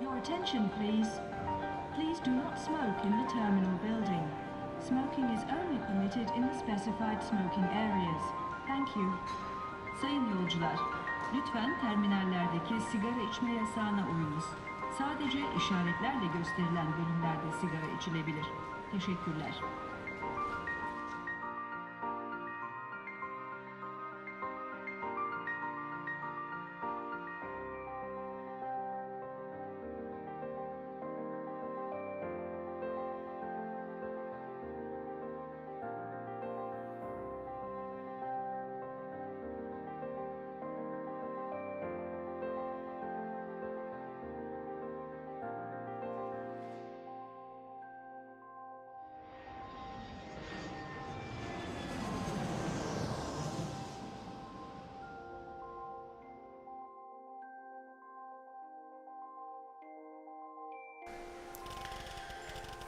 Your attention, please. Please do not smoke in the terminal building. Smoking is only permitted in the specified smoking areas. Thank you. Sayın yolcular, lütfen terminallerdeki sigara içme yasağına uyunuz. Sadece işaretlerle gösterilen bölümlerde sigara içilebilir. Teşekkürler.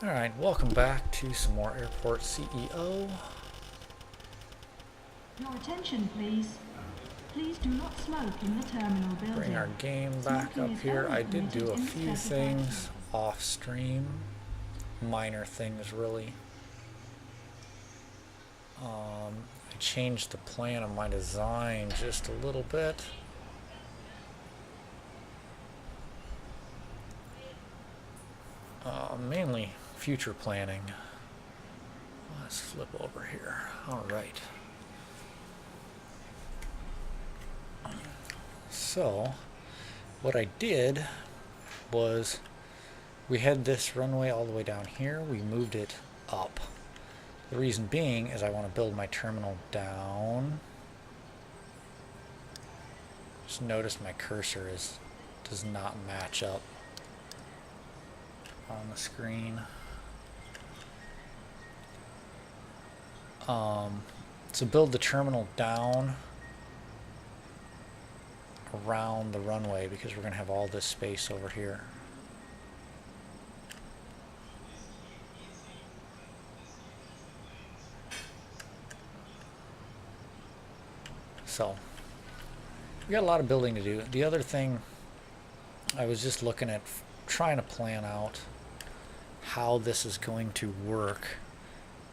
Alright, welcome back to some more Airport CEO. Your attention, please. Please do not smoke in the terminal building. Bring our game back up here. I did do a few things off stream. Minor things, really. I changed the plan of my design just a little bit. Mainly future planning. Let's flip over here. All right. So, what I did was we had this runway all the way down here. We moved it up. The reason being is I want to build my terminal down. Just notice my cursor does not match up on the screen. So build the terminal down around the runway because we're going to have all this space over here. So we got a lot of building to do. The other thing I was just looking at trying to plan out how this is going to work,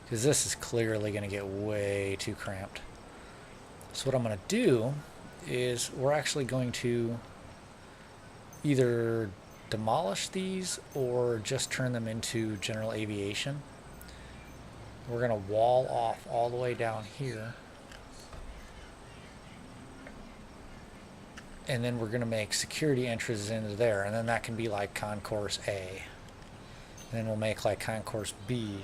because this is clearly going to get way too cramped. So what I'm going to do is we're actually going to either demolish these or just turn them into general aviation. We're going to wall off all the way down here, and then we're going to make security entrances into there, and then that can be like Concourse A. And then we'll make like Concourse B.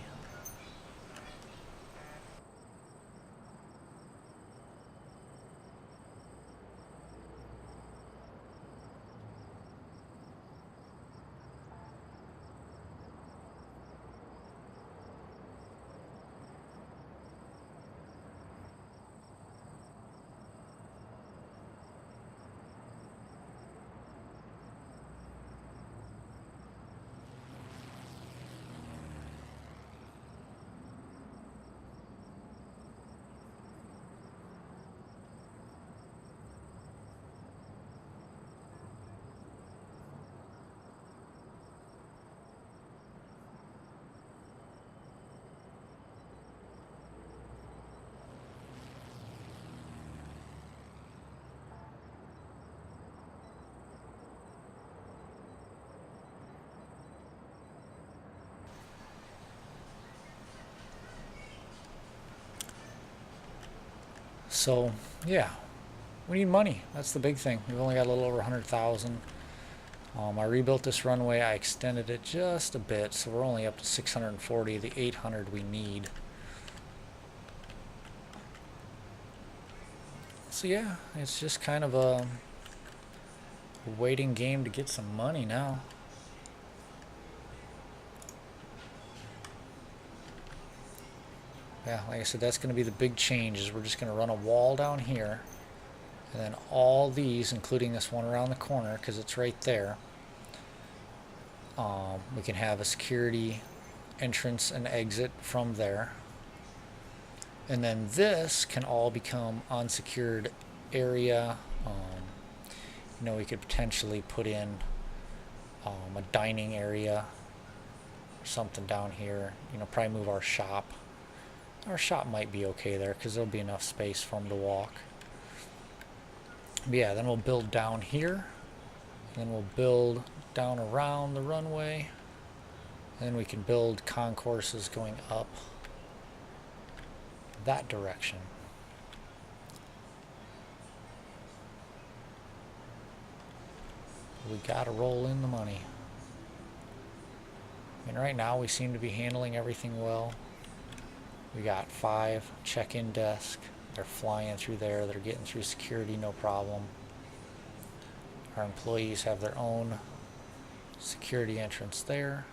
So yeah, we need money. That's the big thing. We've only got a little over 100,000. I rebuilt this runway. I extended it just a bit, so we're only up to 640. The 800 we need. So yeah, it's just kind of a waiting game to get some money now. Yeah, like I said, that's going to be the big change, is we're just going to run a wall down here, and then all these, including this one around the corner, because it's right there, we can have a security entrance and exit from there. And then this can all become unsecured area. You know, we could potentially put in a dining area or something down here. You know, probably move our shop. Our shop might be okay there because there'll be enough space for them to walk. But yeah, then we'll build down here. Then we'll build down around the runway. And then we can build concourses going up that direction. We gotta roll in the money. And right now we seem to be handling everything well. We got 5 check-in desks. They're flying through there. They're getting through security, no problem. Our employees have their own security entrance there.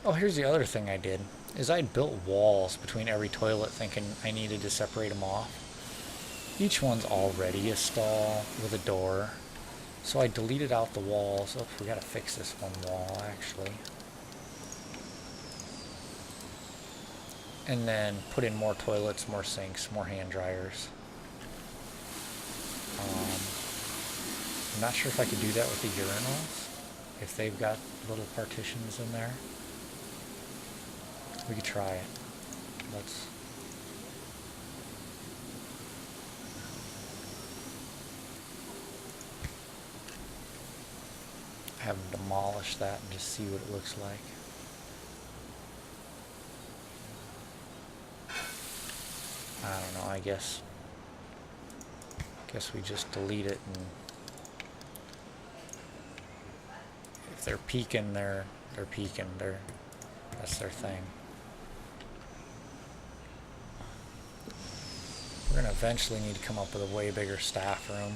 Oh, here's the other thing I did, is I built walls between every toilet thinking I needed to separate them off. Each one's already a stall with a door. So I deleted out the walls. Oh, we gotta fix this one wall, actually. And then put in more toilets, more sinks, more hand dryers. I'm not sure if I could do that with the urinals, if they've got little partitions in there. We could try it. Let's... have them demolish that and just see what it looks like. I don't know, I guess we just delete it, and if they're peeking, they're peeking. That's their thing. We're gonna eventually need to come up with a way bigger staff room.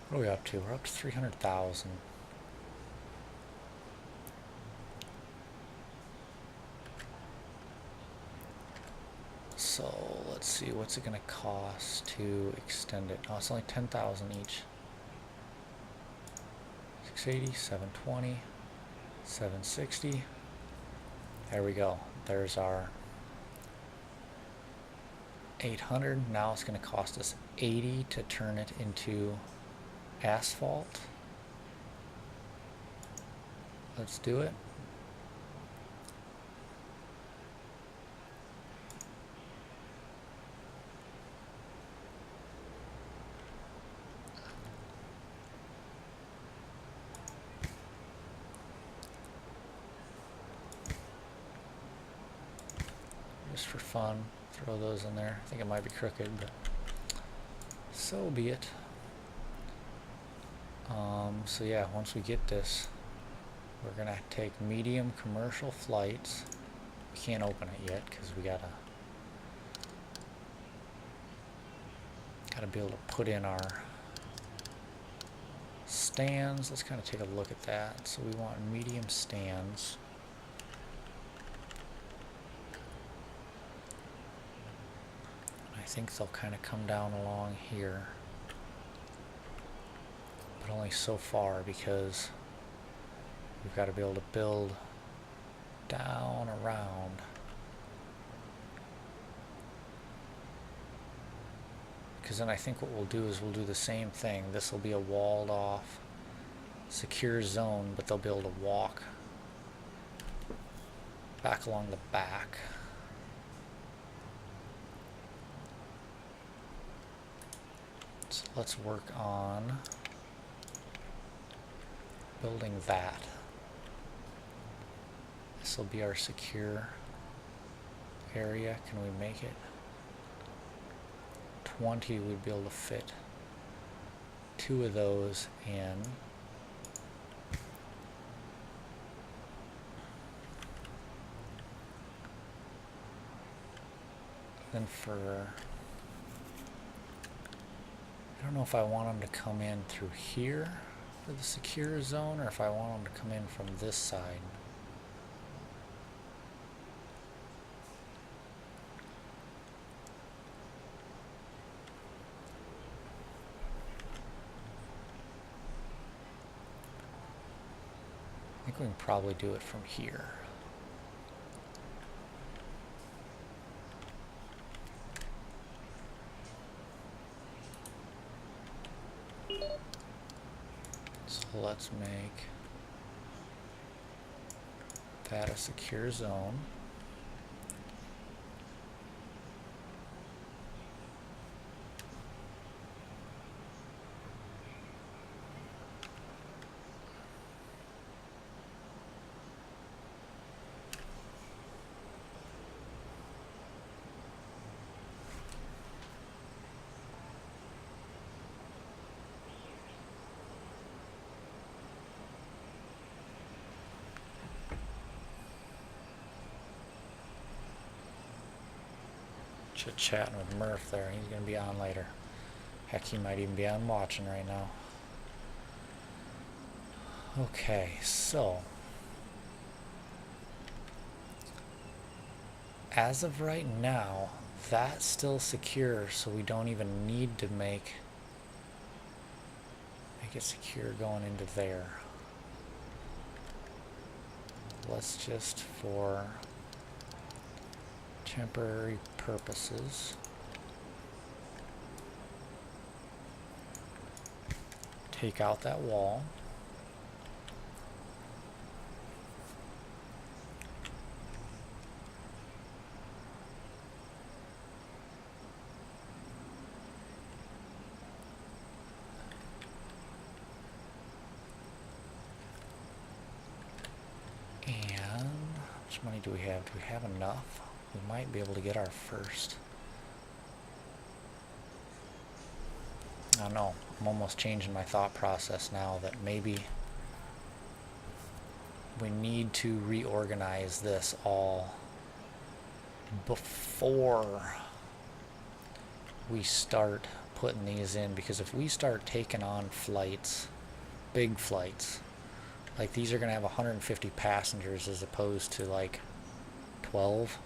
What are we up to? We're up to 300,000. So let's see, what's it going to cost to extend it? Oh, it's only 10,000 each. 680, 720, 760. There we go. There's our 800. Now it's going to cost us 80 to turn it into asphalt. Let's do it. Just for fun, throw those in there. I think it might be crooked, but so be it. So yeah, once we get this, we're gonna take medium commercial flights. We can't open it yet because we gotta be able to put in our stands. Let's kind of take a look at that. So we want medium stands. I think they'll kind of come down along here, but only so far because we've got to be able to build down around. Because then I think what we'll do is we'll do the same thing. This will be a walled off secure zone, but they'll be able to walk back along the back. So let's work on building that. This will be our secure area. Can we make it? 20, we'd be able to fit 2 of those in. Then for, I don't know if I want them to come in through here for the secure zone or if I want them to come in from this side. I think we can probably do it from here. So let's make that a secure zone. Chit-chatting with Murph there. He's going to be on later. Heck, he might even be on watching right now. Okay, so as of right now, that's still secure, so we don't even need to make it secure going into there. Let's just, for temporary purposes, take out that wall. Money do we have? Do we have enough? We might be able to get our first. I don't know. I'm almost changing my thought process now that maybe we need to reorganize this all before we start putting these in, because if we start taking on flights, big flights, like these are going to have 150 passengers as opposed to like 12.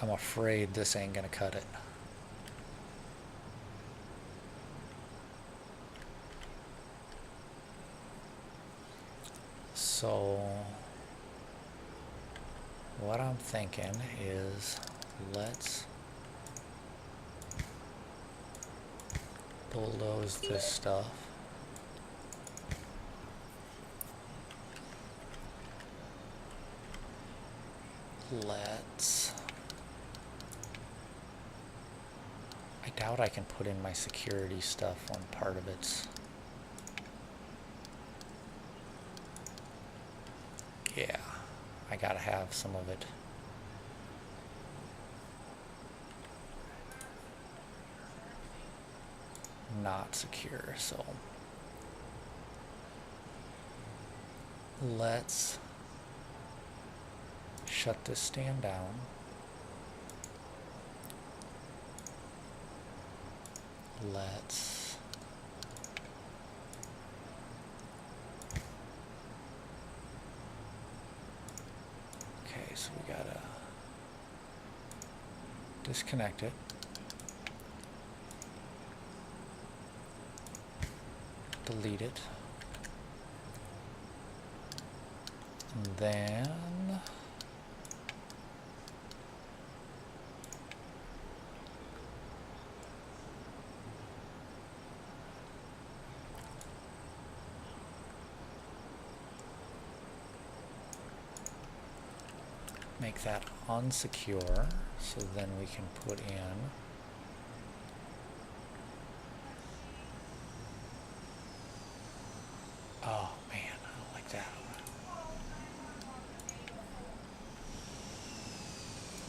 I'm afraid this ain't going to cut it. So what I'm thinking is let's bulldoze this stuff. I doubt I can put in my security stuff when part of it's... Yeah, I gotta have some of it. Not secure, so let's shut this stand down. Let's okay, so we gotta disconnect it. Delete it. And then make that unsecure, so then we can put in oh man, I don't like that.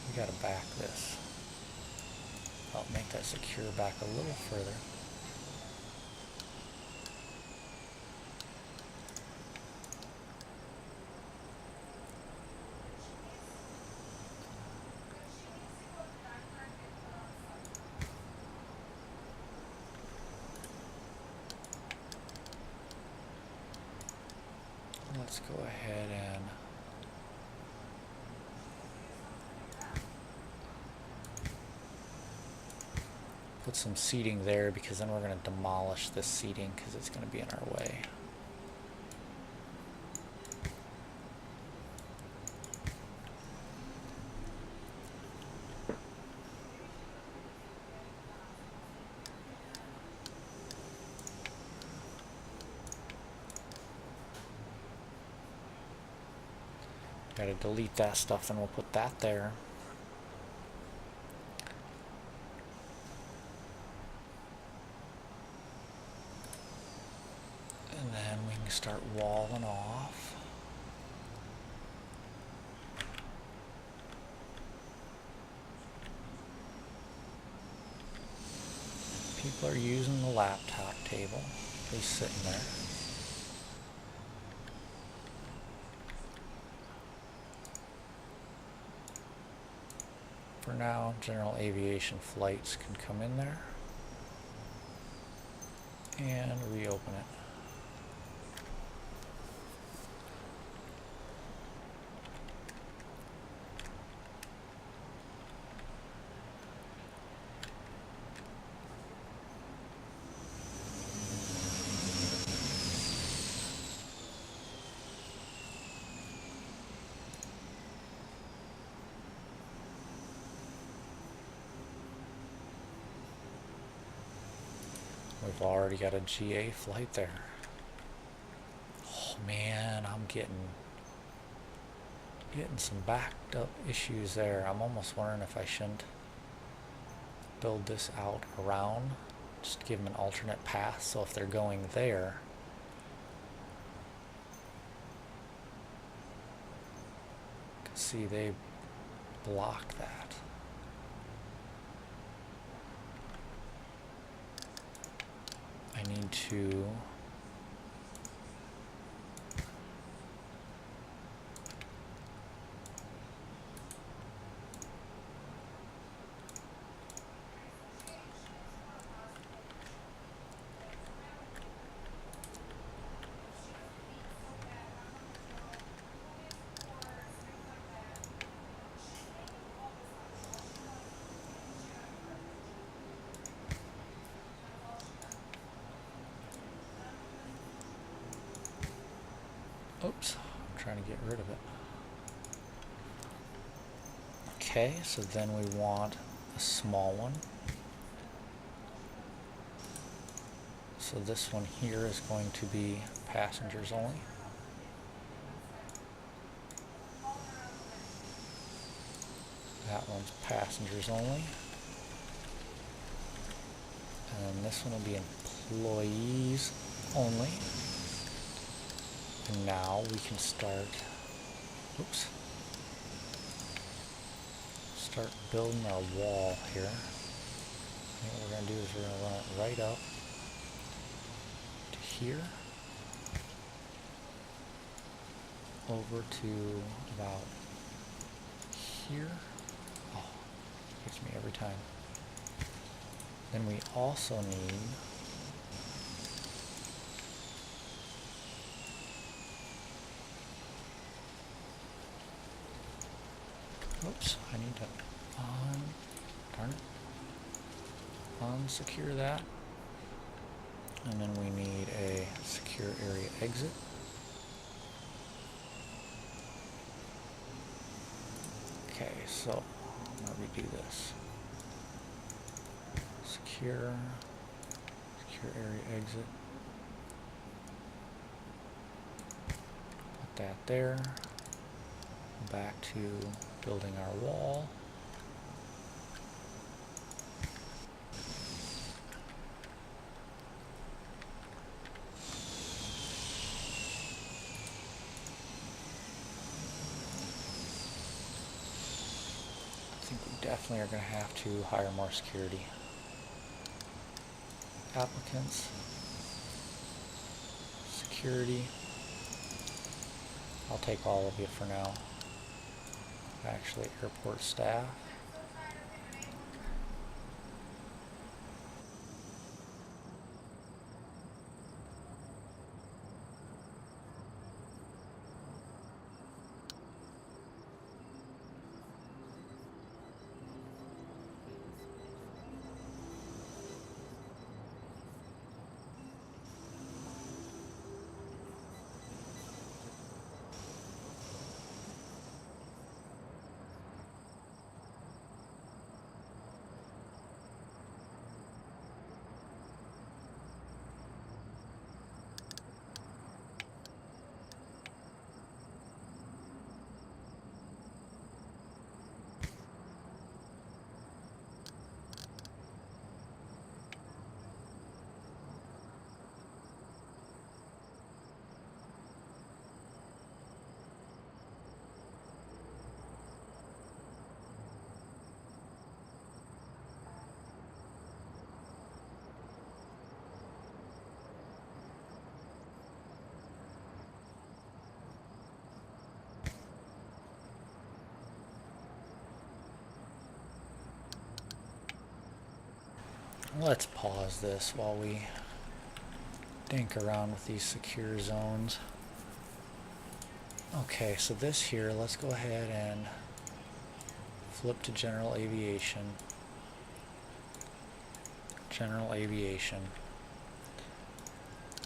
We gotta back this. I'll make that secure back a little further. Let's go ahead and put some seating there, because then we're going to demolish this seating because it's going to be in our way. Got to delete that stuff, then we'll put that there. And then we can start walling off. People are using the laptop table. He's sitting there. now. General aviation flights can come in there and reopen it. We've already got a GA flight there. Oh man, I'm getting some backed up issues there. I'm almost wondering if I shouldn't build this out around, just give them an alternate path, so if they're going there, you can see they block that. I need to oops, I'm trying to get rid of it. Okay, so then we want a small one. So this one here is going to be passengers only. That one's passengers only. And this one will be employees only. And now we can start, oops, start building our wall here. I think what we're going to do is we're going to run it right up to here, over to about here. Oh, gets me every time. Then we also need oops, I need to darn it, unsecure that. And then we need a secure area exit. Okay, so I'm going to redo this. Secure area exit. Put that there. Back to building our wall. I think we definitely are going to have to hire more security. Applicants, security. I'll take all of you for now. Actually, airport staff. Let's pause this while we dink around with these secure zones. Okay, so this here, let's go ahead and flip to general aviation. General aviation.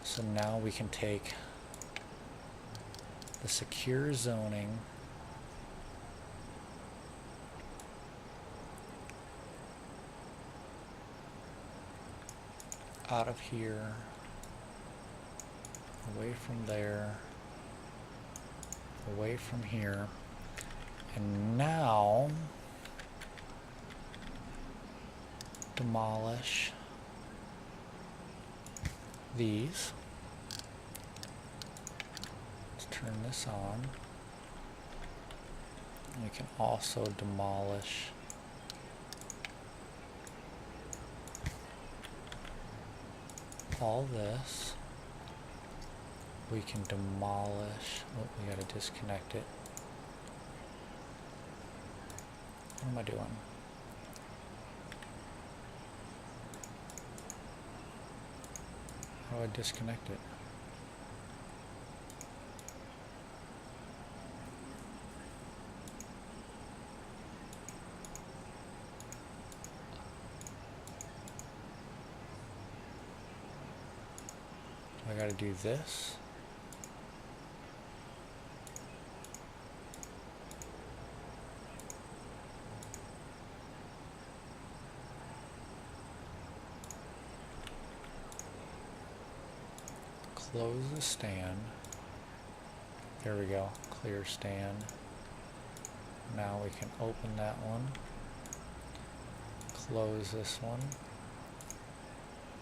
So now we can take the secure zoning out of here, away from there, away from here, and now demolish these. Let's turn this on. We can also demolish all this. We can demolish, oh, we gotta disconnect it. What am I doing? How do I disconnect it? I gotta do this. Close the stand. There we go. Clear stand. Now we can open that one. Close this one.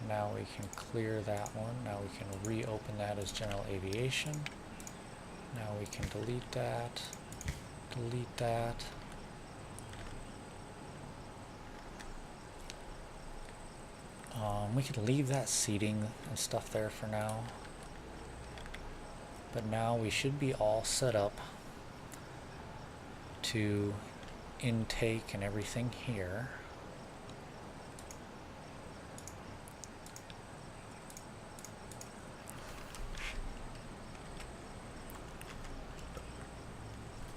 Now we can clear that one. Now we can reopen that as general aviation. Now we can delete that. Delete that. We can leave that seating and stuff there for now. But now we should be all set up to intake and everything here.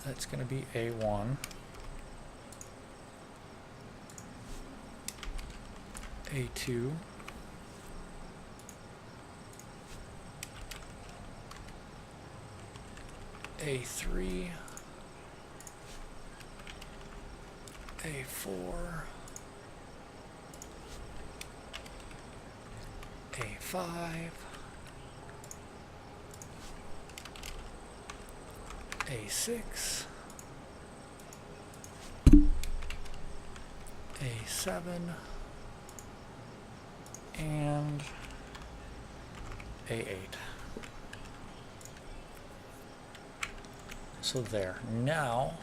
That's going to be A1. A2. A3. A4. A5. A6, A7, and A8. So there. Now,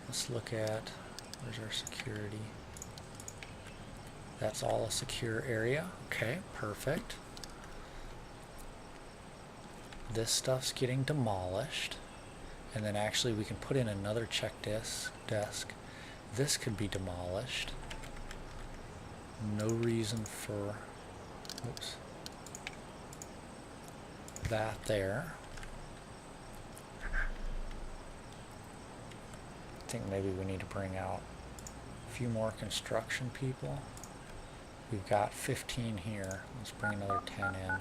let's look at, where's our security? That's all a secure area. Okay, perfect. This stuff's getting demolished, and then actually we can put in another check desk. This could be demolished. No reason for, oops, that there. I think maybe we need to bring out a few more construction people. We've got 15 here. Let's bring another 10 in.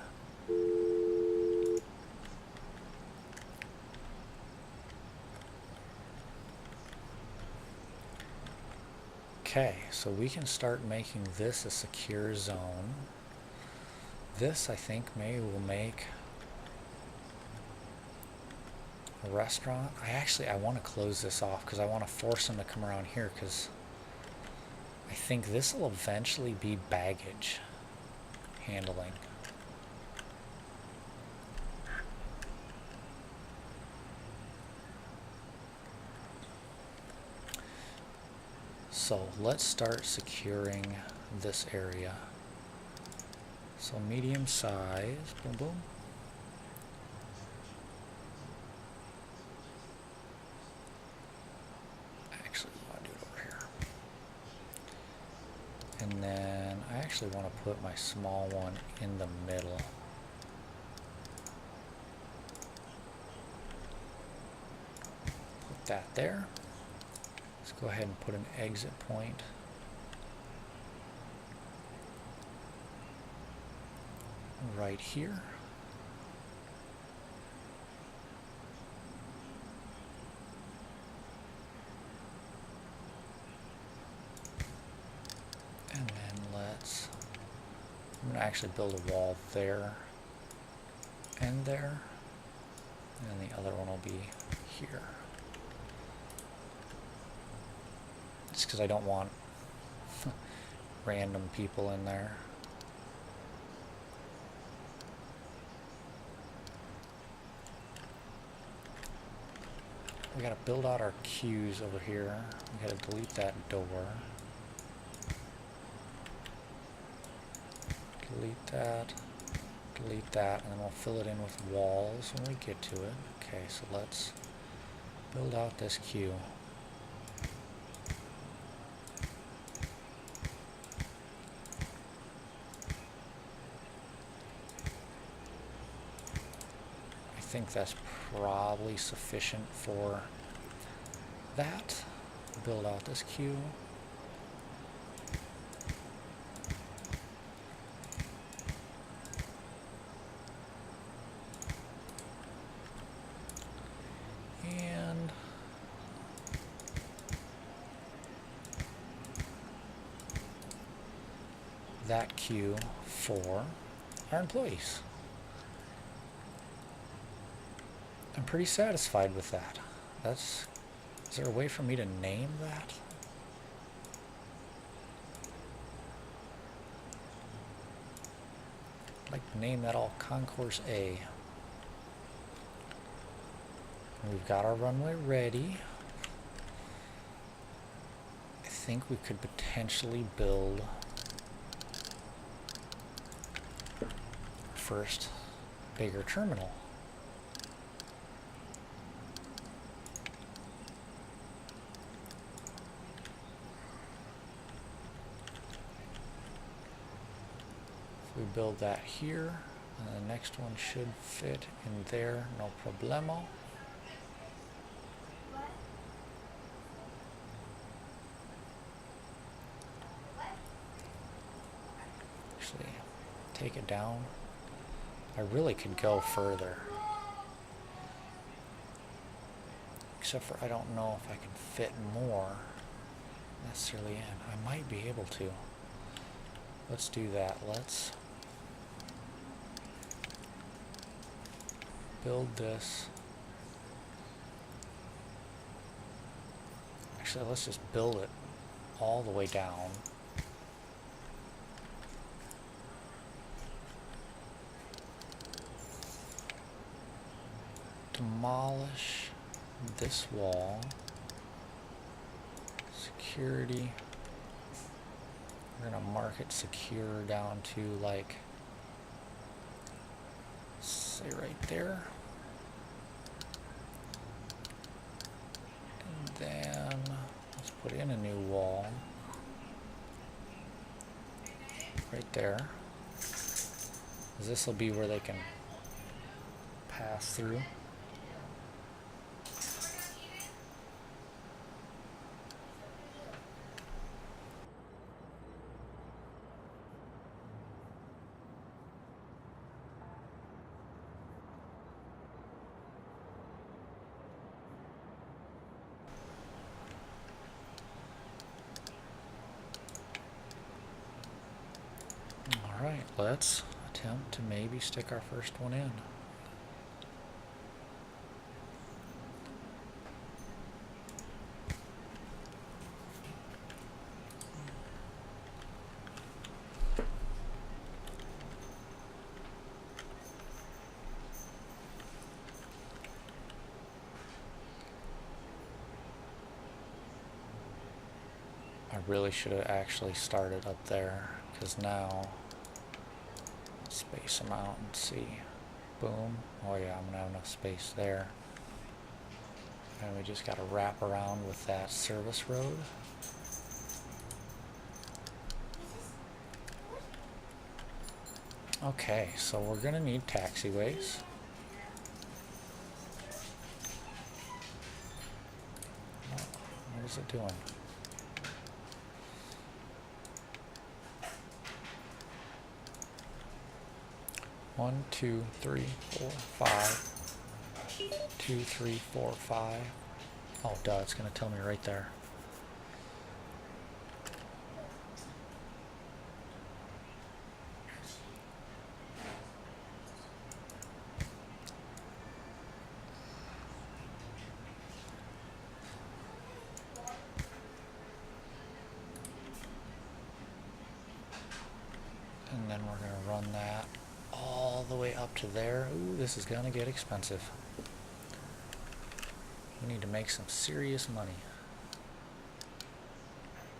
Okay, so we can start making this a secure zone. This, I think, will make a restaurant. I want to close this off because I want to force them to come around here, because I think this will eventually be baggage handling. So let's start securing this area. So medium size, boom, boom. Actually, I want to do it over here. And then I actually want to put my small one in the middle. Put that there. Let's go ahead and put an exit point. Right here. And then I'm going to actually build a wall there and there. And then the other one will be here. Just because I don't want random people in there. We got to build out our queues over here. We got to delete that door. Delete that, and then we'll fill it in with walls when we get to it. Okay, so let's build out this queue. I think that's probably sufficient for that. Build out this queue. That queue for our employees. I'm pretty satisfied with that. Is there a way for me to name that? I'd like to name that all Concourse A. And we've got our runway ready. I think we could potentially build first bigger terminal. If we build that here, and the next one should fit in there, no problemo. Actually, take it down. I really could go further. Except for I don't know if I can fit more necessarily in. I might be able to. Let's do that. Let's build this. Actually, let's just build it all the way down. Demolish this wall. Security. We're going to mark it secure down to, like, say right there. And then let's put in a new wall. Right there. This will be where they can pass through. Alright, let's attempt to maybe stick our first one in. I really should have actually started up there, because now space them out and see. Boom. Oh yeah, I'm gonna have enough space there. And we just gotta wrap around with that service road. Okay, so we're gonna need taxiways. Oh, what is it doing? One, two, three, four, five. 2, 3, 4, 5. Oh, duh, it's gonna tell me right there. And then we're going to run that all the way up to there. Ooh, this is going to get expensive. We need to make some serious money.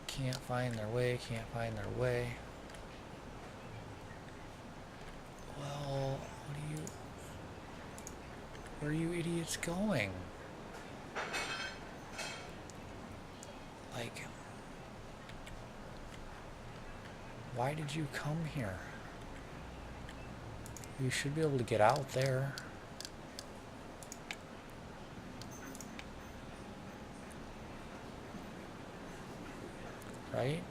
Can't find their way, can't find their way. Well, where are you idiots going? Like, why did you come here? You should be able to get out there. Right?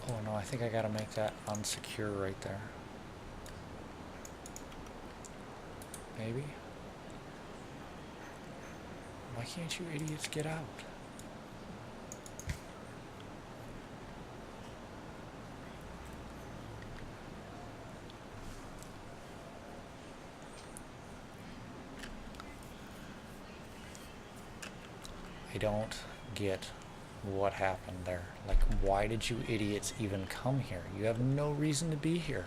Oh no, I think I gotta make that unsecure right there. Maybe? Why can't you idiots get out? I don't get what happened there. Like, why did you idiots even come here? You have no reason to be here.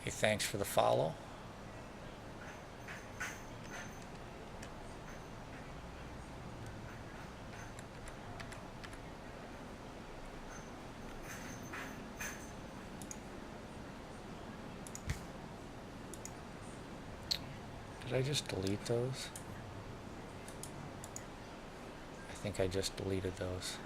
Hey, thanks for the follow. Did I just delete those? I think I just deleted those.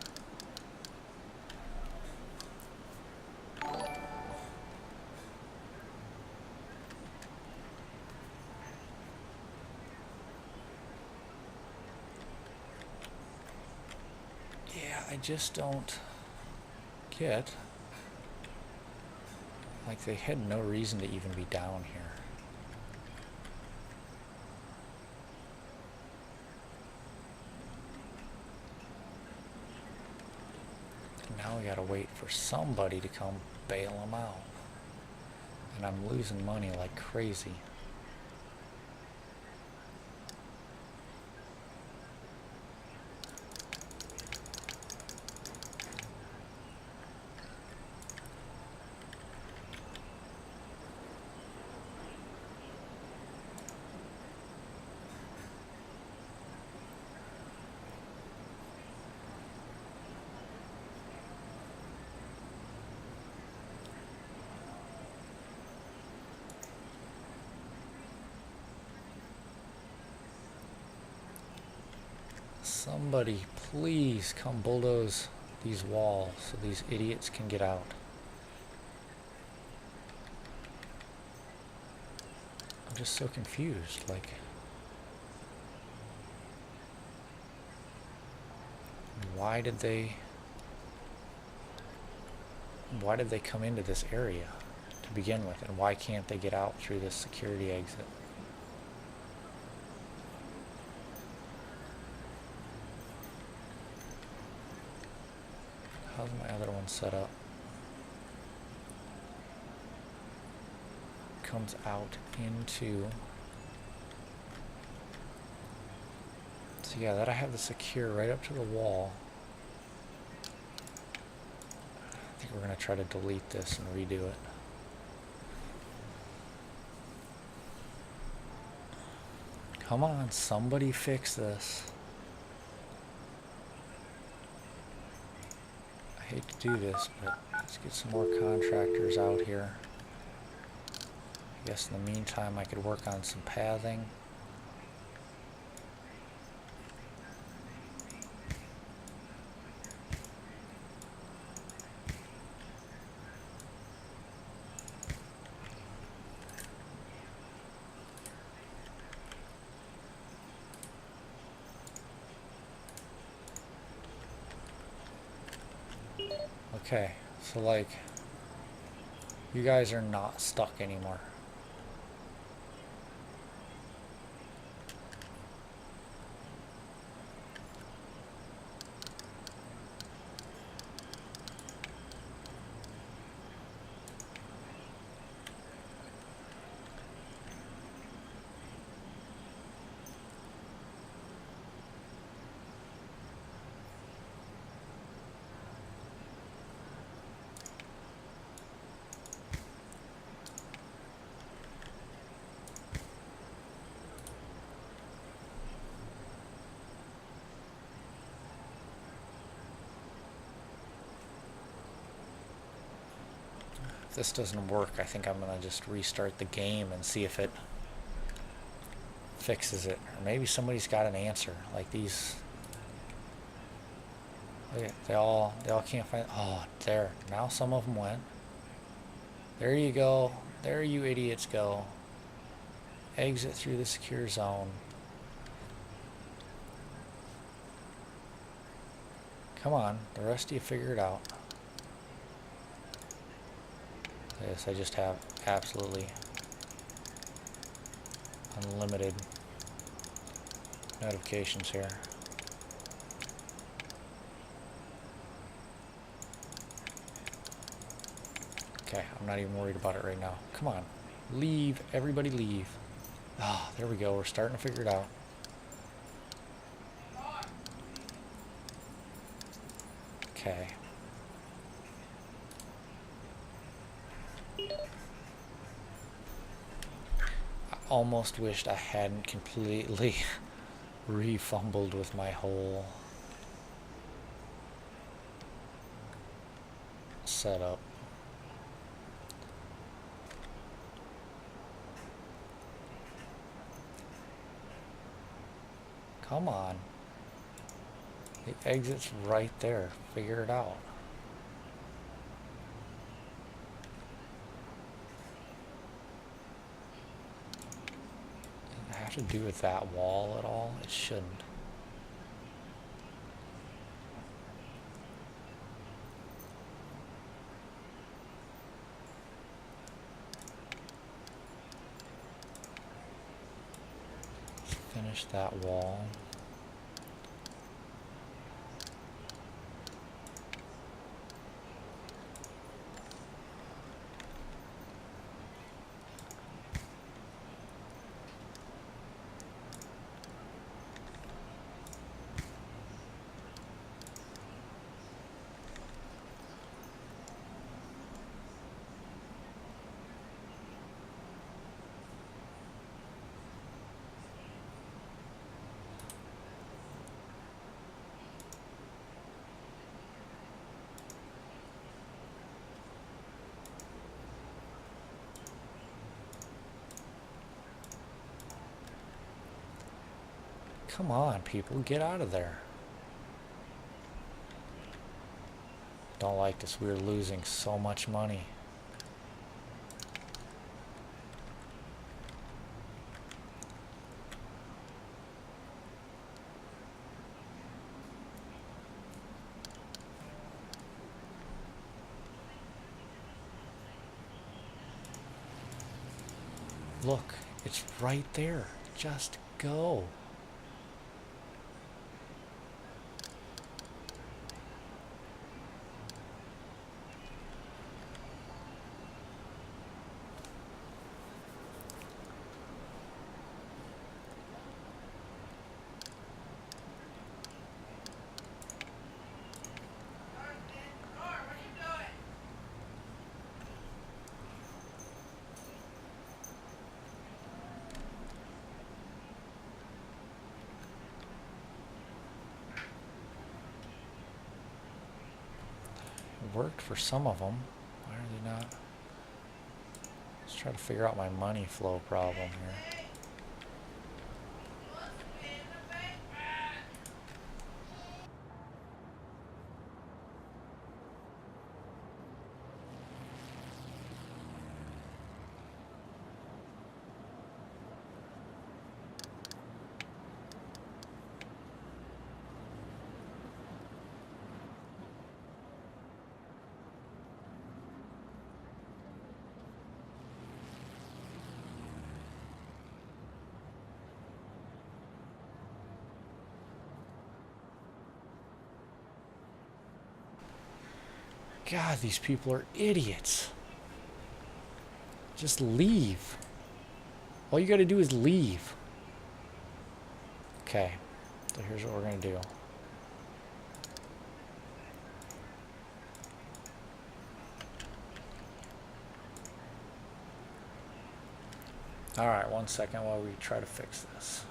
Yeah, I just don't get. Like, they had no reason to even be down here. Now we gotta wait for somebody to come bail them out. And I'm losing money like crazy. Somebody please come bulldoze these walls so these idiots can get out. I'm just so confused, like, why did they come into this area to begin with, and why can't they get out through this security exit? How's my other one set up? Comes out into. So yeah, that I have the secure right up to the wall. I think we're gonna try to delete this and redo it. Come on, somebody fix this. I hate to do this, but let's get some more contractors out here. I guess in the meantime I could work on some pathing. Okay, so like, you guys are not stuck anymore. If this doesn't work, I think I'm gonna just restart the game and see if it fixes it. Or maybe somebody's got an answer. Like these, they all can't find. Oh, there. Now some of them went. There you go. There you idiots go. Exit through the secure zone. Come on, the rest of you figure it out. Yes, I just have absolutely unlimited notifications here. Okay, I'm not even worried about it right now. Come on, leave, everybody leave. Ah, there we go, we're starting to figure it out. Okay. I almost wished I hadn't completely refumbled with my whole setup. Come on. The exit's right there. Figure it out. Does it have to do with that wall at all? It shouldn't. Let's finish that wall. Come on, people, get out of there. Don't like this. We're losing so much money. Look, it's right there. Just go. worked for some of them. Why are they not? Let's try to figure out my money flow problem here. God, these people are idiots. Just leave. All you gotta do is leave. Okay, so here's what we're gonna do. Alright, 1 second while we try to fix this.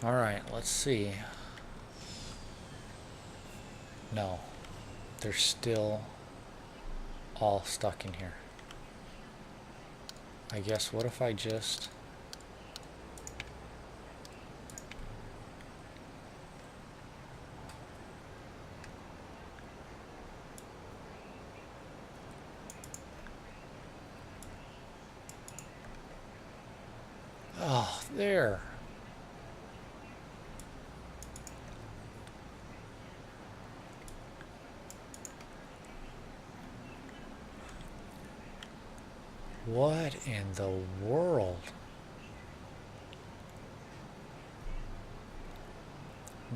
Alright, let's see. No, they're still all stuck in here. I guess what if I just... Oh, there. What in the world?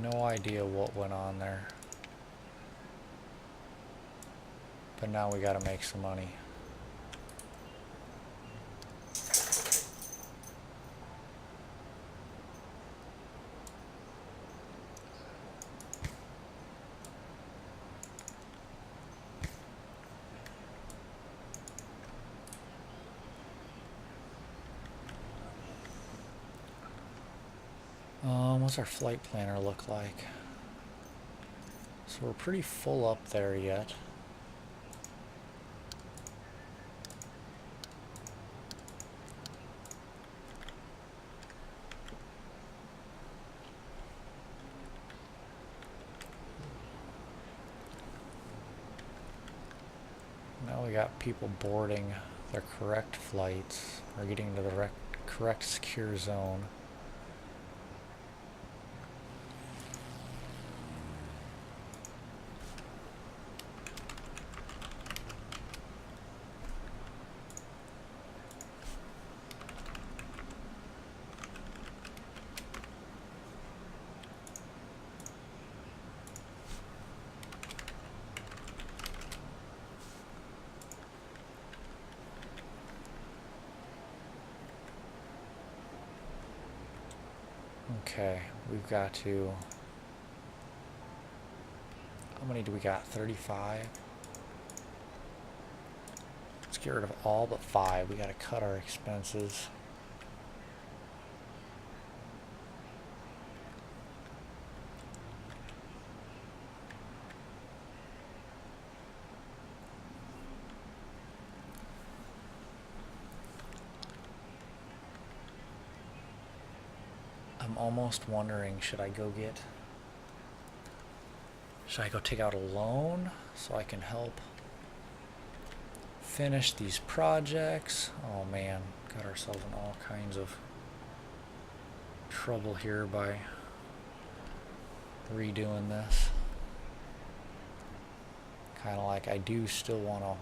No idea what went on there. But now we gotta make some money. What's our flight planner look like? So we're pretty full up there yet. Now we got people boarding their correct flights, or getting to the correct secure zone. Okay, we've got to... How many do we got? 35? Let's get rid of all but 5. We got to cut our expenses. I'm almost wondering, should I go take out a loan so I can help finish these projects? Oh man, got ourselves in all kinds of trouble here by redoing this. Kind of like I do still want to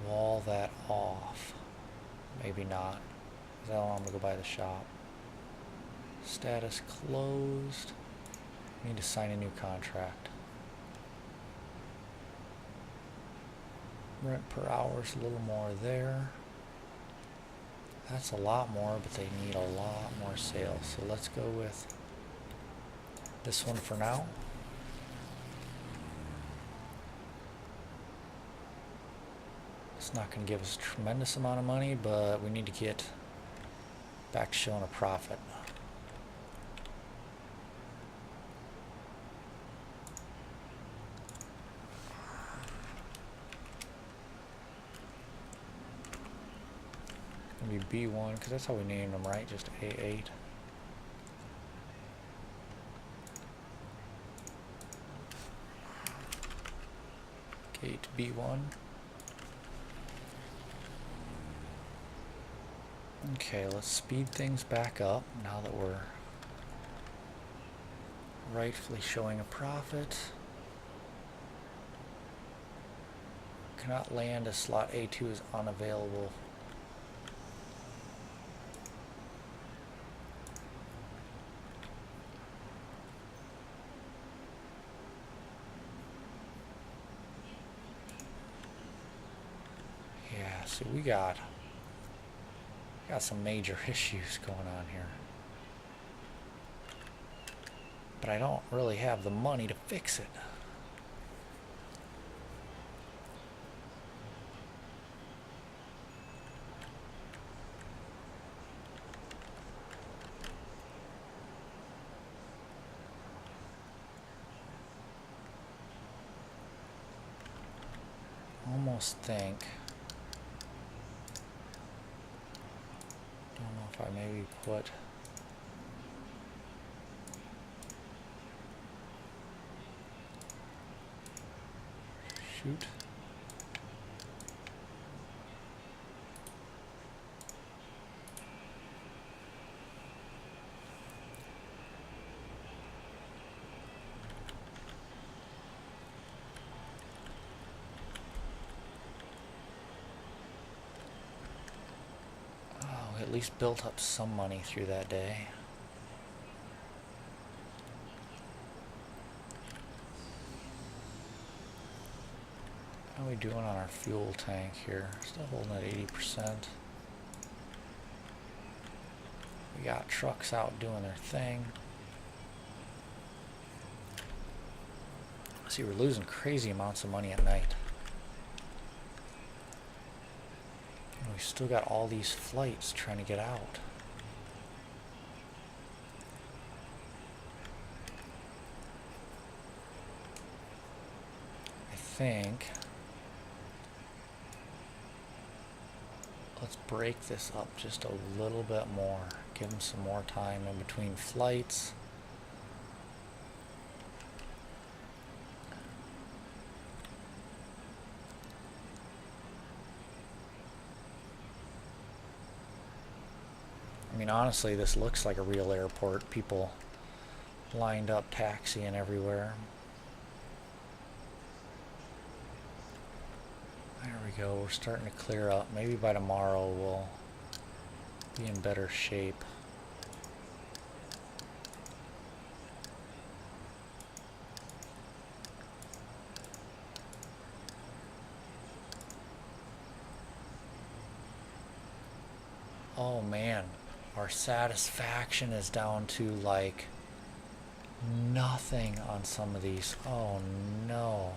wall that off. Maybe not, because I don't want to go by the shop. Status closed. Need to sign a new contract. Rent per hour is a little more there. That's a lot more, but they need a lot more sales. So let's go with this one for now. It's not going to give us a tremendous amount of money, but we need to get back to showing a profit. It's going to be B1, because that's how we named them, right? Just A8. Gate B1. Okay, let's speed things back up now that we're rightfully showing a profit. Cannot land as slot A2 is unavailable. Yeah, so we got some major issues going on here. But I don't really have the money to fix it. Almost think. Don't know if I maybe put. Shoot. At least built up some money through that day. How are we doing on our fuel tank here? Still holding at 80%. We got trucks out doing their thing. See, we're losing crazy amounts of money at night. We still got all these flights trying to get out. I think let's break this up just a little bit more. Give them some more time in between flights. I mean, honestly, this looks like a real airport. People lined up taxiing everywhere. There we go. We're starting to clear up. Maybe by tomorrow we'll be in better shape. Oh man. Our satisfaction is down to like nothing on some of these. Oh no.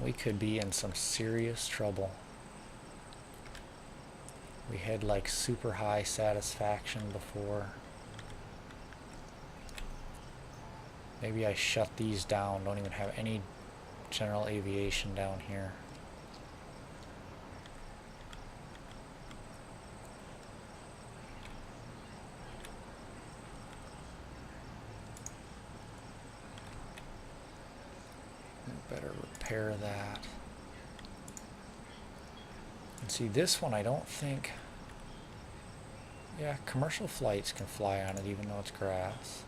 We could be in some serious trouble. We had like super high satisfaction before. Maybe I shut these down. Don't even have any general aviation down here. Better repair that. And see, this one I don't think. Yeah, commercial flights can fly on it even though it's grass.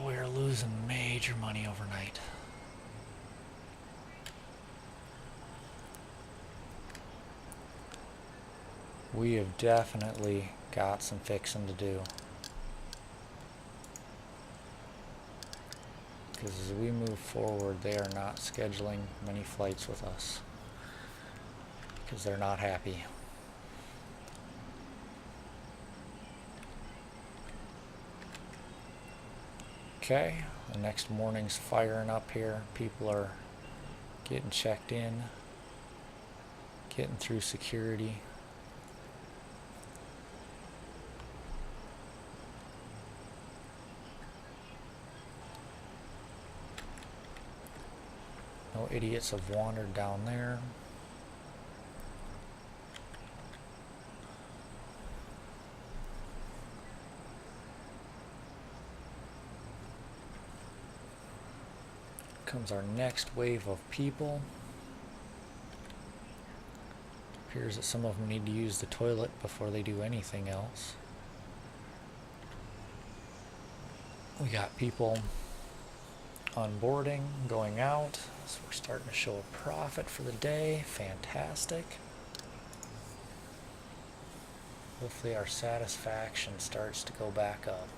Oh, we're losing major money overnight. We have definitely got some fixing to do. Because as we move forward, they are not scheduling many flights with us. Because they're not happy. Okay, the next morning's firing up here. People are getting checked in, getting through security. No idiots have wandered down there. Comes our next wave of people. Appears that some of them need to use the toilet before they do anything else. We got people onboarding, going out, so we're starting to show a profit for the day. Fantastic. Hopefully our satisfaction starts to go back up.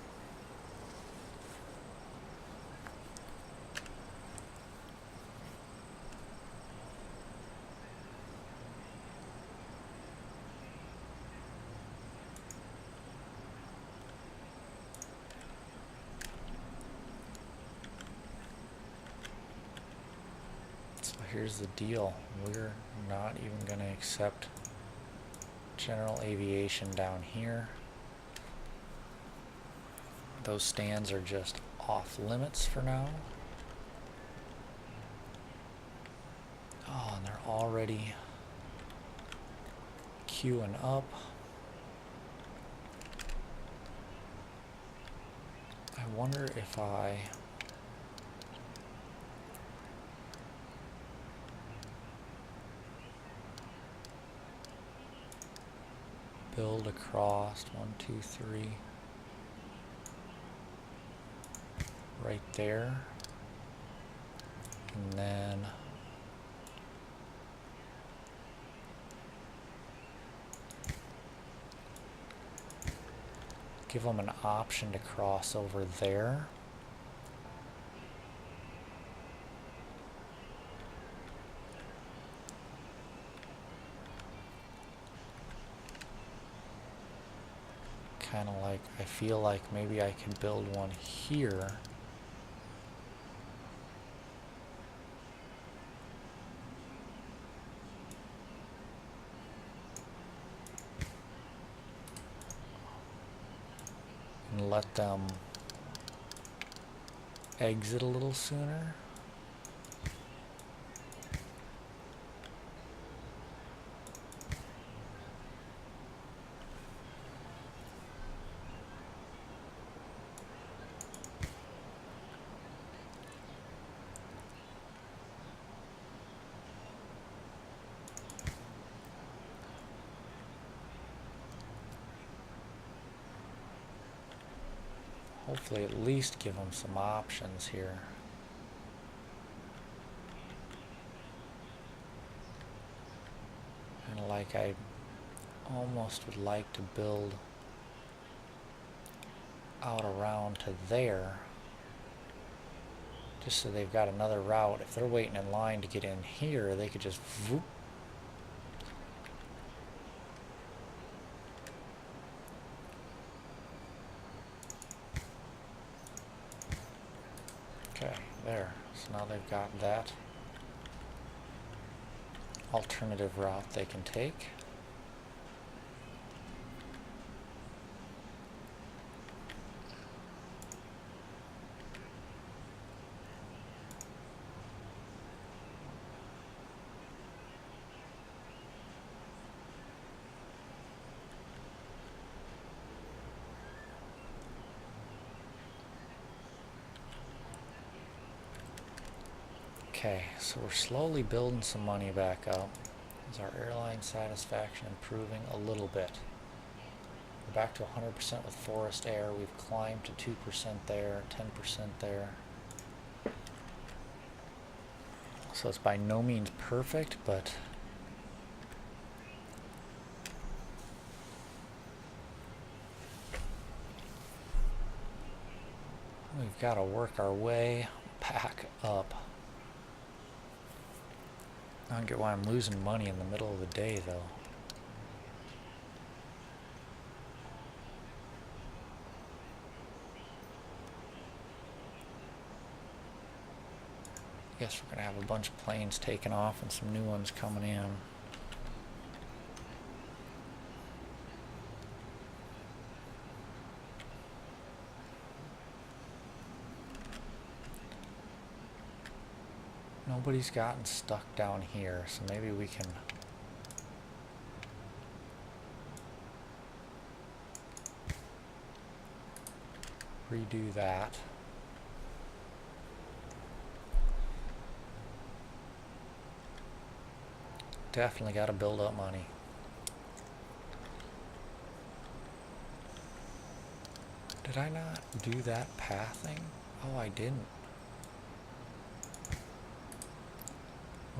Here's the deal. We're not even going to accept general aviation down here. Those stands are just off limits for now. Oh, and they're already queuing up. I wonder if I build across 1, 2, 3 right there, and then give them an option to cross over there. Kind of like, I feel like maybe I could build one here. And let them exit a little sooner. Hopefully at least give them some options here. And like I almost would like to build out around to there, just so they've got another route. If they're waiting in line to get in here, they could just whoop. Okay, there. So now they've got that alternative route they can take. Okay, so we're slowly building some money back up. Is our airline satisfaction improving a little bit? back to 100% with forest air. We've climbed to 2% there, 10% there. So it's by no means perfect, but we've got to work our way back up. I don't get why I'm losing money in the middle of the day, though. I guess we're going to have a bunch of planes taking off and some new ones coming in. Nobody's gotten stuck down here, so maybe we can redo that. Definitely got to build up money. Did I not do that pathing? Oh, I didn't.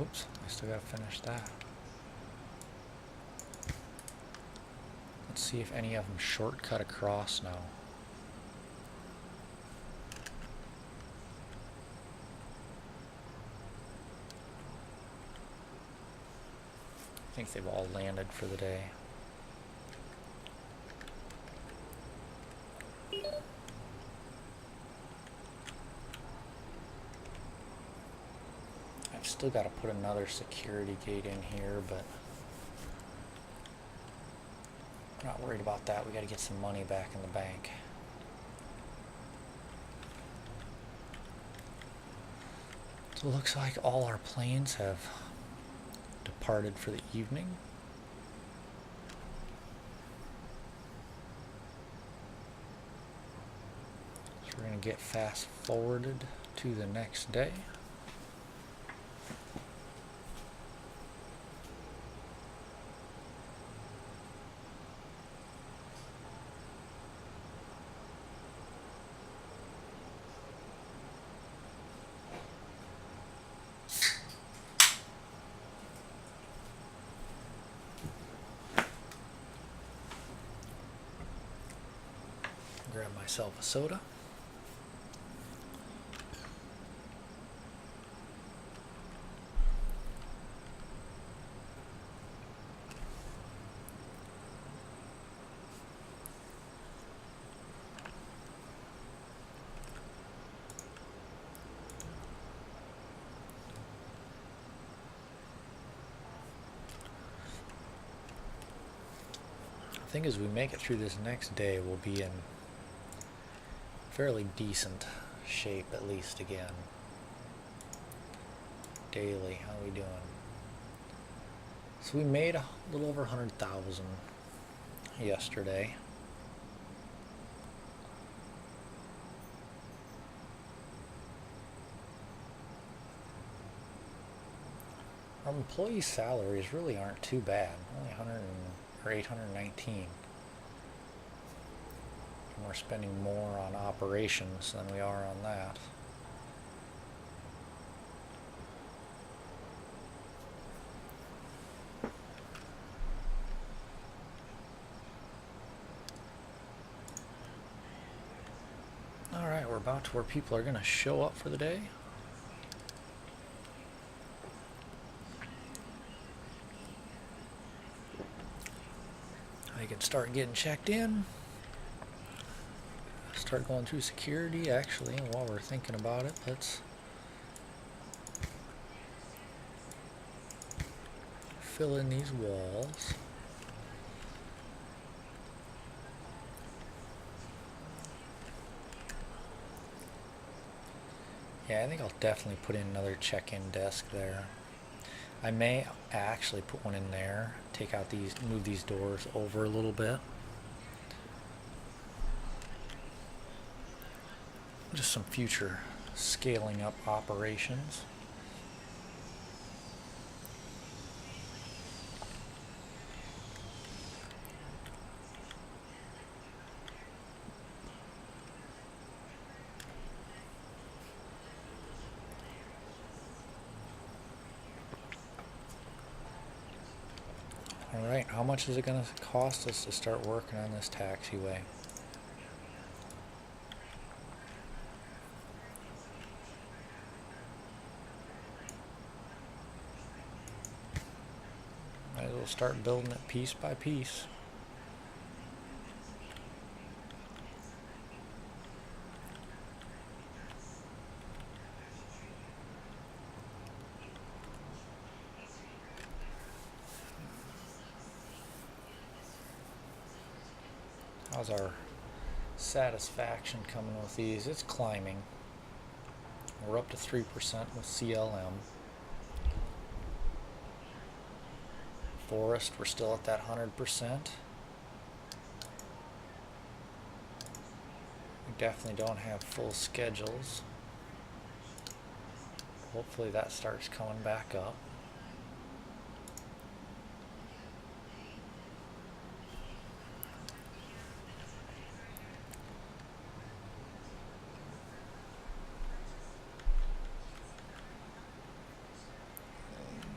Oops, I still got to finish that. Let's see if any of them shortcut across now. I think they've all landed for the day. I've still got to put another security gate in here, but I'm not worried about that. We got to get some money back in the bank. So it looks like all our planes have departed for the evening. So we're going to get fast forwarded to the next day. Grab myself a soda. I think as we make it through this next day, we'll be in fairly decent shape, at least again. Daily, how are we doing? So we made a little over 100,000 yesterday. Our employee salaries really aren't too bad, only 819. We're spending more on operations than we are on that. Alright, we're about to where people are going to show up for the day. I can start getting checked in. Start going through security. Actually, while we're thinking about it, let's fill in these walls. Yeah, I think I'll definitely put in another check-in desk there. I may actually put one in there, take out these, move these doors over a little bit. Just some future scaling up operations. point, how much is it going to cost us to start working on this taxiway? Might as well start building it piece by piece. How's our satisfaction coming with these? It's climbing. We're up to 3% with CLM. Forest, we're still at that 100%. We definitely don't have full schedules. Hopefully that starts coming back up.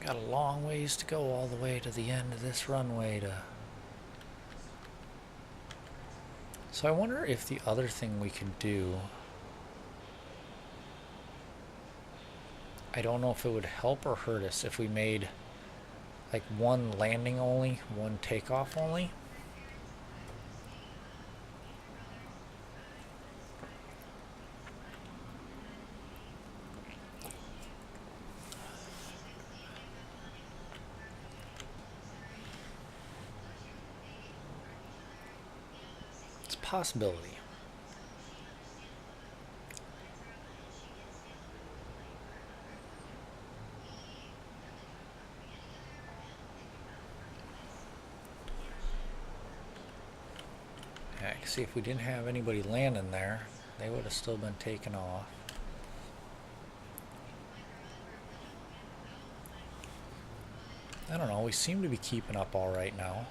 Got a long ways to go all the way to the end of this runway So I wonder if the other thing we could do, I don't know if it would help or hurt us if we made like one landing only, one takeoff only. Possibility. Heck, see, if we didn't have anybody landing there, they would have still been taken off. I don't know, we seem to be keeping up all right now.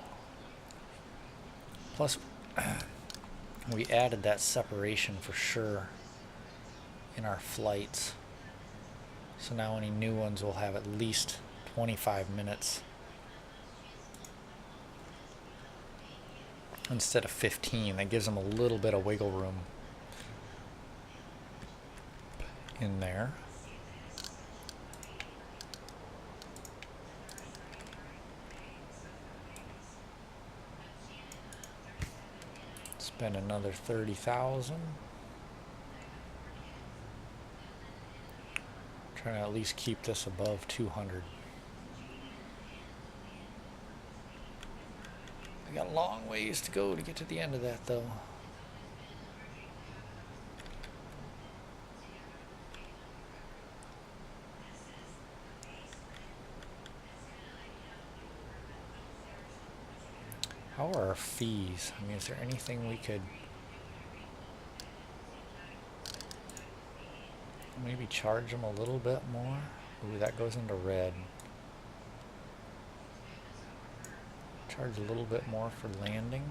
Plus, we added that separation for sure in our flights. So now any new ones will have at least 25 minutes instead of 15. That gives them a little bit of wiggle room in there. Spend another 30,000. Trying to at least keep this above 200. We got a long ways to go to get to the end of that though. How are our fees? I mean, is there anything we could maybe charge them a little bit more? Ooh, that goes into red. Charge a little bit more for landing.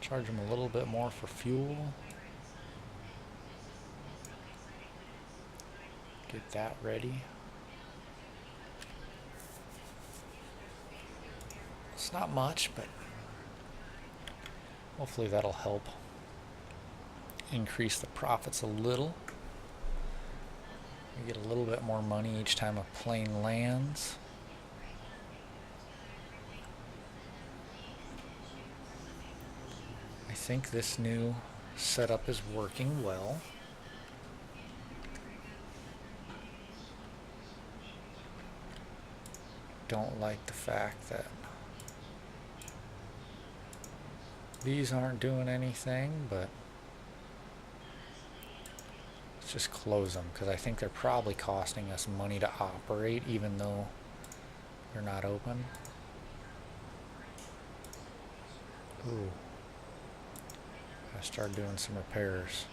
Charge them a little bit more for fuel. Get that ready. It's not much, but hopefully that'll help increase the profits a little. We get a little bit more money each time a plane lands. I think this new setup is working well. Don't like the fact that these aren't doing anything, but let's just close them because I think they're probably costing us money to operate even though they're not open. Ooh. I started doing some repairs.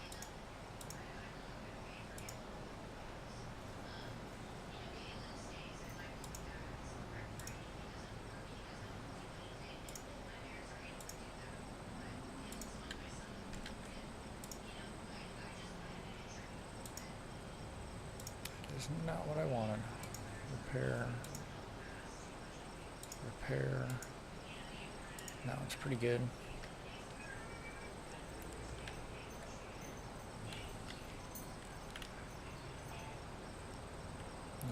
is not what I wanted. Repair. Repair. That one's pretty good.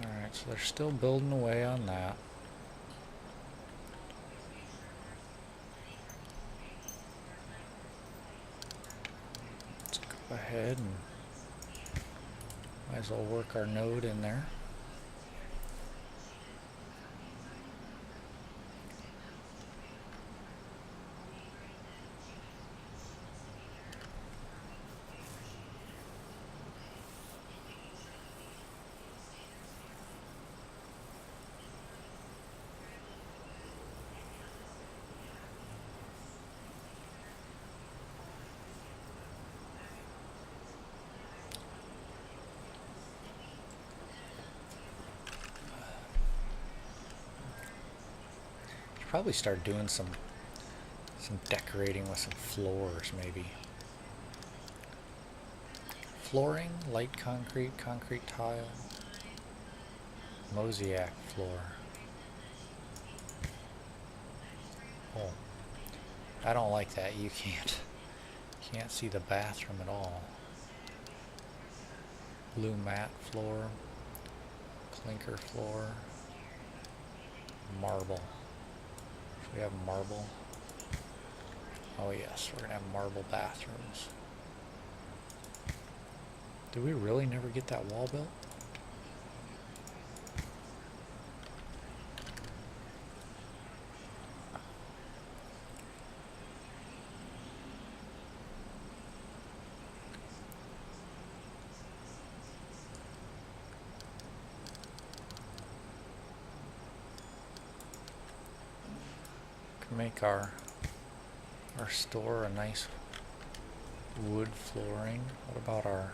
Alright, so they're still building away on that. Let's go ahead and might as well work our node in there. Probably start doing some decorating with some floors, maybe. Flooring, light concrete, concrete tile, mosaic floor. Oh, I don't like that. You can't see the bathroom at all. Blue mat floor, clinker floor, marble. We have marble. Oh yes, we're gonna have marble bathrooms. Did we really never get that wall built? Make our store a nice wood flooring. What about our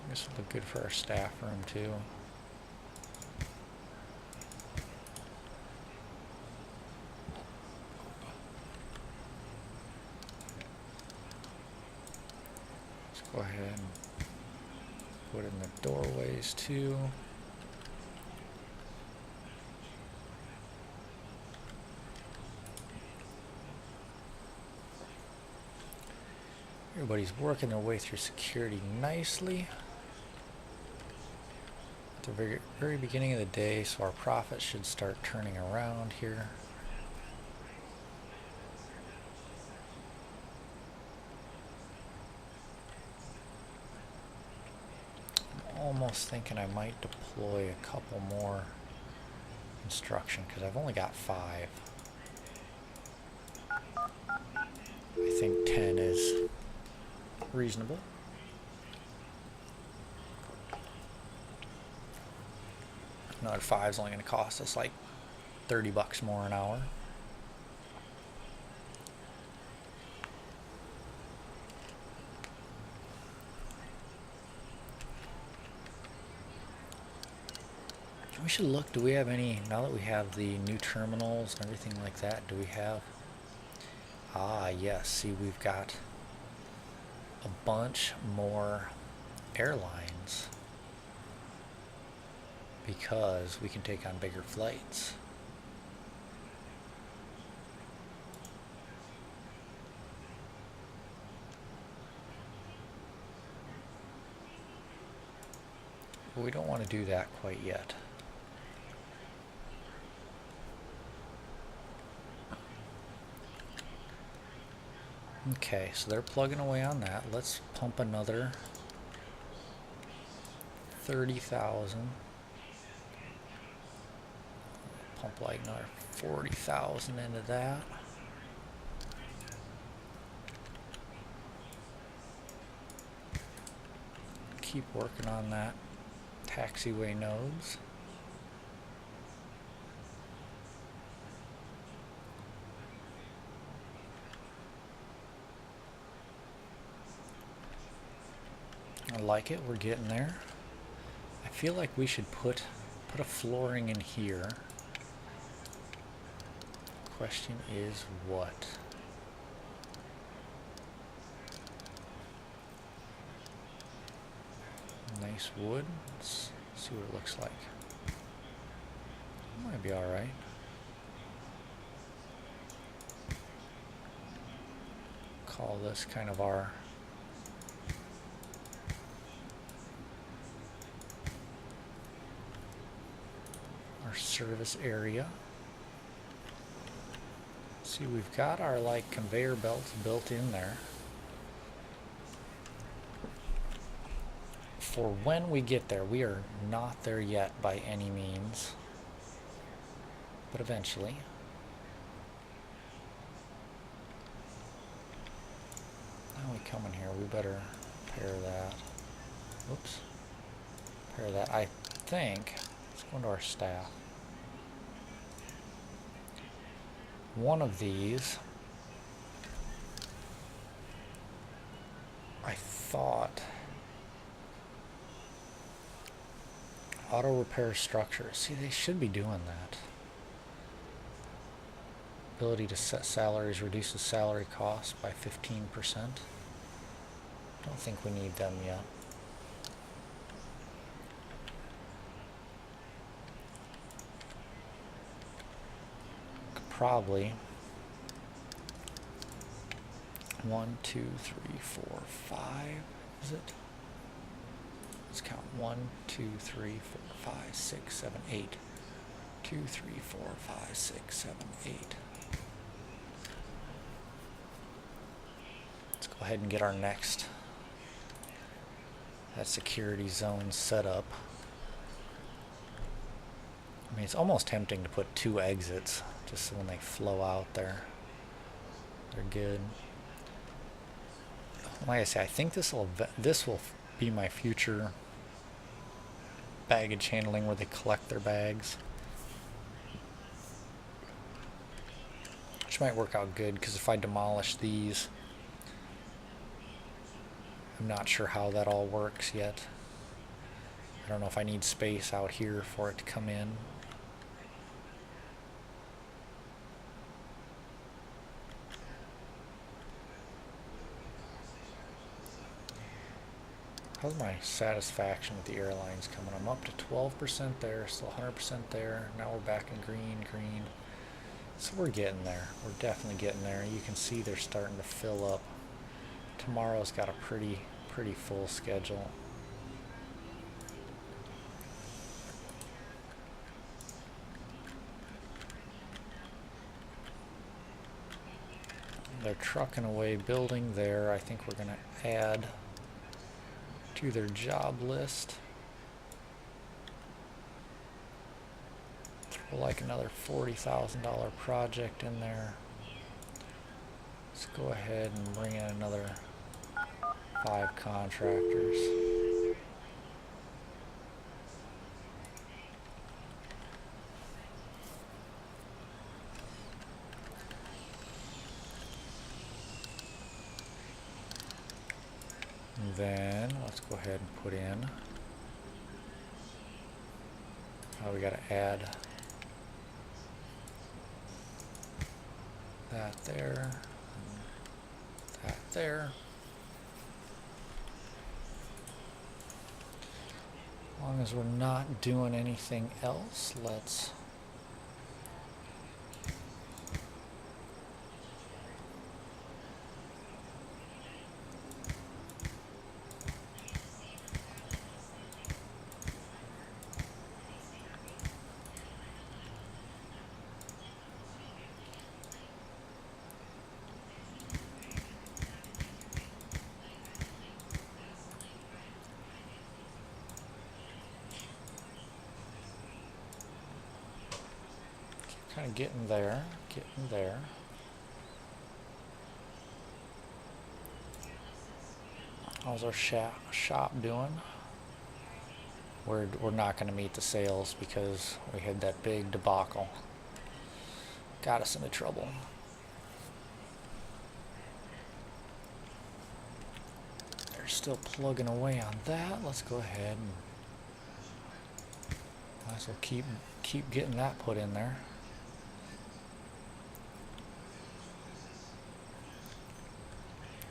this would look good for our staff room too. Let's go ahead and put in the doorways too. Everybody's working their way through security nicely. At the very, very beginning of the day, so our profits should start turning around here. Almost thinking I might deploy a couple more construction because I've only got 5. I think 10 is reasonable. Another 5 is only going to cost us like $30 more an hour. We should look, do we have any, now that we have the new terminals and everything like that, do we have, yes, see we've got a bunch more airlines because we can take on bigger flights. But we don't want to do that quite yet. Okay, so they're plugging away on that. Let's pump another 30,000. Pump like another 40,000 into that. Keep working on that taxiway nodes. I like it, we're getting there. I feel like we should put a flooring in here. Question is what? Nice wood. Let's see what it looks like. Might be alright. Call this kind of our service area. See, we've got our like conveyor belts built in there for when we get there. We are not there yet by any means, but eventually. Now we come in here, we better pair that. Oops. Pair that. I think, let's go into our staff. One of these, I thought, auto repair structures. See, they should be doing that. Ability to set salaries reduces salary costs by 15%. Don't think we need them yet. Probably 1, 2, 3, 4, 5. Is it? Let's count 1, 2, 3, 4, 5, 6, 7, 8. 2, 3, 4, 5, 6, 7, 8. Let's go ahead and get our next that security zone set up. I mean, it's almost tempting to put 2 exits. Just so when they flow out there, they're good. Like I say, I think this will be my future baggage handling where they collect their bags, which might work out good because if I demolish these, I'm not sure how that all works yet. I don't know if I need space out here for it to come in. How's my satisfaction with the airlines coming? I'm up to 12% there, still 100% there. Now we're back in green. So we're getting there. We're definitely getting there. You can see they're starting to fill up. Tomorrow's got a pretty full schedule. They're trucking away building there. I think we're going to add to their job list. Throw like another $40,000 project in there. Let's go ahead and bring in another 5 contractors. And then let's go ahead and put in, we got to add that there, and that there. As long as we're not doing anything else, let's kind of getting there. How's our shop doing? We're not going to meet the sales because we had that big debacle. Got us into trouble. They're still plugging away on that. Let's go ahead and might as well keep getting that put in there.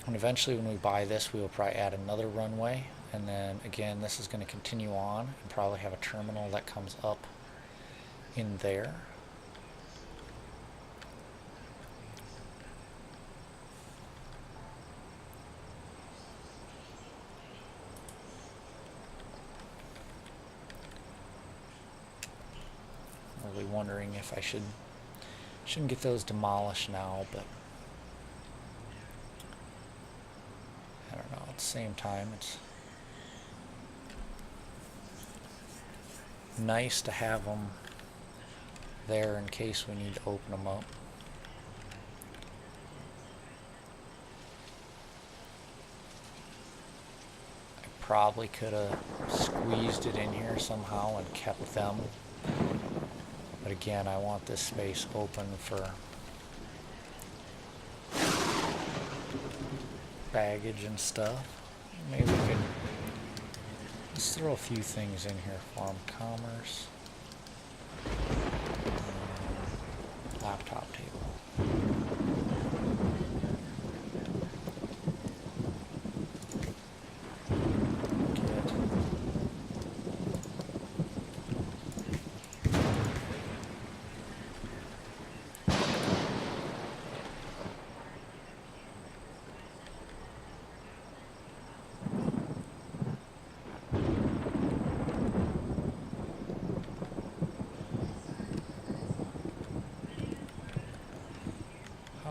And eventually when we buy this, we will probably add another runway, And then again, this is going to continue on and probably have a terminal that comes up in there. Really wondering if I shouldn't get those demolished now, but I don't know. At the same time, it's nice to have them there in case we need to open them up. I probably could have squeezed it in here somehow and kept them. But again, I want this space open for baggage and stuff. Maybe we could, let's throw a few things in here. Farm commerce. Laptop table.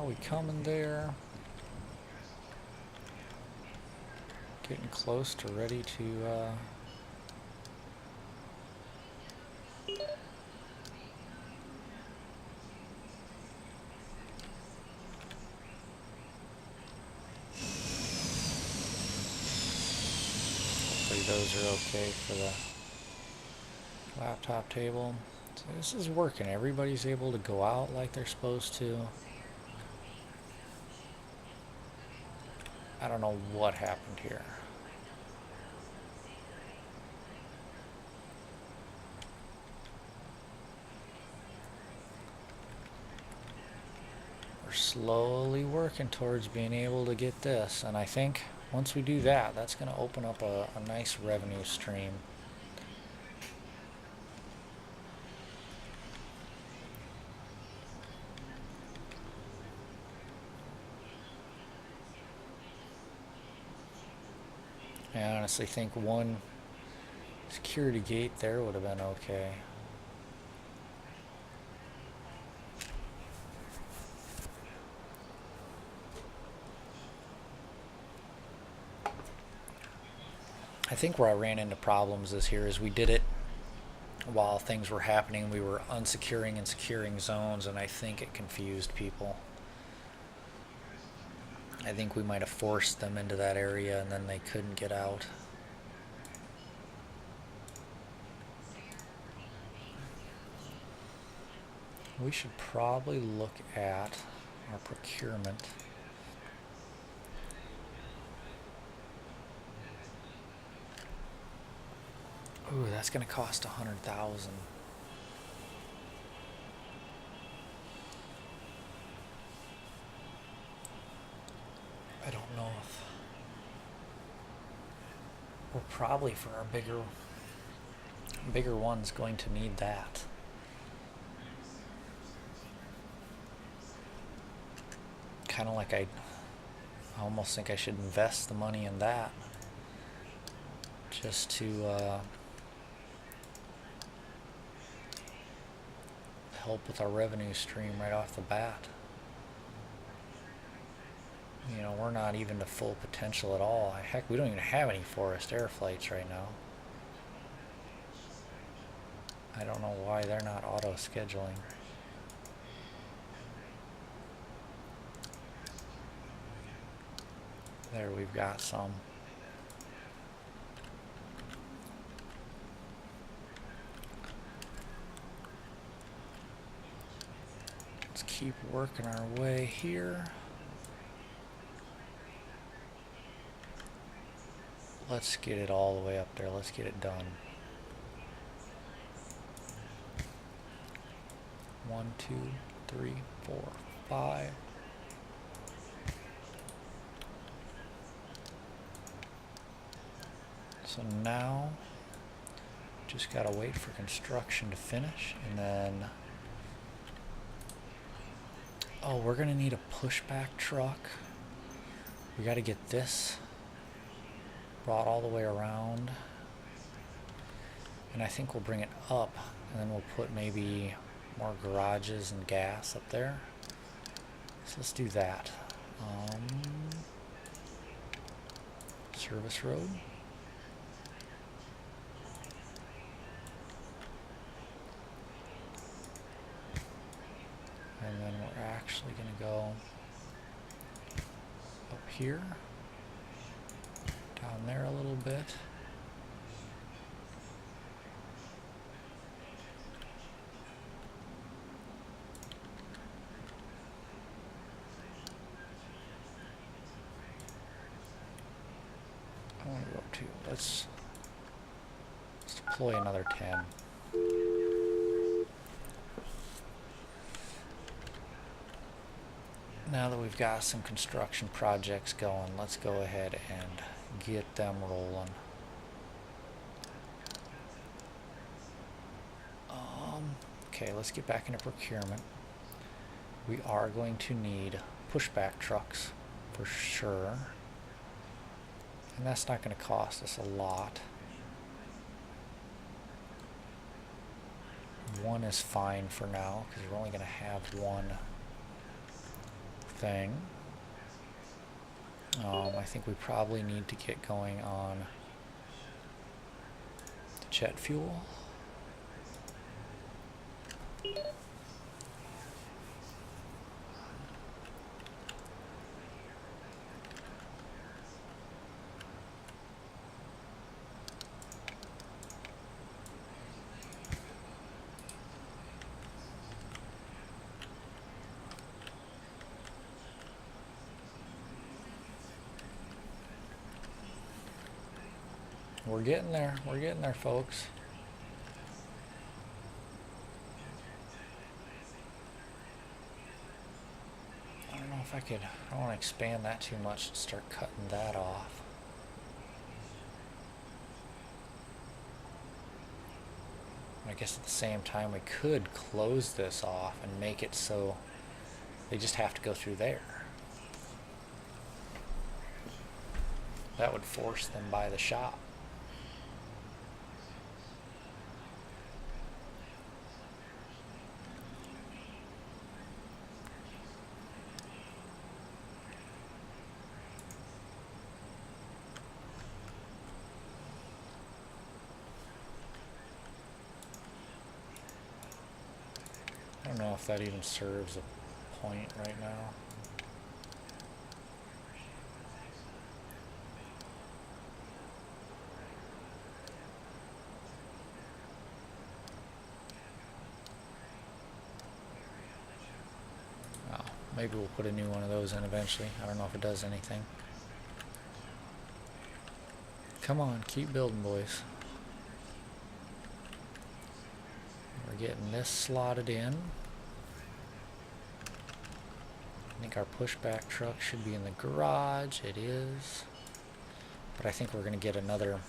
We coming there? Getting close to ready to hopefully those are okay for the laptop table. So this is working. Everybody's able to go out like they're supposed to. I don't know what happened here. We're slowly working towards being able to get this, and I think once we do that, that's going to open up a nice revenue stream. I honestly think one security gate there would have been okay. I think where I ran into problems this here is we did it while things were happening. We were unsecuring and securing zones, and I think it confused people. I think we might have forced them into that area and then they couldn't get out. We should probably look at our procurement. Ooh, that's going to cost 100,000. I don't know if we're probably for our bigger ones going to need that. Kind of like I almost think I should invest the money in that just to help with our revenue stream right off the bat. You know, we're not even to full potential at all. Heck, we don't even have any forest air flights right now. I don't know why they're not auto-scheduling. There, we've got some. Let's keep working our way here. Let's get it all the way up there. Let's get it done. 1, 2, 3, 4, 5. So now, just gotta wait for construction to finish, and then, oh, we're gonna need a pushback truck. We gotta get this brought all the way around, and I think we'll bring it up, and then we'll put maybe more garages and gas up there. So let's do that. Service road. And then we're actually going to go up here, down there a little bit. I want to go up to, let's deploy another 10. Now that we've got some construction projects going, let's go ahead and get them rolling. Okay, let's get back into procurement. We are going to need pushback trucks for sure. And that's not going to cost us a lot. One is fine for now because we're only going to have one thing. I think we probably need to get going on the jet fuel. We're getting there, folks. I don't know if I could, I don't want to expand that too much and start cutting that off. I guess at the same time we could close this off and make it so they just have to go through there. That would force them by the shop. I don't know if that even serves a point right now. Oh, maybe we'll put a new one of those in eventually. I don't know if it does anything. Come on, keep building, boys. We're getting this slotted in. I think our pushback truck should be in the garage. It is. But I think we're going to get another,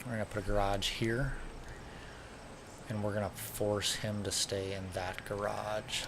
we're going to put a garage here. And we're going to force him to stay in that garage.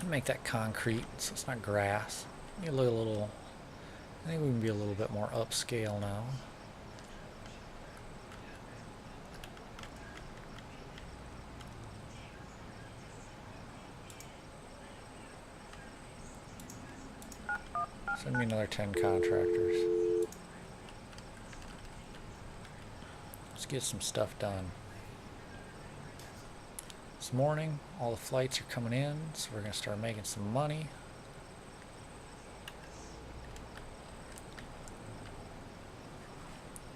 Make that concrete so it's not grass. Maybe a little. I think we can be a little bit more upscale now. Send me another 10 contractors. Let's get some stuff done. This morning, all the flights are coming in, so we're going to start making some money.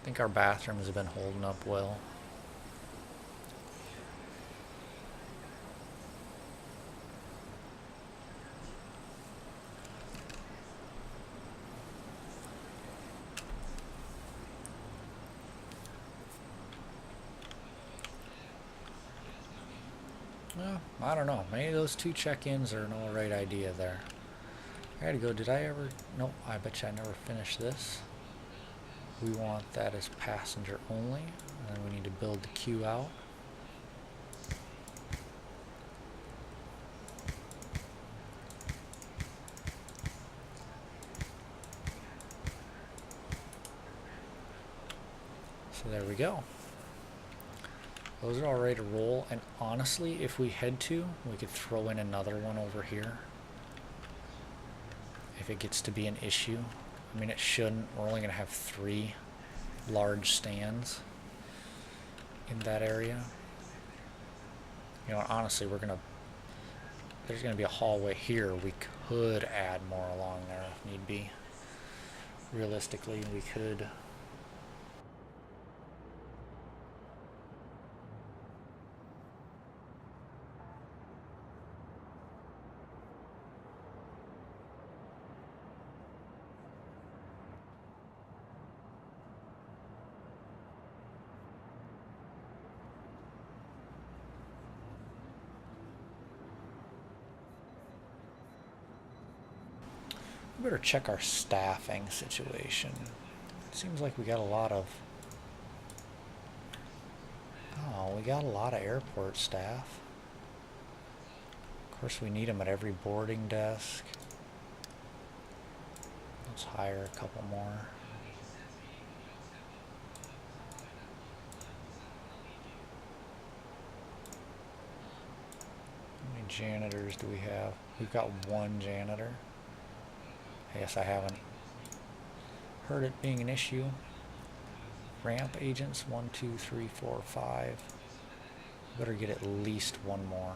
I think our bathrooms have been holding up well. Well, I don't know. Maybe those 2 check-ins are no right idea there. I gotta go. Did I ever? Nope. I bet you I never finished this. We want that as passenger only. And then we need to build the queue out. So there we go. Those are all ready to roll, and honestly, if we had to, we could throw in another one over here. If it gets to be an issue. I mean, it shouldn't. We're only going to have 3 large stands in that area. You know, honestly, there's going to be a hallway here. We could add more along there if need be. Realistically, we could. We better check our staffing situation. It seems like we got a lot of... Oh, we got a lot of airport staff. Of course, we need them at every boarding desk. Let's hire a couple more. How many janitors do we have? We've got 1 janitor. I guess I haven't heard it being an issue. Ramp agents, 1, 2, 3, 4, 5. Better get at least 1 more.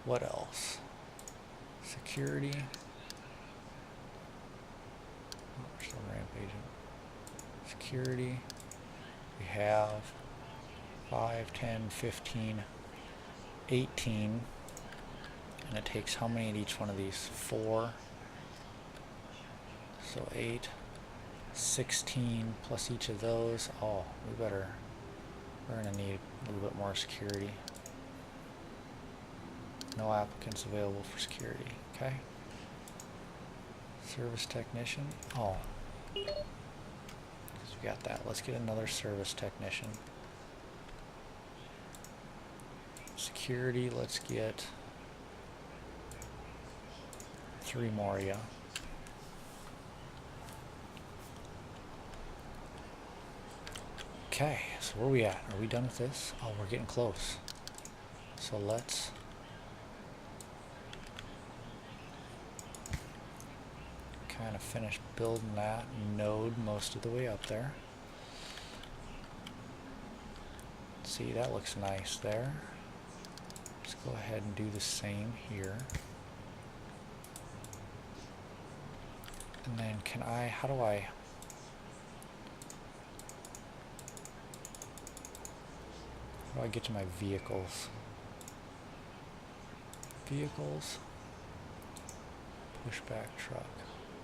What else? Security. Oh, there's no ramp agent. Security. We have 5, 10, 15, 18, and it takes how many at each one of these? 4, so 8, 16 plus each of those. Oh, we're gonna need a little bit more security. No applicants available for security. Okay. Service technician. Oh, we got that. Let's get another service technician. Security, let's get 3 more, yeah. Okay, so where are we at? Are we done with this? Oh, we're getting close. So let's kind of finish building that node most of the way up there. See, that looks nice there. Let's go ahead and do the same here. And then how do I get to my vehicles? Vehicles, pushback truck,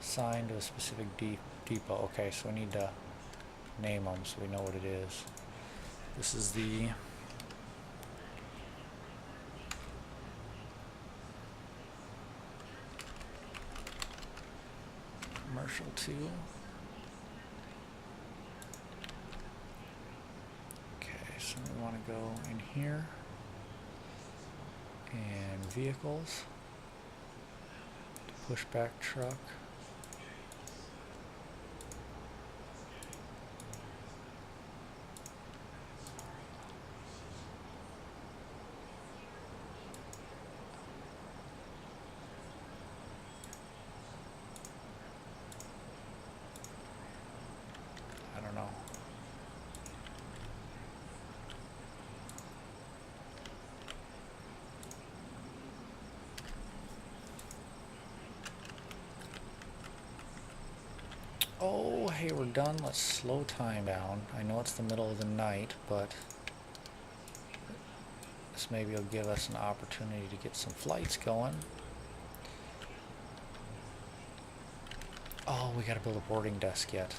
assigned to a specific depot. Okay, so we need to name them so we know what it is. This is the commercial 2. want to go in here and vehicles, pushback truck. I don't know. Oh, hey, we're done. Let's slow time down. I know it's the middle of the night, but this maybe will give us an opportunity to get some flights going. Oh, we gotta build a boarding desk yet.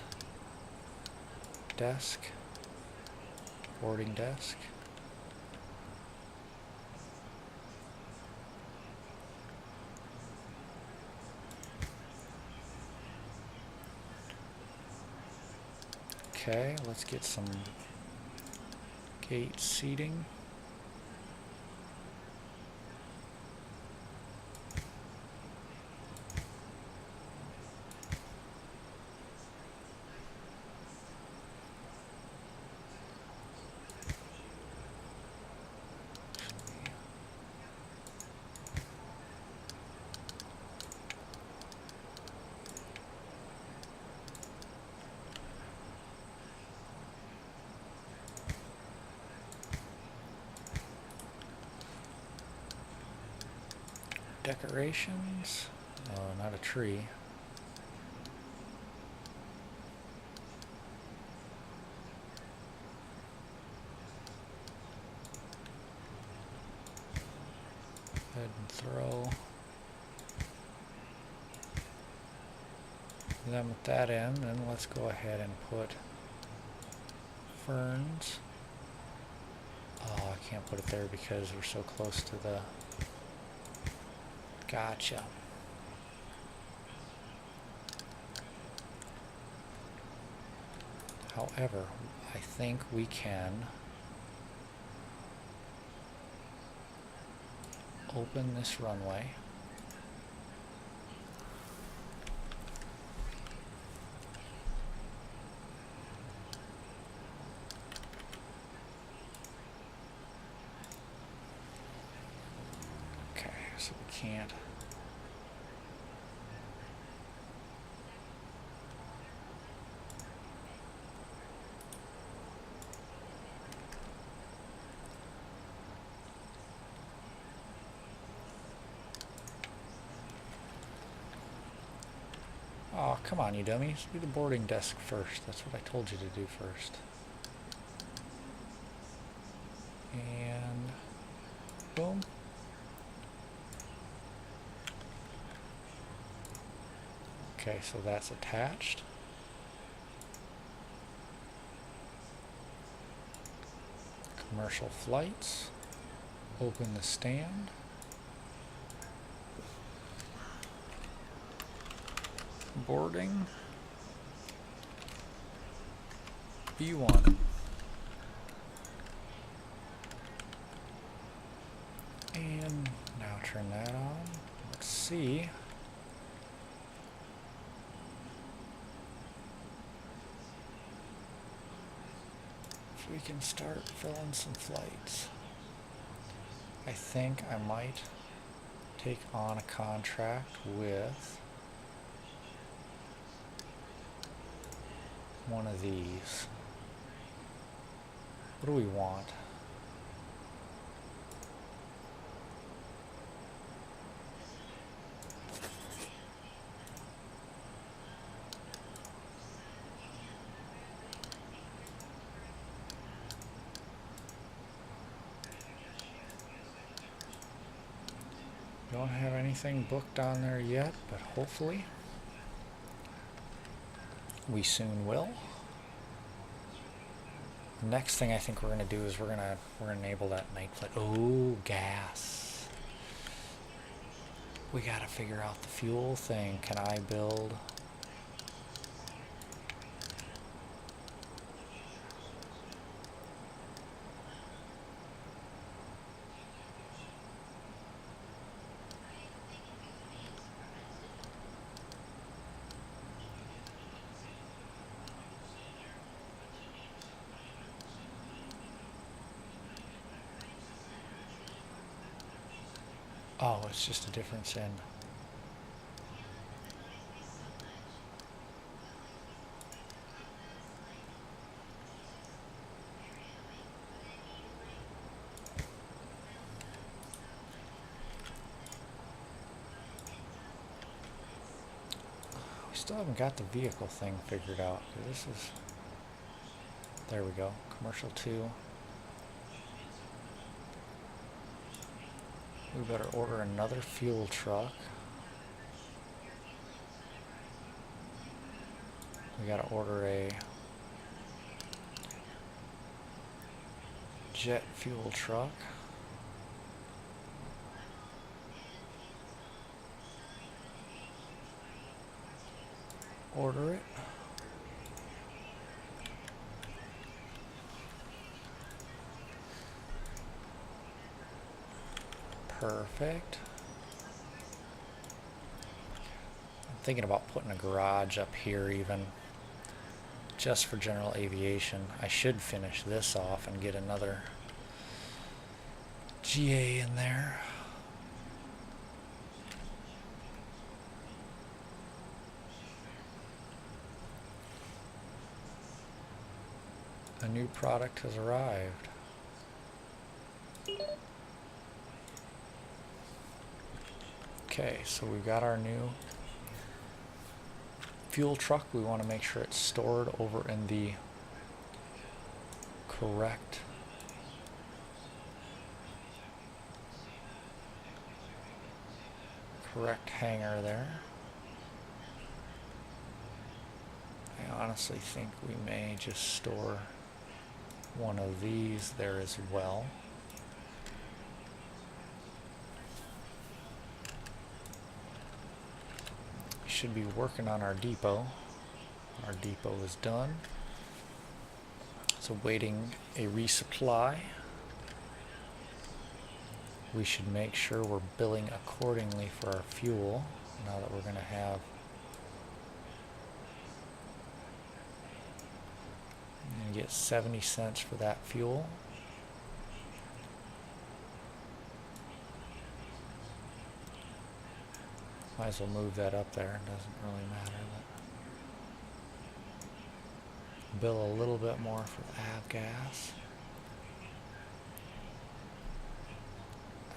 Desk. Boarding desk. Okay, let's get some gate seating. Decorations. Oh, not a tree. Go ahead and throw them at that end, and let's go ahead and put ferns. Oh, I can't put it there because we're so close to the... Gotcha. However, I think we can open this runway. Okay, so we can't. Oh, come on, you dummies. Do the boarding desk first. That's what I told you to do first. And boom. Okay, so that's attached. Commercial flights. Open the stand. Boarding. B1. And now turn that on. Let's see. If we can start filling some flights. I think I might take on a contract with one of these. What do we want? Don't have anything booked on there yet, but hopefully we soon will. Next thing I think we're gonna do is we're gonna enable that night flight. Oh, gas. We gotta figure out the fuel thing. Can I build? Oh, it's just a difference in... We still haven't got the vehicle thing figured out. This is... There we go. Commercial 2. We better order another fuel truck. We gotta order a jet fuel truck. Order it. Perfect. I'm thinking about putting a garage up here even, just for general aviation. I should finish this off and get another GA in there. A new product has arrived. Okay, so we've got our new fuel truck. We want to make sure it's stored over in the correct hangar there. I honestly think we may just store one of these there as well. Should be working on our depot. Our depot is done. So waiting a resupply. We should make sure we're billing accordingly for our fuel now that we're going to have and get 70 cents for that fuel. Might as well move that up there. It doesn't really matter. But bill a little bit more for avgas.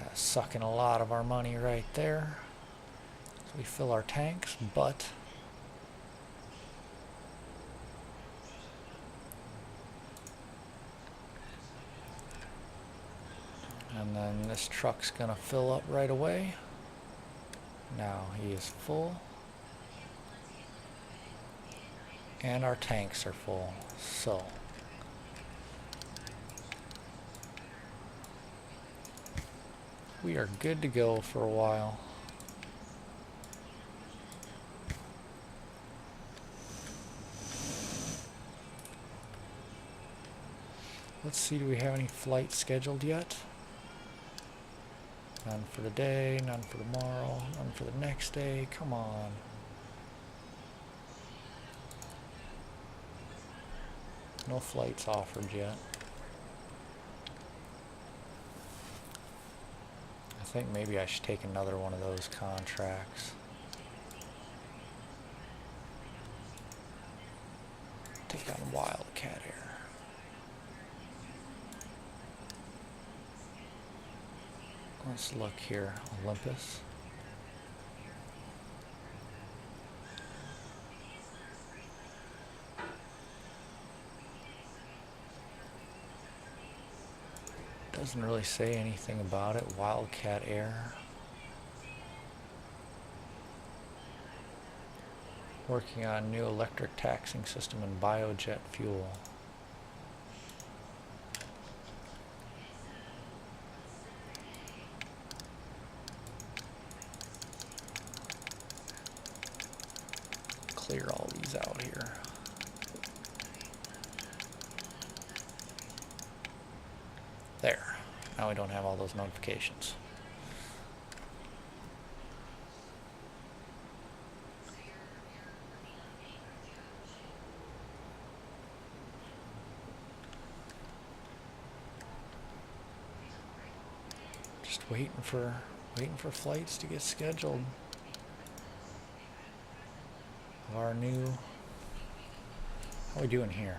That's sucking a lot of our money right there. So we fill our tanks, but and then this truck's gonna fill up right away. Now he is full. And our tanks are full. So we are good to go for a while. Let's see, do we have any flights scheduled yet? None for today, none for tomorrow, none for the next day. Come on. No flights offered yet. I think maybe I should take another one of those contracts. Take on Wildcat Air. Let's look here. Olympus. Doesn't really say anything about it. Wildcat Air. Working on new electric taxing system and biojet fuel. Clear all these out here. There. Now we don't have all those notifications. Just waiting for Waiting for flights to get scheduled. Our new... How are we doing here?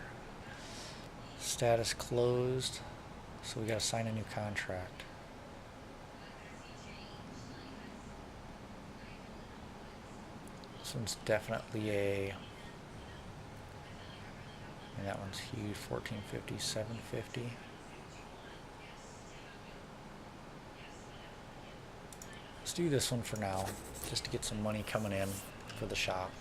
Status closed. So we got to sign a new contract. This one's definitely a... And that one's huge. 1450, 750. Let's do this one for now, just to get some money coming in for the shop.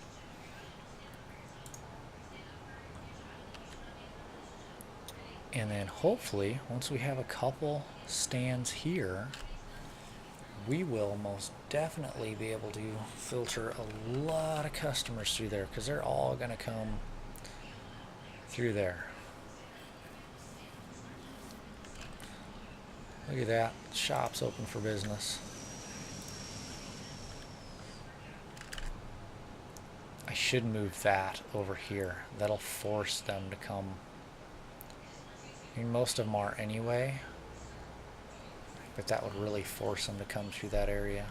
And then hopefully, once we have a couple stands here, we will most definitely be able to filter a lot of customers through there, because they're all going to come through there. Look at that, shop's open for business. I should move that over here. That'll force them to come. I mean, most of them are anyway, but that would really force them to come through that area.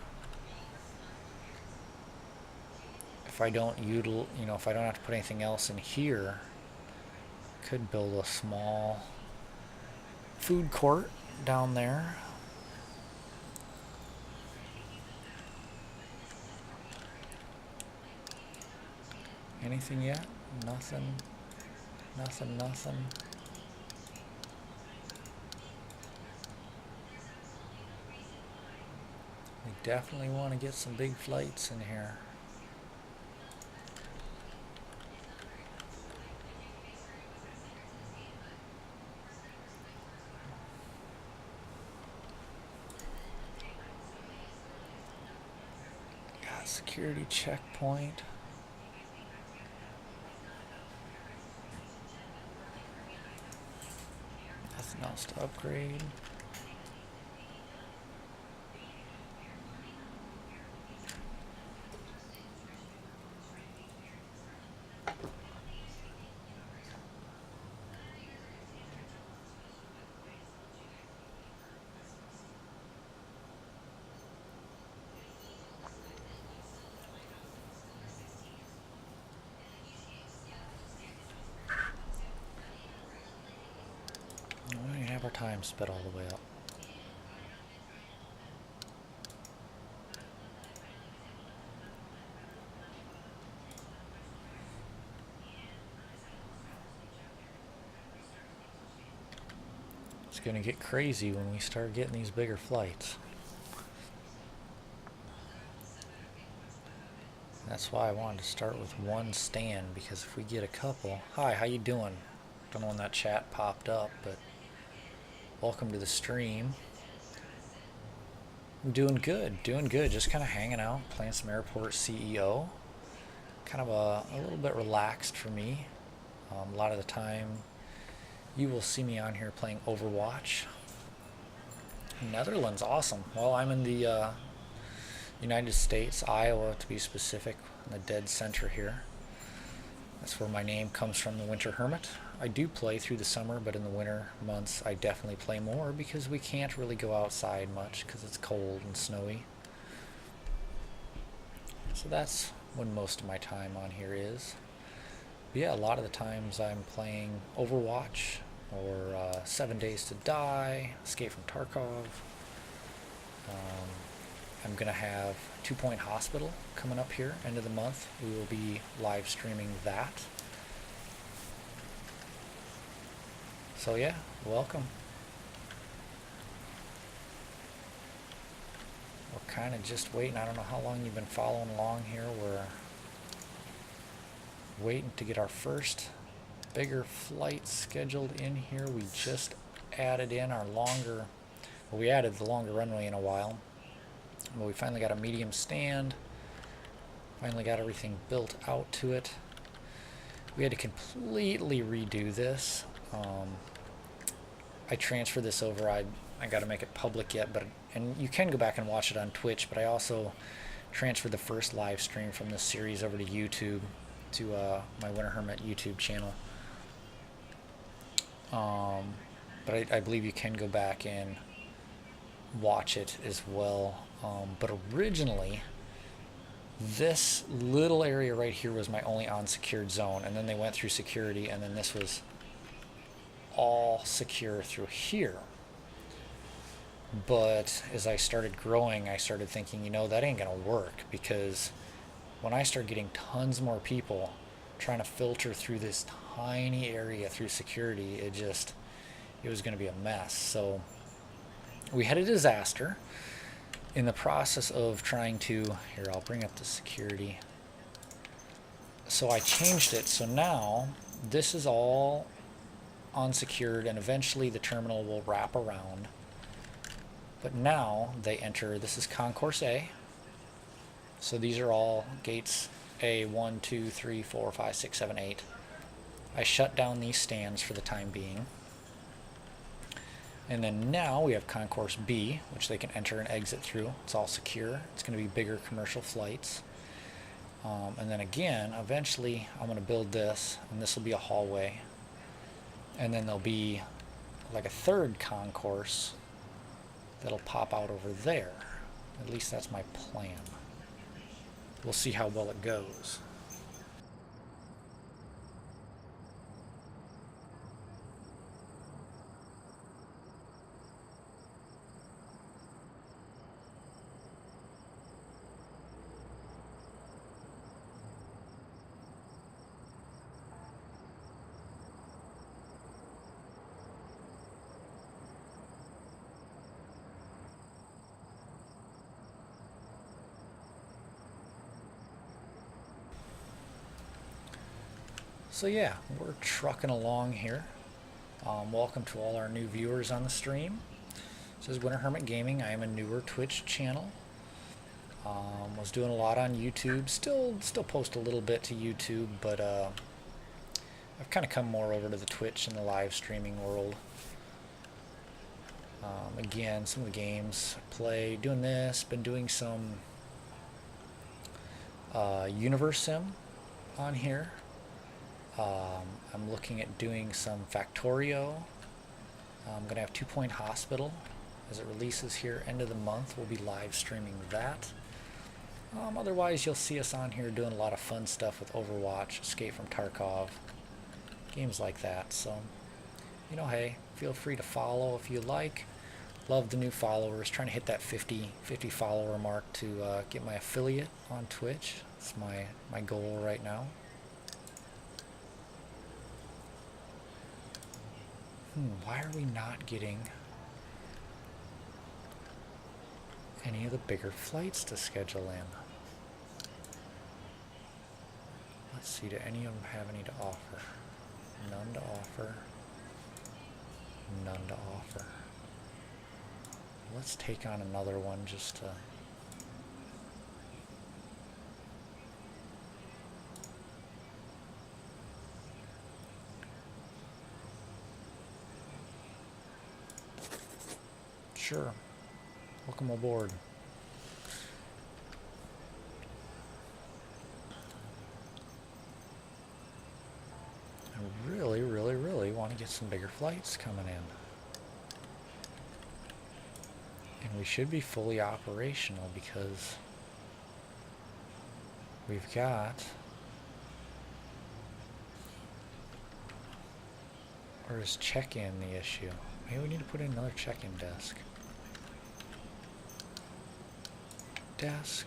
If I don't if I don't have to put anything else in here, I could build a small food court down there. Anything yet? Nothing. Nothing, nothing. We definitely want to get some big flights in here. Got security checkpoint. Nothing else to upgrade. We don't have our time sped all the way up. It's going to get crazy when we start getting these bigger flights. That's why I wanted to start with one stand, because if we get a couple... Hi, how you doing? Don't know when that chat popped up, but welcome to the stream. I'm doing good, just kind of hanging out, playing some Airport CEO. Kind of a little bit relaxed for me. A lot of the time you will see me on here playing Overwatch. Netherlands, awesome. Well, I'm in the United States, Iowa to be specific, in the dead center here. That's where my name comes from, the Winter Hermit. I do play through the summer, but in the winter months I definitely play more because we can't really go outside much because it's cold and snowy. So that's when most of my time on here is. But yeah, a lot of the times I'm playing Overwatch or 7 Days to Die, Escape from Tarkov. I'm going to have 2 Point Hospital coming up here, end of the month. We will be live streaming that. So yeah, welcome. We're kind of just waiting. I don't know how long you've been following along here. We're waiting to get our first bigger flight scheduled in here. We just added in our longer, well, we added the longer runway in a while. But we finally got a medium stand. Finally got everything built out to it. We had to completely redo this. I transferred this over. I got to make it public yet, and you can go back and watch it on Twitch, but I also transferred the first live stream from this series over to YouTube, to my Winter Hermit YouTube channel. But I believe you can go back and watch it as well. But originally, this little area right here was my only unsecured zone, and then they went through security, and then this was all secure through here. But as I started growing, I started thinking, that ain't gonna work, because when I start getting tons more people trying to filter through this tiny area through security, it was gonna be a mess. So we had a disaster in the process of trying to, here, I'll bring up the security. So I changed it, so now this is all unsecured, and eventually the terminal will wrap around. But now they enter, this is Concourse A. So these are all gates A, 1, 2, 3, 4, 5, 6, 7, 8. I shut down these stands for the time being. And then now we have Concourse B, which they can enter and exit through. It's all secure. It's going to be bigger commercial flights. And then again, eventually I'm going to build this, and this will be a hallway. And then there'll be like a third concourse that'll pop out over there. At least that's my plan. We'll see how well it goes. So yeah, we're trucking along here. Welcome to all our new viewers on the stream. This is Winter Hermit Gaming. I am a newer Twitch channel. Was doing a lot on YouTube. Still post a little bit to YouTube, but I've kind of come more over to the Twitch and the live streaming world. Again, some of the games I play, doing this, been doing some Universe Sim on here. I'm looking at doing some Factorio. I'm going to have 2 Point Hospital as it releases here end of the month. We'll be live streaming that. Otherwise, you'll see us on here doing a lot of fun stuff with Overwatch, Escape from Tarkov, games like that. So, hey, feel free to follow if you like. Love the new followers. Trying to hit that 50 follower mark to get my affiliate on Twitch. That's my goal right now. Why are we not getting any of the bigger flights to schedule in? Let's see, do any of them have any to offer? None to offer. None to offer. Let's take on another one just to... Sure. Welcome aboard. I really want to get some bigger flights coming in. And we should be fully operational because we've got... Or is check-in the issue? Maybe we need to put in another check-in desk. Desk.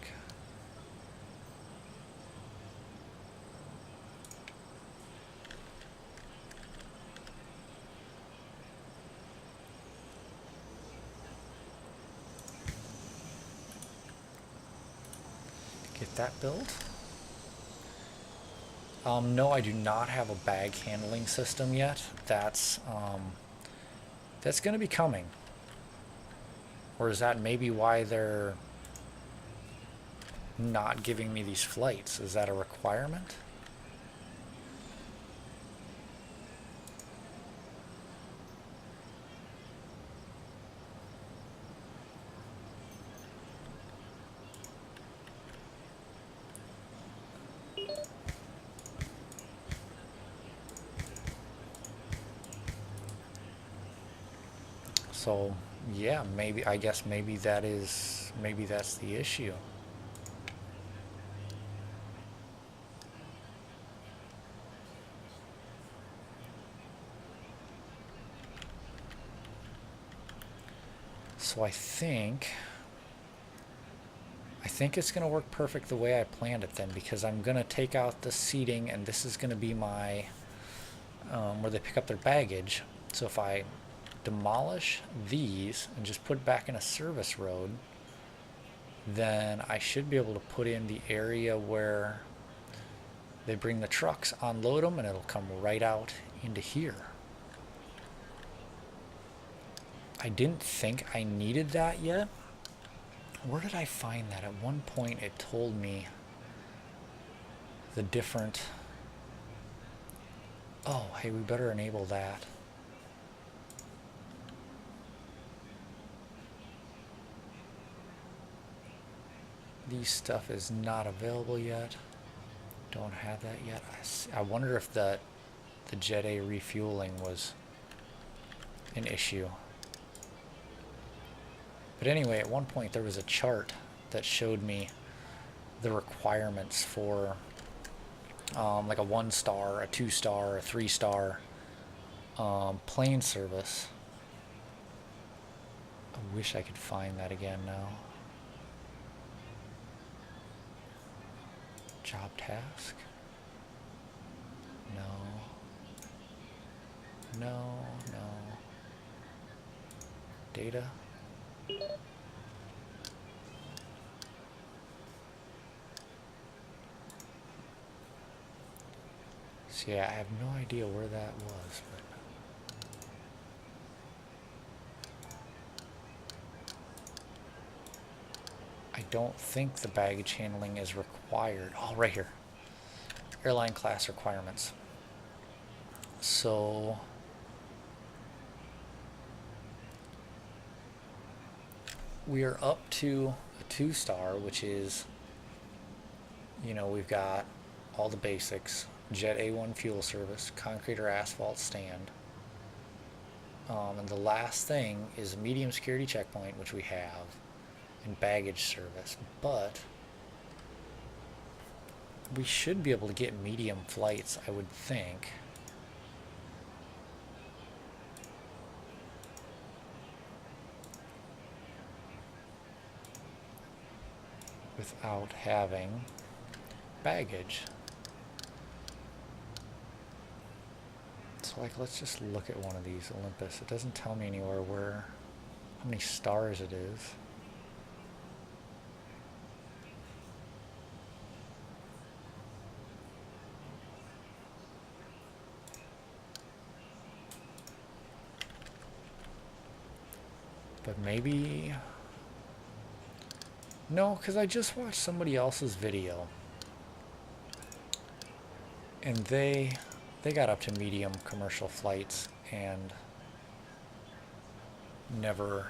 Get that built. No, I do not have a bag handling system yet. That's going to be coming. Or is that maybe why they're not giving me these flights? Is that a requirement? So yeah, maybe, I guess maybe that's the issue. So I think it's going to work perfect the way I planned it then, because I'm going to take out the seating, and this is going to be my where they pick up their baggage. So if I demolish these and just put it back in a service road, then I should be able to put in the area where they bring the trucks, unload them, and it'll come right out into here. I didn't think I needed that yet. Where did I find that? At one point it told me the different... Oh, hey, we better enable that. These stuff is not available yet. Don't have that yet. I wonder if the Jet A refueling was an issue. But anyway, at one point there was a chart that showed me the requirements for like a 1-star, a 2-star, a 3-star plane service. I wish I could find that again now. Job task? No. No, no. Data? So yeah, I have no idea where that was, but I don't think the baggage handling is required. Oh, right here. Airline class requirements. So we are up to a 2-star, which is, you know, we've got all the basics: Jet A1 fuel service, concrete or asphalt stand. And the last thing is a medium security checkpoint, which we have, and baggage service. But we should be able to get medium flights, I would think. Without having baggage. So like, let's just look at one of these. Olympus. It doesn't tell me anywhere how many stars it is. But maybe... No, because I just watched somebody else's video. And they got up to medium commercial flights and never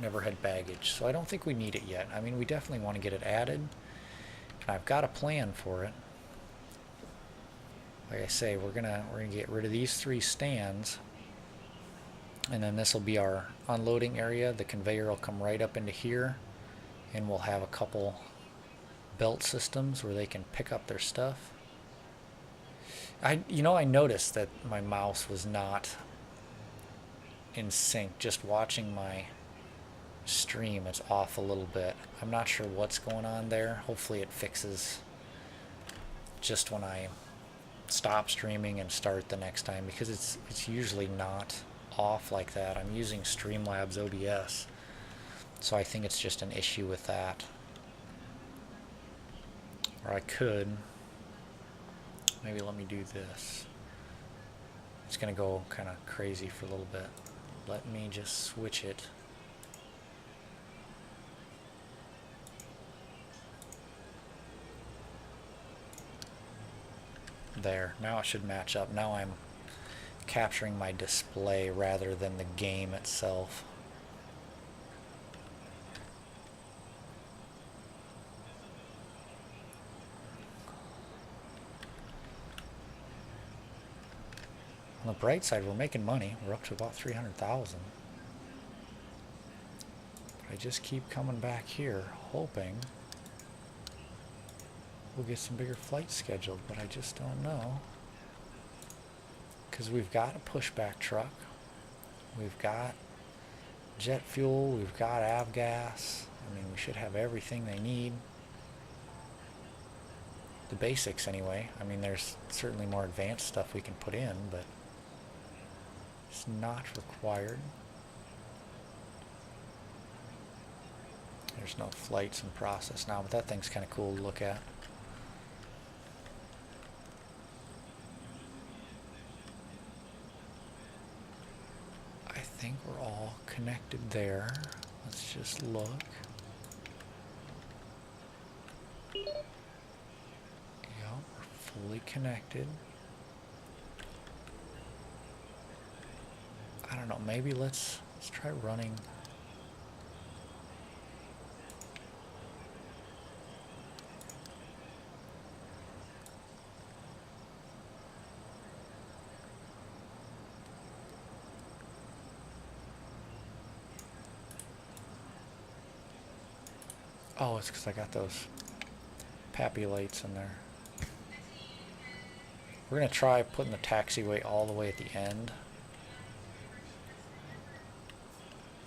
had baggage. So I don't think we need it yet. I mean, we definitely want to get it added. And I've got a plan for it. Like I say, we're gonna get rid of these 3 stands. And then this will be our unloading area. The conveyor will come right up into here. And we'll have a couple belt systems where they can pick up their stuff. I noticed that my mouse was not in sync. Just watching my stream, it's off a little bit. I'm not sure what's going on there. Hopefully it fixes just when I stop streaming and start the next time, because it's usually not off like that. I'm using Streamlabs OBS, so I think it's just an issue with that. Or I could maybe let me do this. It's gonna go kind of crazy for a little bit. Let me just switch it. There, now it should match up. Now I'm capturing my display rather than the game itself. On the bright side, we're making money. We're up to about 300,000. I just keep coming back here, hoping we'll get some bigger flights scheduled, but I just don't know. Because we've got a pushback truck, we've got jet fuel, we've got avgas. I mean, we should have everything they need. The basics anyway. I mean, there's certainly more advanced stuff we can put in, but it's not required. There's no flights in process now, but that thing's kind of cool to look at. I think we're all connected there. Let's just look. Fully connected. I don't know, maybe let's try running. Oh, it's because I got those pappy lights in there. We're going to try putting the taxiway all the way at the end.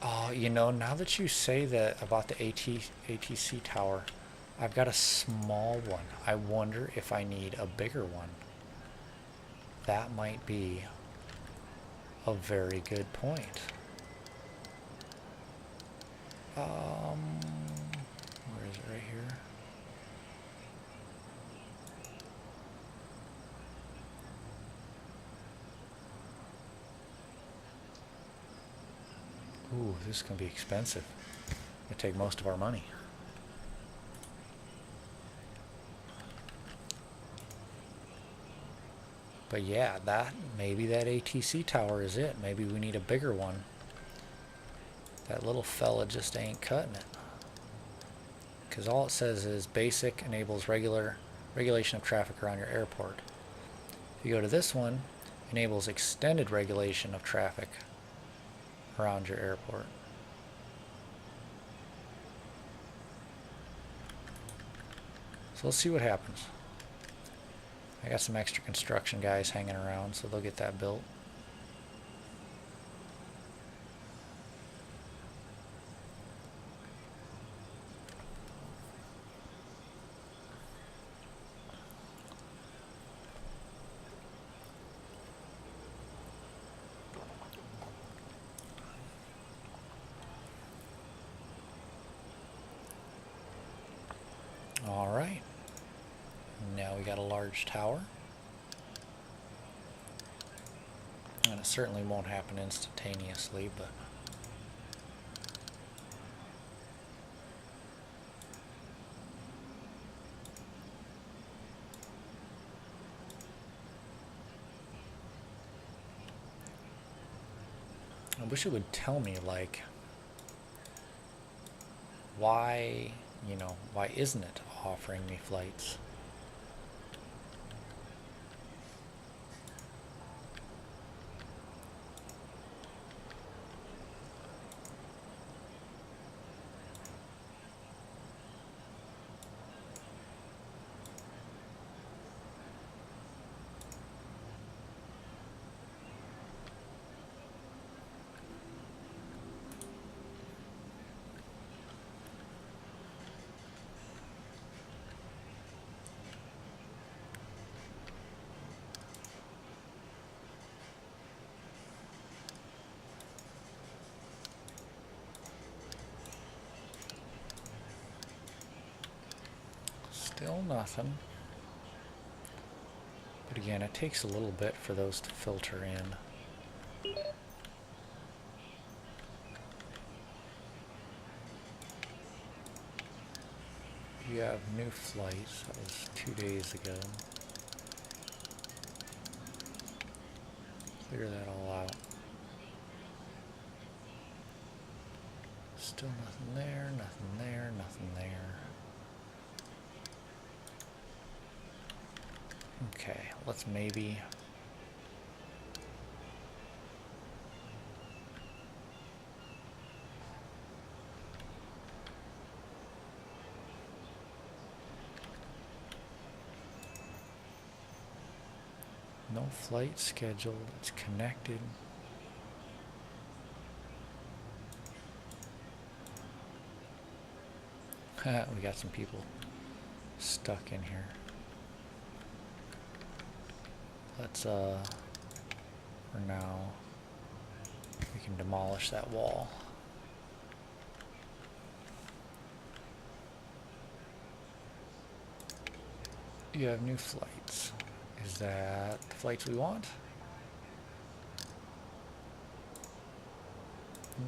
Oh, you know, now that you say that about the ATC tower, I've got a small one. I wonder if I need a bigger one. That might be a very good point. Where is it? Right here? Ooh, this is going to be expensive. It'll take most of our money. But yeah, maybe that ATC tower is it. Maybe we need a bigger one. That little fella just ain't cutting it. Because all it says is basic enables regulation of traffic around your airport. If you go to this one, enables extended regulation of traffic around your airport. So let's see what happens. I got some extra construction guys hanging around, so they'll get that built. All right. Now we got a large tower. And it certainly won't happen instantaneously, but I wish it would tell me, like, why, why isn't it offering me flights? Still nothing. But again, it takes a little bit for those to filter in. You have new flights. That was 2 days ago. Clear that all out. Still nothing there, nothing there, nothing there. Okay, let's maybe... No flight scheduled. It's connected. We got some people stuck in here. Let's, for now, we can demolish that wall. You have new flights. Is that the flights we want?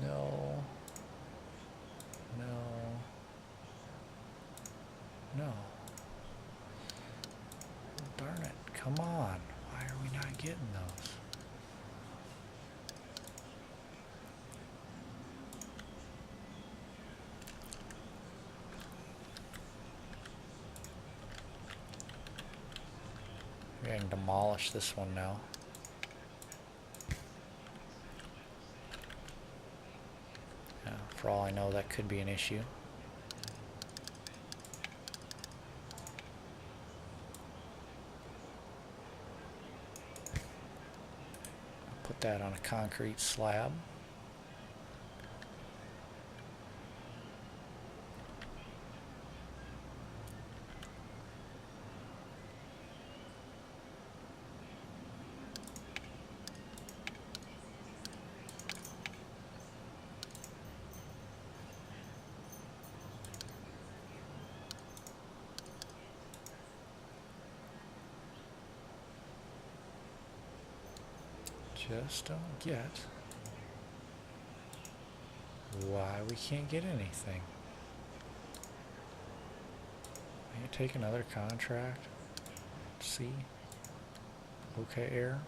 No. No. No. Darn it. Come on. Why are we not getting those? We're going to demolish this one now. Yeah, for all I know, that could be an issue. Put that on a concrete slab. Just don't get why we can't get anything. Can you take another contract? See? Okay, air.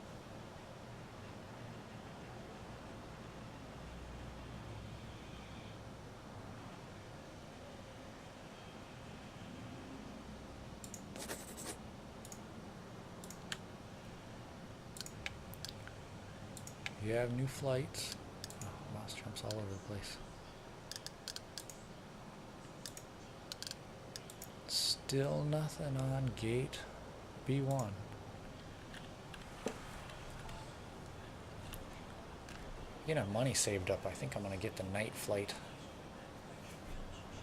You have new flights. Oh, mouse jumps all over the place. Still nothing on gate B1. Getting our money saved up. I think I'm going to get the night flight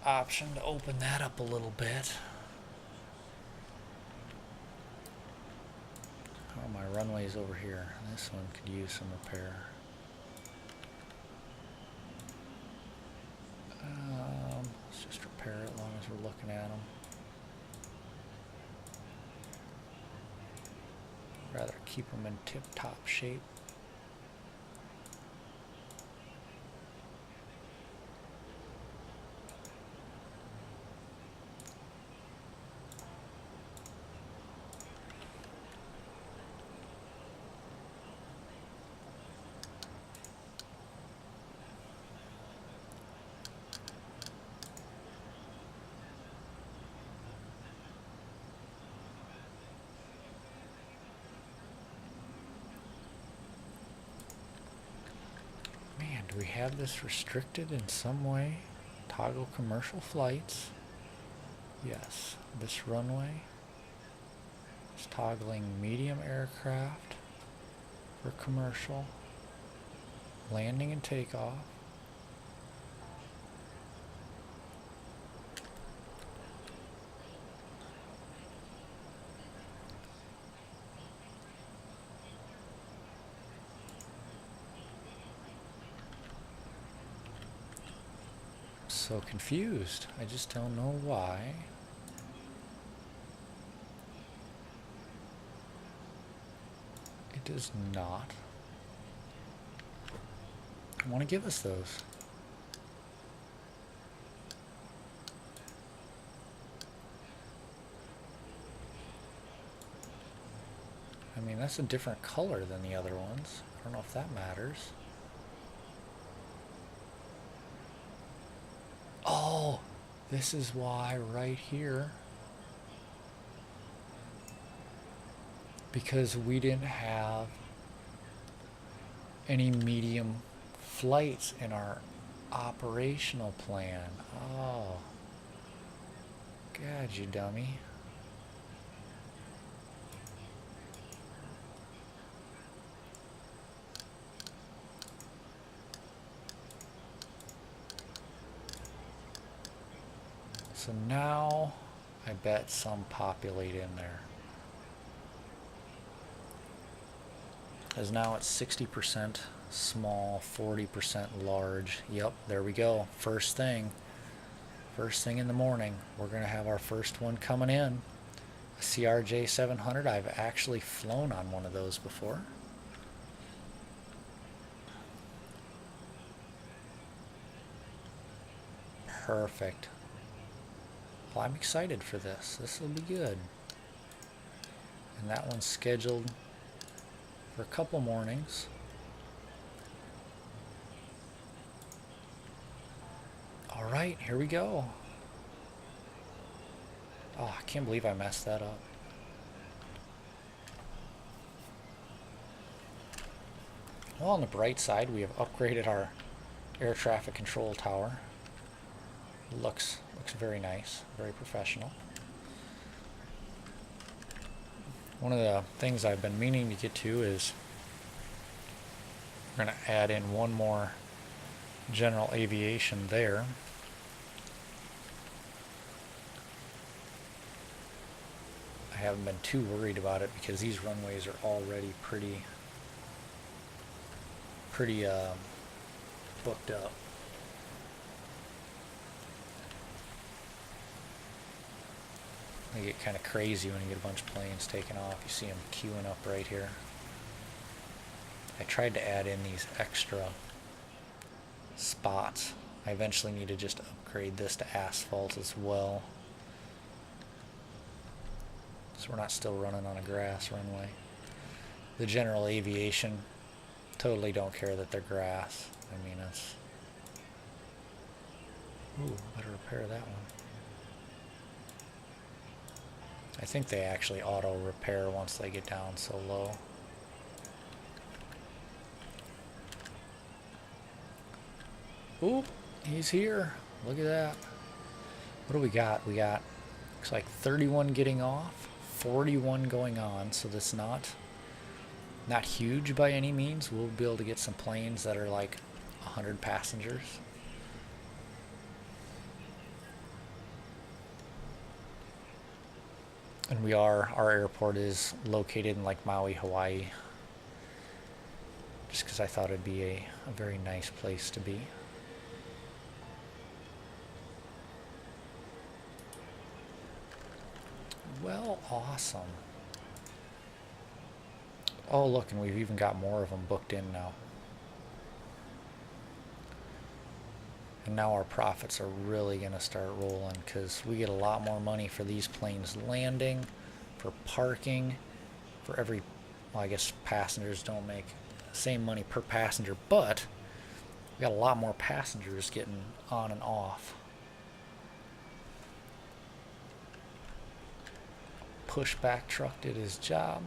option to open that up a little bit. Oh, my runway's over here. This one could use some repair. Let's just repair it as long as we're looking at them. Rather keep them in tip-top shape. Do we have this restricted in some way? Toggle commercial flights. Yes. This runway is toggling medium aircraft for commercial. Landing and takeoff. So confused. I just don't know why. It does not want to give us those. I mean, that's a different color than the other ones. I don't know if that matters. Oh, this is why right here. Because we didn't have any medium flights in our operational plan. Oh. God, you dummy. So now I bet some populate in there. Because now it's 60% small, 40% large. Yep, there we go. First thing in the morning, we're going to have our first one coming in. A CRJ 700. I've actually flown on one of those before. Perfect. Well, I'm excited for this. This will be good. And that one's scheduled for a couple mornings. All right, here we go. Oh, I can't believe I messed that up. Well, on the bright side, we have upgraded our air traffic control tower. Looks very nice, very professional. One of the things I've been meaning to get to is we're going to add in one more general aviation there. I haven't been too worried about it because these runways are already pretty booked up. They get kind of crazy when you get a bunch of planes taking off. You see them queuing up right here. I tried to add in these extra spots. I eventually need to just upgrade this to asphalt as well, so we're not still running on a grass runway. The general aviation, totally don't care that they're grass. I mean, it's... Ooh, better repair that one. I think they actually auto repair once they get down so low. Oop, he's here. Look at that. What do we got? We got, looks like 31 getting off, 41 going on, so that's not huge by any means. We'll be able to get some planes that are like 100 passengers. And our airport is located in like Maui, Hawaii, just because I thought it'd be a very nice place to be. Well, awesome. Oh, look, and we've even got more of them booked in now. And now our profits are really going to start rolling because we get a lot more money for these planes landing, for parking, for every, well, I guess passengers don't make the same money per passenger, but we got a lot more passengers getting on and off. Pushback truck did his job.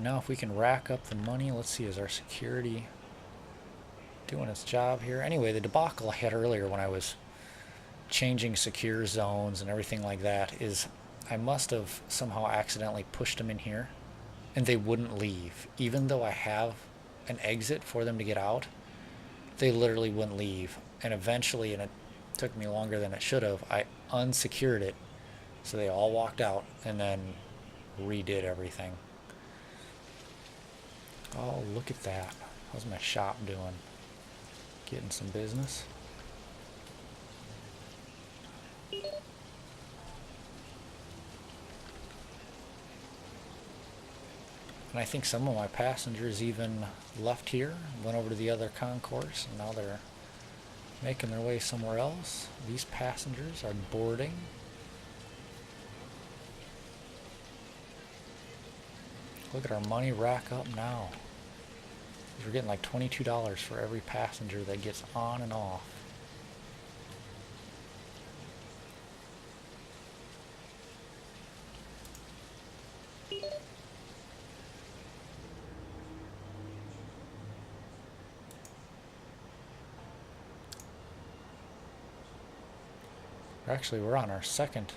Now if we can rack up the money, let's see, is our security doing its job here? Anyway, the debacle I had earlier when I was changing secure zones and everything like that is I must have somehow accidentally pushed them in here and they wouldn't leave. Even though I have an exit for them to get out, they literally wouldn't leave. And eventually, and it took me longer than it should have, I unsecured it so they all walked out and then redid everything. Oh, look at that. How's my shop doing? Getting some business. And I think some of my passengers even left here, went over to the other concourse, and now they're making their way somewhere else. These passengers are boarding. Look at our money rack up now. We're getting like $22 for every passenger that gets on and off. Actually, we're on our second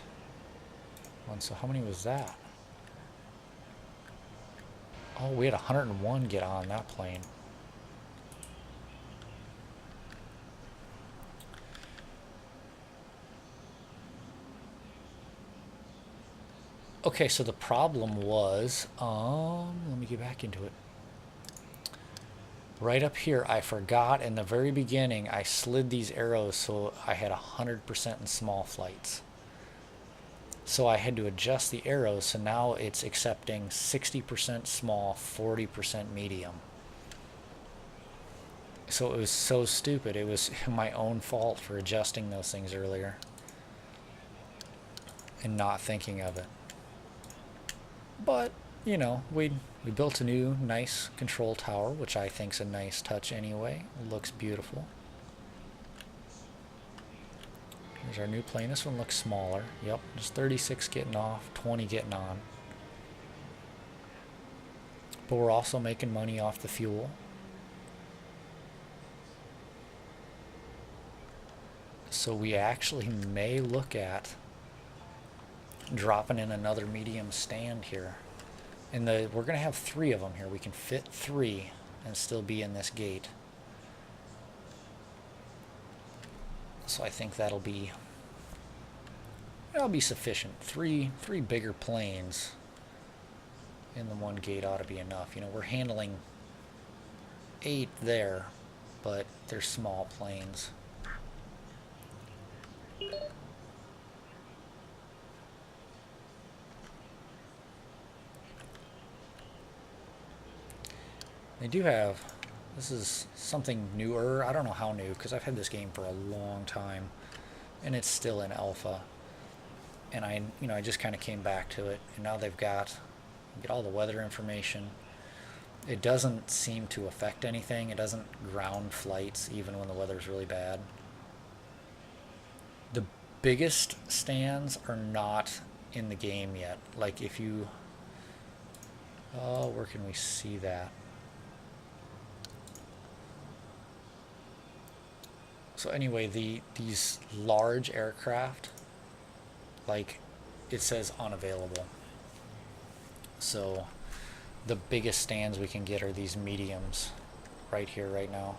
one, so how many was that? Oh, we had 101 get on that plane. Okay, so the problem was, let me get back into it. Right up here, I forgot in the very beginning, I slid these arrows so I had 100% in small flights. So I had to adjust the arrows, so now it's accepting 60% small, 40% medium. So it was so stupid. It was my own fault for adjusting those things earlier and not thinking of it. But, you know, we built a new nice control tower, which I think's a nice touch anyway. It looks beautiful. Here's our new plane. This one looks smaller. Yep, just 36 getting off, 20 getting on. But we're also making money off the fuel. So we actually may look at dropping in another medium stand here. And we're going to have 3 of them here. We can fit 3 and still be in this gate. So I think that'll be sufficient. Three bigger planes in the one gate ought to be enough. You know, we're handling 8 there, but they're small planes. They do have, this is something newer. I don't know how new, because I've had this game for a long time, and it's still in alpha. And I just kind of came back to it, and now they've got, you get all the weather information. It doesn't seem to affect anything. It doesn't ground flights even when the weather's really bad. The biggest stands are not in the game yet. Like if you, where can we see that? So anyway, these large aircraft, like it says unavailable. So the biggest stands we can get are these mediums right here right now.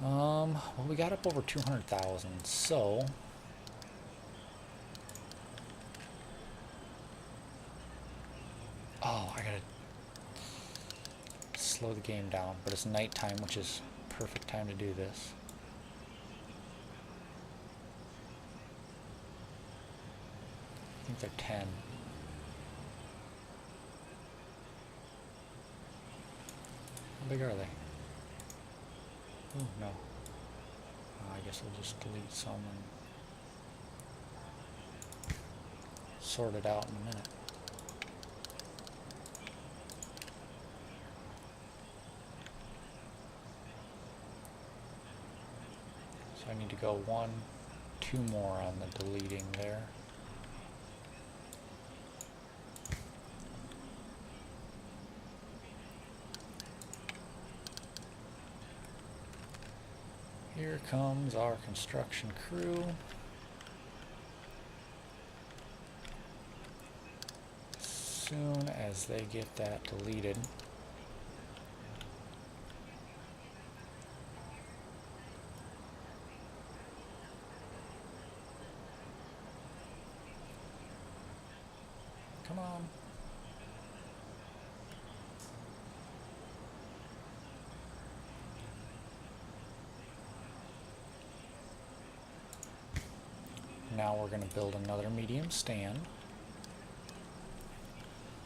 Well, we got up over 200,000, so I gotta slow the game down, but it's nighttime, which is perfect time to do this. I think they're 10. How big are they? Oh, no. I guess I'll just delete some and sort it out in a minute. So I need to go 1, 2 more on the deleting there. Here comes our construction crew. As soon as they get that deleted. Come on. Now we're going to build another medium stand.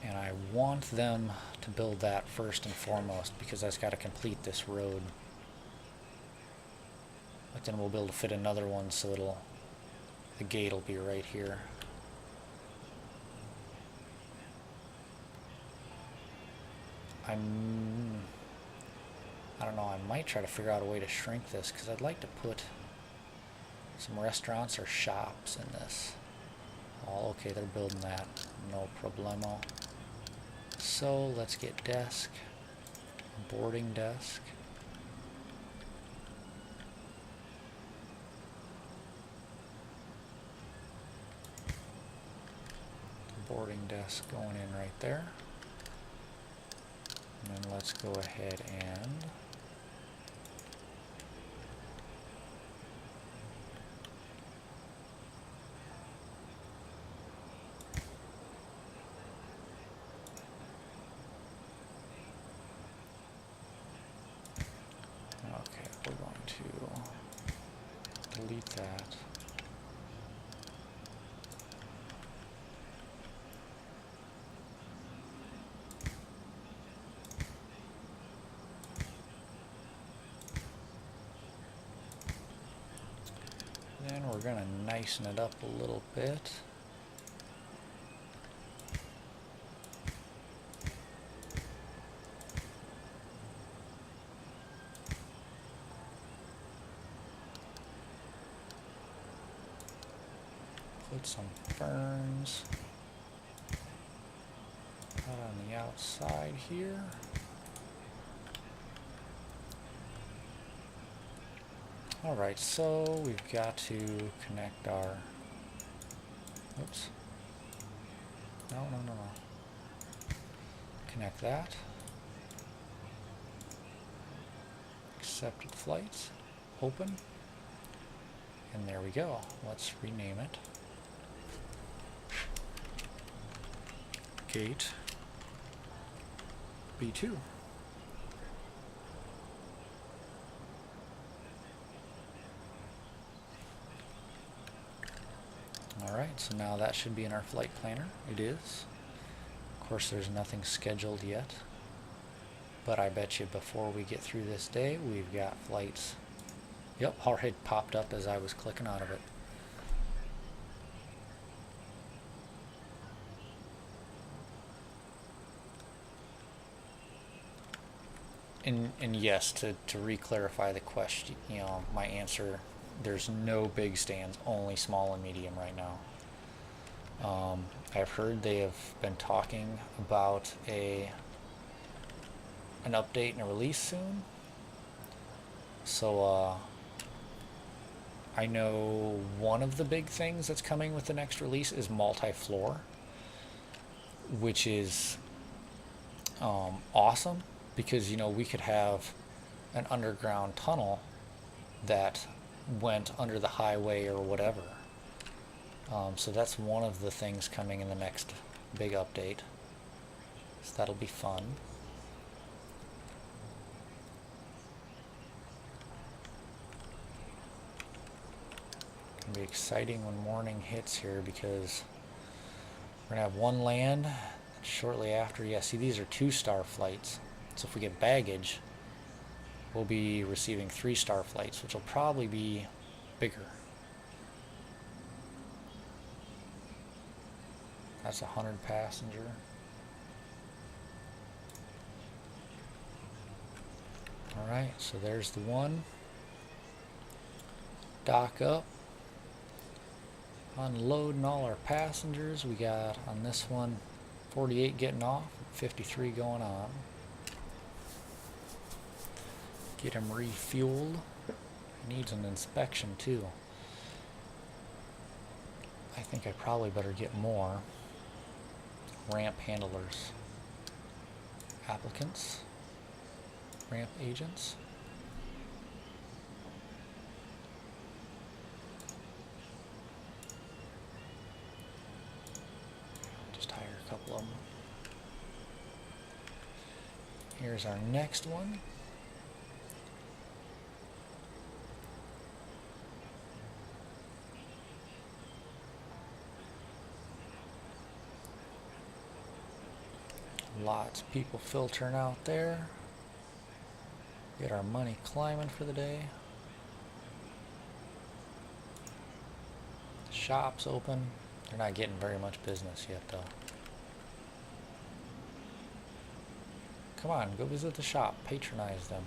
And I want them to build that first and foremost because that's got to complete this road. But then we'll be able to fit another one so the gate will be right here. I don't know, I might try to figure out a way to shrink this because I'd like to put some restaurants or shops in this. Oh, okay, they're building that. No problemo. So let's get desk, boarding desk. Boarding desk going in right there. And then let's go ahead and to delete that. Then we're going to nicen it up a little bit. Put some ferns out on the outside here. Alright, so we've got to connect our, oops, no, connect that, accepted flights, open, and there we go. Let's rename it Gate B2. Alright, so now that should be in our flight planner. It is. Of course, there's nothing scheduled yet, but I bet you before we get through this day, we've got flights. Yep, already popped up as I was clicking out of it. And yes, to re-clarify the question, you know, my answer, there's no big stands, only small and medium right now. I've heard they have been talking about an update and a release soon. So I know one of the big things that's coming with the next release is multi-floor, which is awesome. Because, you know, we could have an underground tunnel that went under the highway or whatever. So that's one of the things coming in the next big update. So that'll be fun. It'll be exciting when morning hits here because we're going to have one land shortly after. Yeah, see, these are 2-star flights. So if we get baggage, we'll be receiving 3-star flights, which will probably be bigger. That's 100 passenger. Alright, so there's the one. Dock up. Unloading all our passengers. We got on this one 48 getting off, 53 going on. Get him refueled. Needs an inspection too. I think I probably better get more. Ramp handlers. Applicants. Ramp agents. Just hire a couple of them. Here's our next one. Lots of people filtering out there. Get our money climbing for the day. The shop's open. They're not getting very much business yet though. Come on, go visit the shop. Patronize them.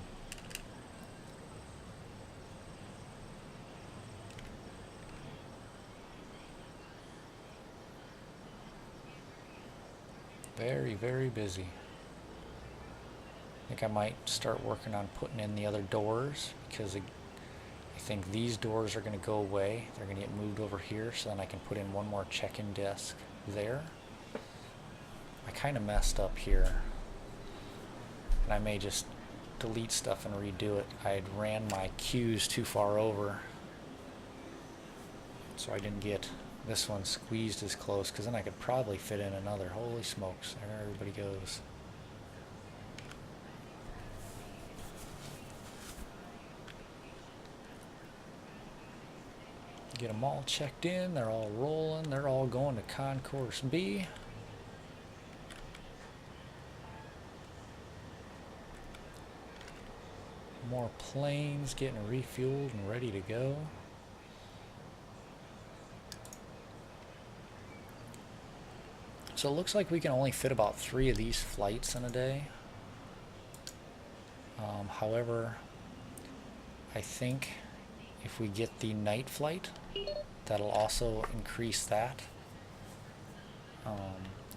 Very, very busy. I think I might start working on putting in the other doors because I think these doors are going to go away. They're going to get moved over here, so then I can put in one more check-in desk there. I kind of messed up here, and I may just delete stuff and redo it. I had ran my queues too far over, so I didn't get this one squeezed as close, because then I could probably fit in another. Holy smokes, there everybody goes. Get them all checked in. They're all rolling. They're all going to Concourse B. More planes getting refueled and ready to go. So it looks like we can only fit about 3 of these flights in a day. However, I think if we get the night flight, that'll also increase that.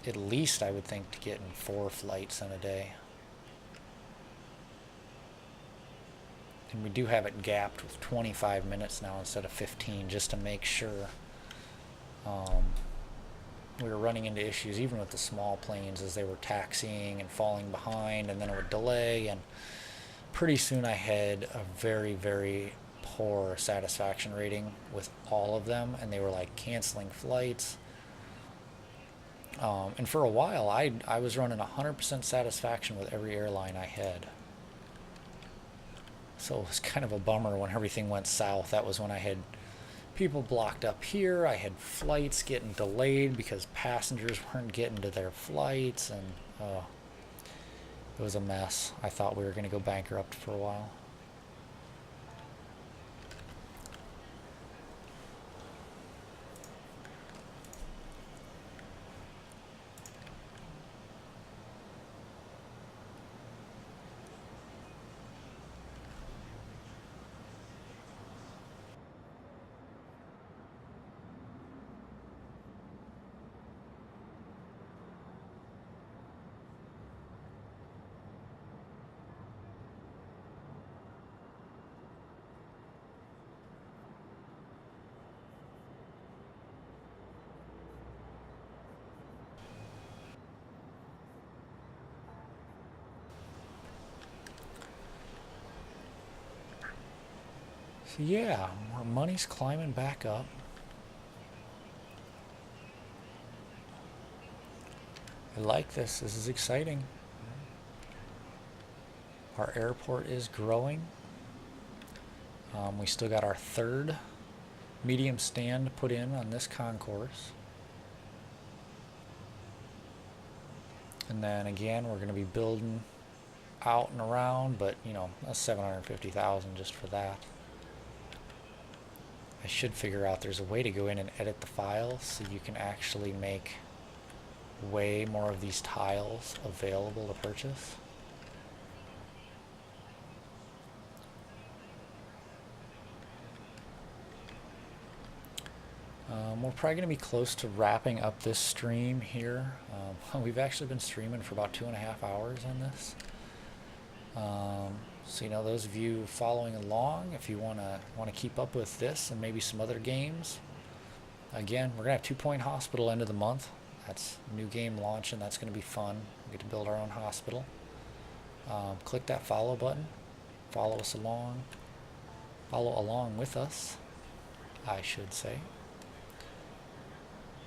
At least I would think to get in 4 flights in a day. And we do have it gapped with 25 minutes now instead of 15, just to make sure. We were running into issues even with the small planes as they were taxiing and falling behind, and then it would delay, and pretty soon I had a very, very poor satisfaction rating with all of them, and they were like canceling flights. And for a while I was running 100% satisfaction with every airline I had. So it was kind of a bummer when everything went south. That was when I had people blocked up here. I had flights getting delayed because passengers weren't getting to their flights, and it was a mess. I thought we were going to go bankrupt for a while. So yeah, our money's climbing back up. I like this. This is exciting. Our airport is growing. We still got our 3rd medium stand put in on this concourse. And then again, we're going to be building out and around, but you know, that's $750,000 just for that. I should figure out there's a way to go in and edit the files so you can actually make way more of these tiles available to purchase. We're probably going to be close to wrapping up this stream here. We've actually been streaming for about 2.5 hours on this. So you know, those of you following along, if you want to keep up with this and maybe some other games, again, we're gonna have 2 Point Hospital end of the month. That's a new game launching. That's gonna be fun. We get to build our own hospital. Click that follow button. Follow us along. Follow along with us, I should say,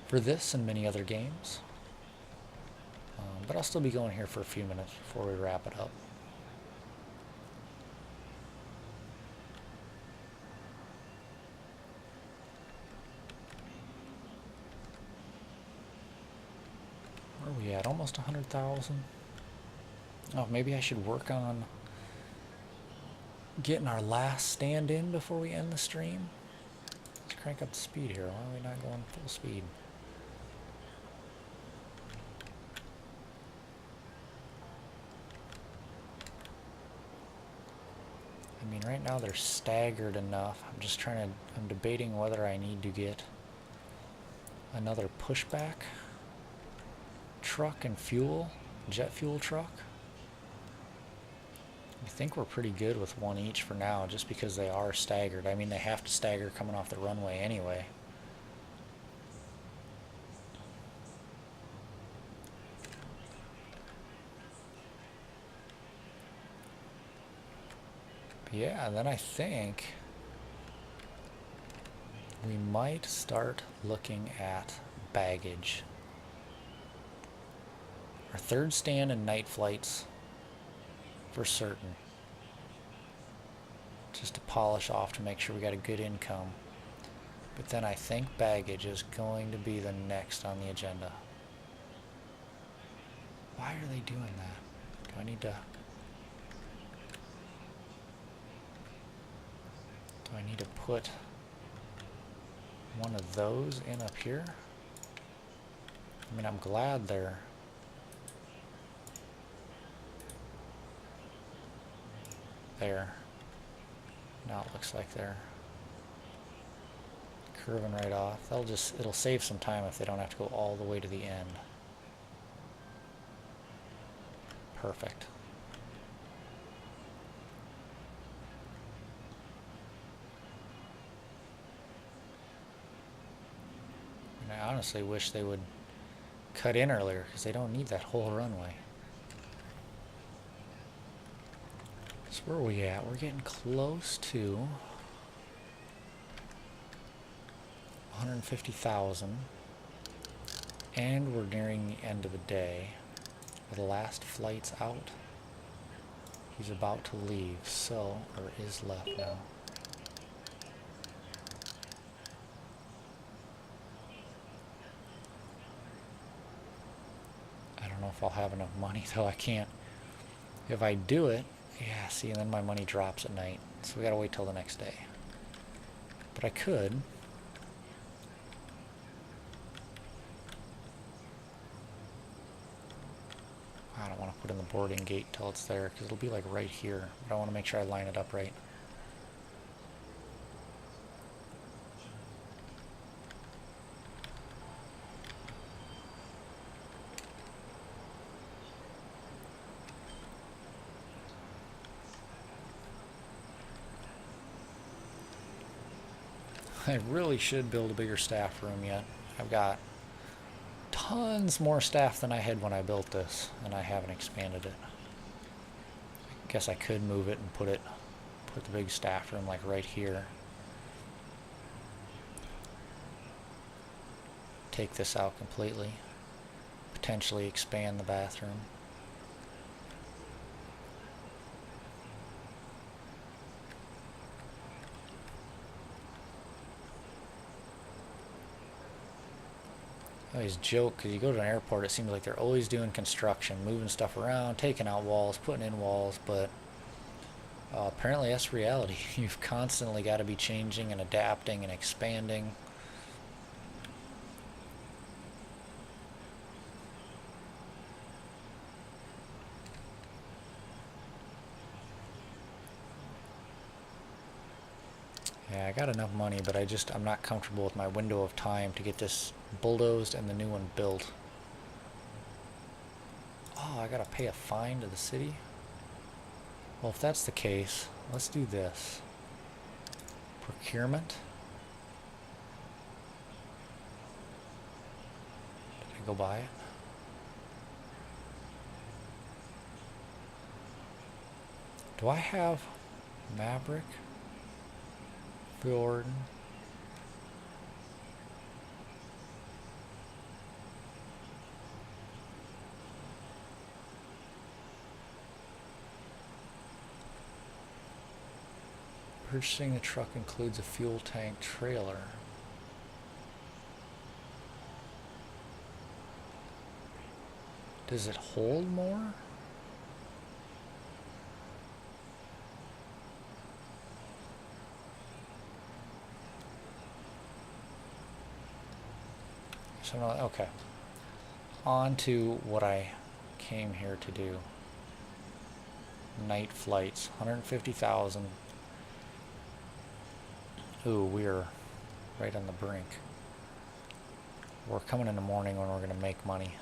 for this and many other games. But I'll still be going here for a few minutes before we wrap it up. Where are we at? Almost 100,000. Oh, maybe I should work on getting our last stand in before we end the stream. Let's crank up the speed here. Why are we not going full speed? I mean, right now they're staggered enough. I'm debating whether I need to get another pushback truck and jet fuel truck. I think we're pretty good with one each for now, just because they are staggered. I mean, they have to stagger coming off the runway anyway. But yeah, then I think we might start looking at baggage. Our 3rd stand and night flights for certain. Just to polish off to make sure we got a good income. But then I think baggage is going to be the next on the agenda. Why are they doing that? Do I need to... Do I need to put one of those in up here? I mean, I'm glad they're... there. Now it looks like they're curving right off. It'll save some time if they don't have to go all the way to the end. Perfect. And I honestly wish they would cut in earlier because they don't need that whole runway. So where are we at? We're getting close to 150,000, and we're nearing the end of the day. The last flight's out. He's about to leave, so, or is left now. I don't know if I'll have enough money, though. I can't. If I do it, yeah, see, and then my money drops at night, so we gotta wait till the next day. But I could. I don't want to put in the boarding gate till it's there, because it'll be like right here. But I want to make sure I line it up right. I really should build a bigger staff room yet. I've got tons more staff than I had when I built this, and I haven't expanded it. I guess I could move it and put the big staff room like right here. Take this out completely. Potentially expand the bathroom. I always joke, because you go to an airport, it seems like they're always doing construction, moving stuff around, taking out walls, putting in walls, but apparently that's reality. You've constantly got to be changing and adapting and expanding. Yeah, I got enough money, but I'm not comfortable with my window of time to get this bulldozed and the new one built. Oh, I gotta pay a fine to the city? Well, if that's the case, let's do this. Procurement. Did I go buy it? Do I have Maverick? Fjord. Purchasing the truck includes a fuel tank trailer. Does it hold more? So, okay. On to what I came here to do. Night flights, 150,000. Ooh, we're right on the brink. We're coming in the morning when we're going to make money.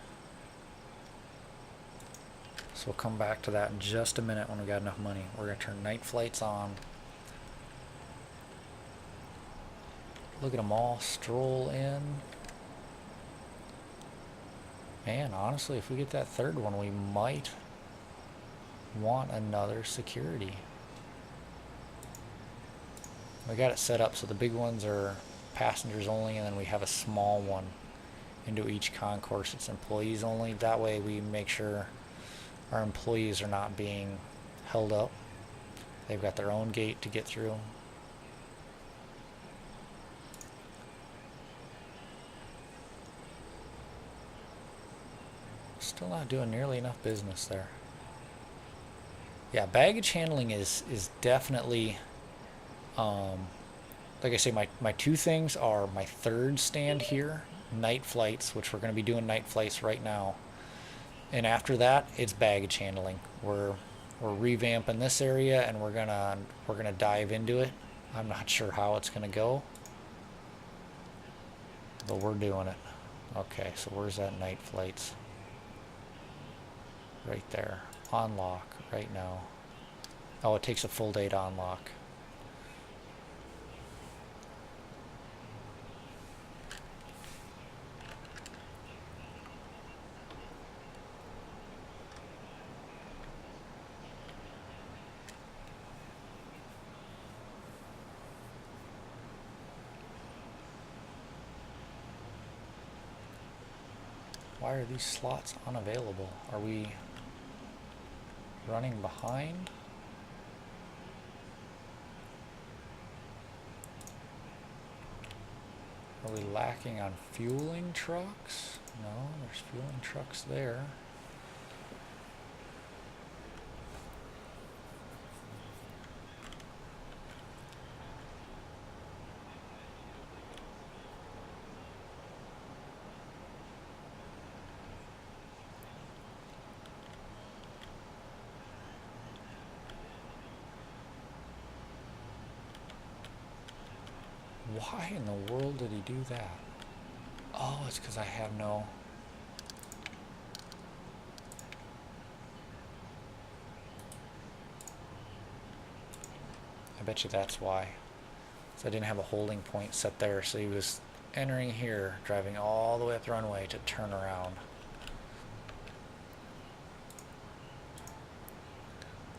So we'll come back to that in just a minute when we got enough money. We're going to turn night flights on. Look at them all stroll in. Man, honestly, if we get that third one, we might want another security. We got it set up so the big ones are passengers only, and then we have a small one into each concourse. It's employees only. That way we make sure our employees are not being held up. They've got their own gate to get through. Still not doing nearly enough business there. Yeah, baggage handling is definitely, like I say, my two things are my third stand here, night flights, which we're going to be doing night flights right now. And after that, it's baggage handling. We're revamping this area, and we're gonna dive into it. I'm not sure how it's gonna go, but we're doing it. Okay, so where's that night flights? Right there. Unlock right now. Oh, it takes a full day to unlock. Why are these slots unavailable? Are we running behind? Are we lacking on fueling trucks? No, there's fueling trucks there. Why in the world did he do that? Oh, it's because I have no... I bet you that's why. So I didn't have a holding point set there, so he was entering here, driving all the way up the runway to turn around.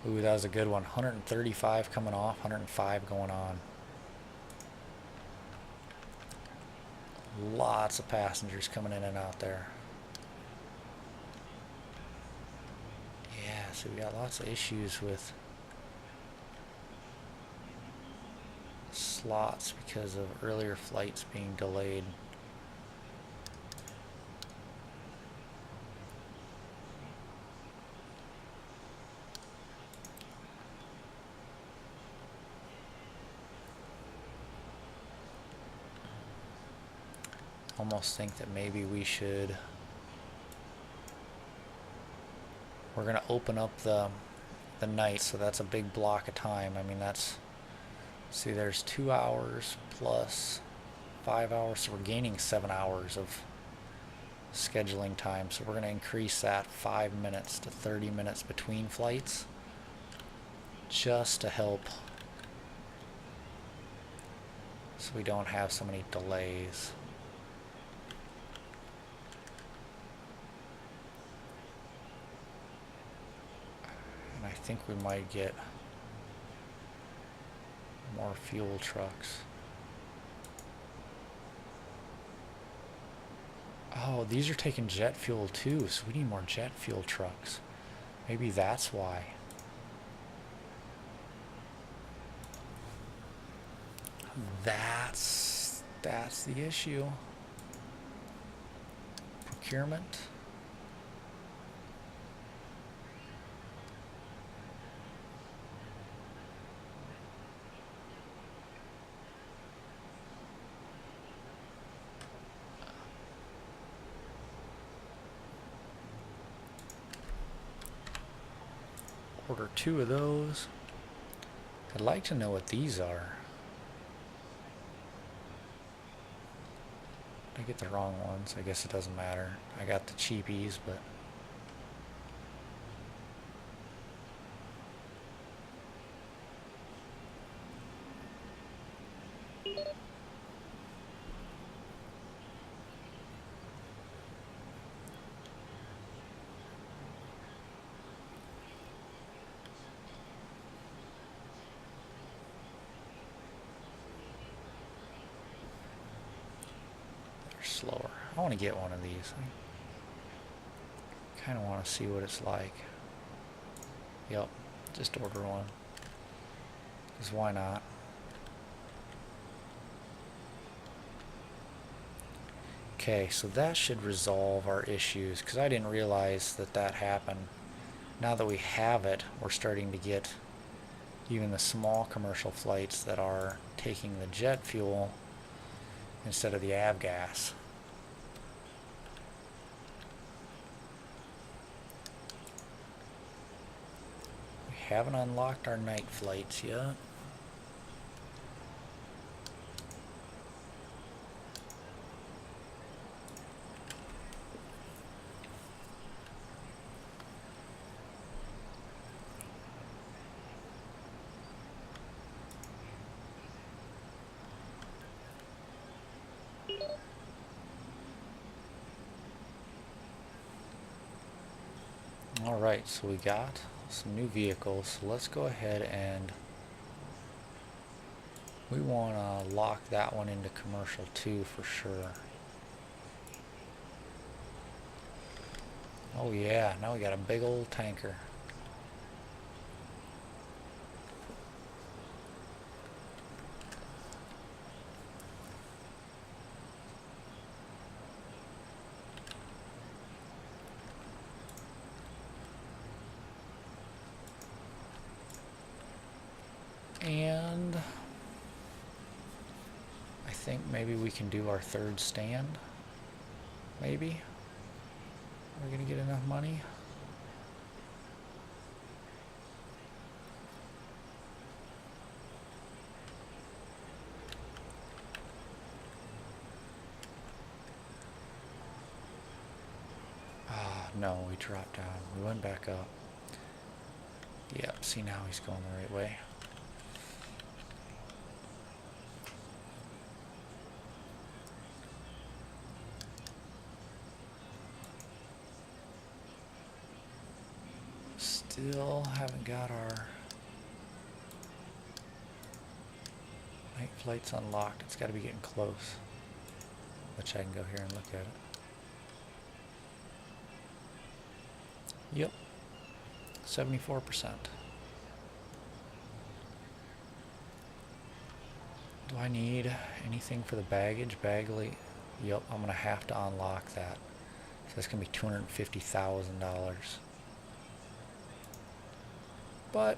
Ooh, that was a good one. 135 coming off, 105 going on. Lots of passengers coming in and out there. Yeah, so we got lots of issues with slots because of earlier flights being delayed. Almost think that maybe we should... We're going to open up the night, so that's a big block of time. I mean, that's... See, there's 2 hours plus 5 hours, so we're gaining 7 hours of scheduling time. So we're going to increase that 5 minutes to 30 minutes between flights, just to help so we don't have so many delays. And I think we might get more fuel trucks. Oh, these are taking jet fuel too, so we need more jet fuel trucks. Maybe that's why. That's the issue. Procurement. Order 2 of those. I'd like to know what these are. Did I get the wrong ones? I guess it doesn't matter. I got the cheapies, but... slower. I want to get one of these. I kind of want to see what it's like. Yep, just order one. Because why not? Okay, so that should resolve our issues, because I didn't realize that that happened. Now that we have it, we're starting to get even the small commercial flights that are taking the jet fuel instead of the avgas. We haven't unlocked our night flights yet. Alright, so we got some new vehicles. So let's go ahead and we want to lock that one into commercial too for sure. Oh yeah, now we got a big old tanker. And I think maybe we can do our third stand. Maybe. We're gonna get enough money. No, we dropped down. We went back up. Yep, see now he's going the right way. Still haven't got our night flights unlocked. It's got to be getting close. Which I can go here and look at it. Yep, 74%. Do I need anything for the baggage? Bagley? Yep, I'm gonna have to unlock that. So that's gonna be $250,000. But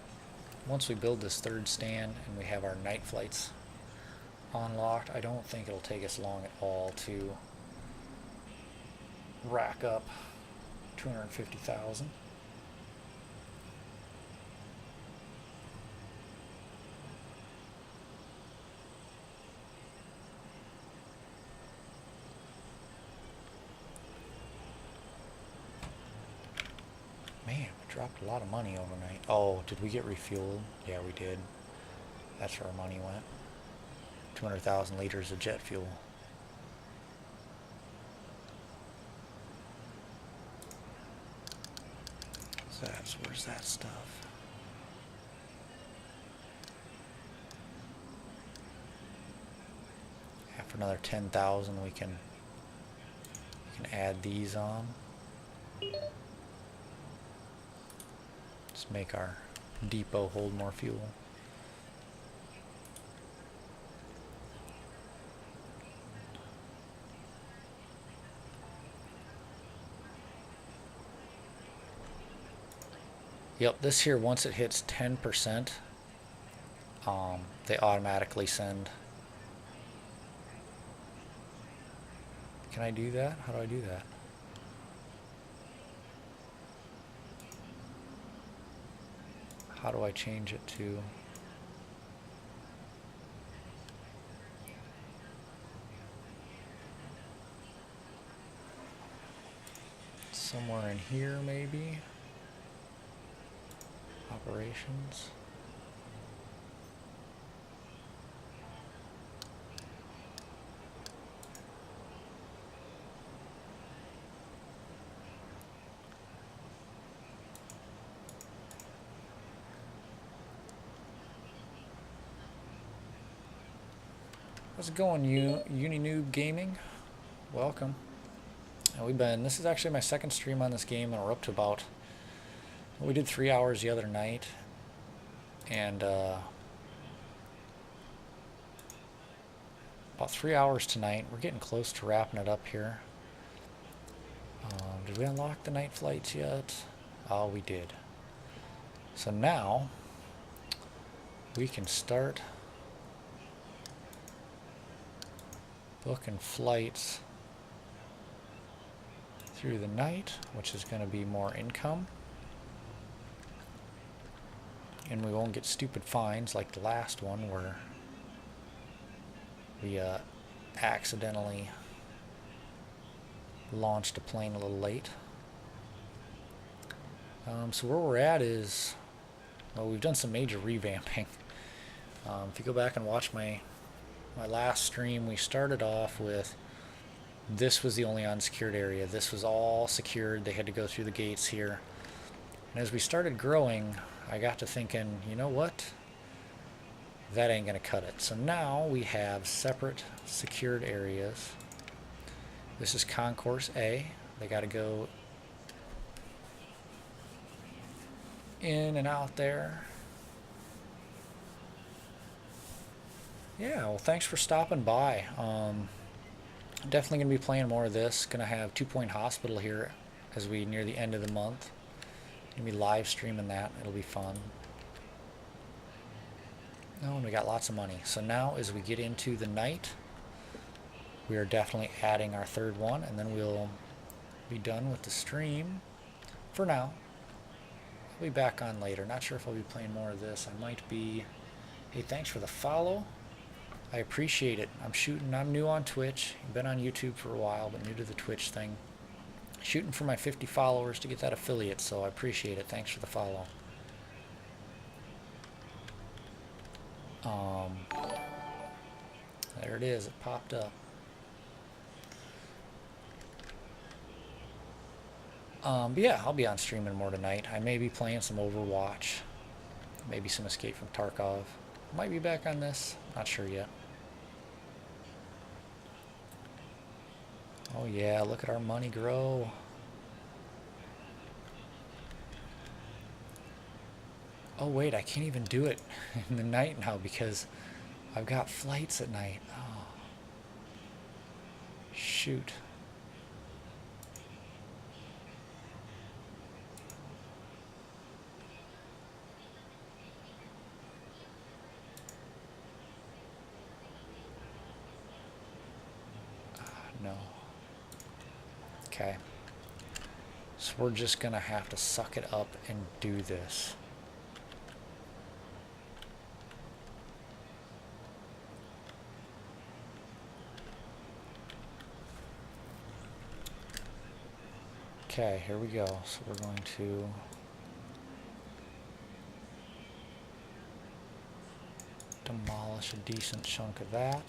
once we build this third stand and we have our night flights unlocked, I don't think it'll take us long at all to rack up 250,000. Man, we dropped a lot of money overnight. Oh, did we get refueled? Yeah, we did. That's where our money went. 200,000 liters of jet fuel. So where's that stuff? After another 10,000, we can add these on. Just make our depot hold more fuel. Yep, this here, once it hits 10%, they automatically send. Can I do that? How do I do that? How do I change it to? Somewhere in here, maybe? Operations. How's it going, Uninoob Gaming? Welcome. And this is actually my second stream on this game, and we're up to about, we did 3 hours the other night, and about 3 hours tonight. We're getting close to wrapping it up here. Did we unlock the night flights yet? Oh, we did. So now we can start booking flights through the night, which is going to be more income. And we won't get stupid fines like the last one where we accidentally launched a plane a little late. So where we're at is, well, we've done some major revamping. If you go back and watch my last stream, we started off with, this was the only unsecured area. This was all secured. They had to go through the gates here. And as we started growing, I got to thinking, you know what? That ain't going to cut it. So now we have separate secured areas. This is Concourse A. They got to go in and out there. Yeah, well, thanks for stopping by. Definitely going to be playing more of this. Going to have 2 Point Hospital here as we near the end of the month. Going to be live streaming that. It'll be fun. Oh, and we got lots of money. So now as we get into the night, we are definitely adding our third one, and then we'll be done with the stream for now. I'll be back on later. Not sure if I'll be playing more of this. I might be. Hey, thanks for the follow. I appreciate it. I'm new on Twitch. I've been on YouTube for a while, but new to the Twitch thing. Shooting for my 50 followers to get that affiliate, so I appreciate it. Thanks for the follow. There it is. It popped up. But yeah, I'll be on streaming more tonight. I may be playing some Overwatch. Maybe some Escape from Tarkov. Might be back on this. Not sure yet. Oh yeah, look at our money grow. Oh wait, I can't even do it in the night now because I've got flights at night. Oh. Shoot. No. Okay. So we're just gonna have to suck it up and do this. Okay, here we go. So we're going to demolish a decent chunk of that.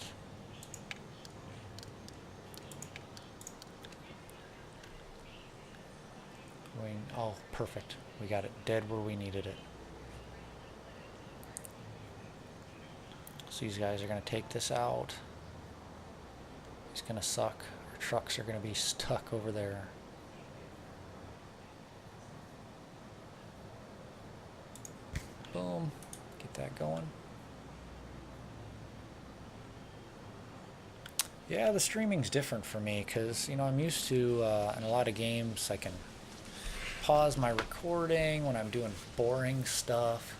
Oh, perfect. We got it dead where we needed it. So these guys are going to take this out. It's going to suck. Our trucks are going to be stuck over there. Boom. Get that going. Yeah, the streaming's different for me because, you know, I'm used to, in a lot of games, I can pause my recording when I'm doing boring stuff.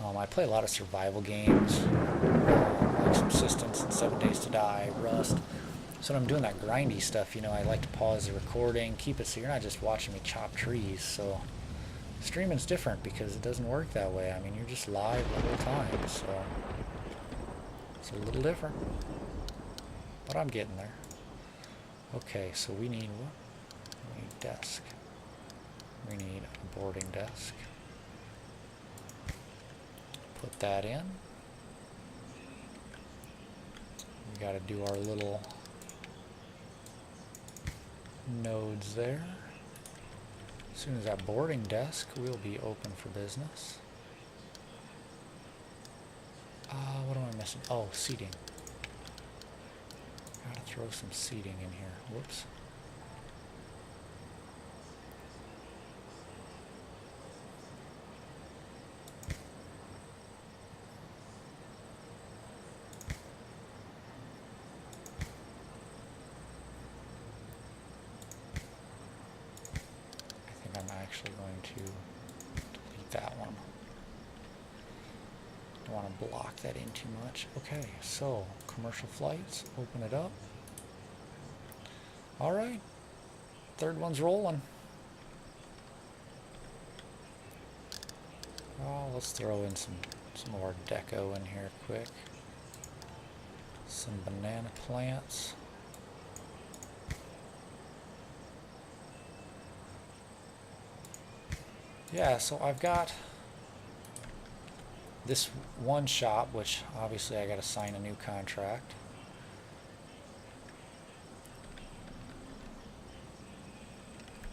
I play a lot of survival games, like Subsistence and 7 Days to Die, Rust. So when I'm doing that grindy stuff, you know, I like to pause the recording, keep it so you're not just watching me chop trees. So streaming's different because it doesn't work that way. I mean, you're just live the whole time, so it's a little different. But I'm getting there. Okay, so we need what? We need desk. We need a boarding desk. Put that in. We got to do our little nodes there. As soon as that boarding desk will be open for business. What am I missing? Oh, seating. Got to throw some seating in here. Whoops. I'm actually going to delete that one. Don't want to block that in too much. Okay, so commercial flights, open it up. All right, third one's rolling. Oh, let's throw in some more deco in here quick. Some banana plants. Yeah, so I've got this one shop, which obviously I got to sign a new contract.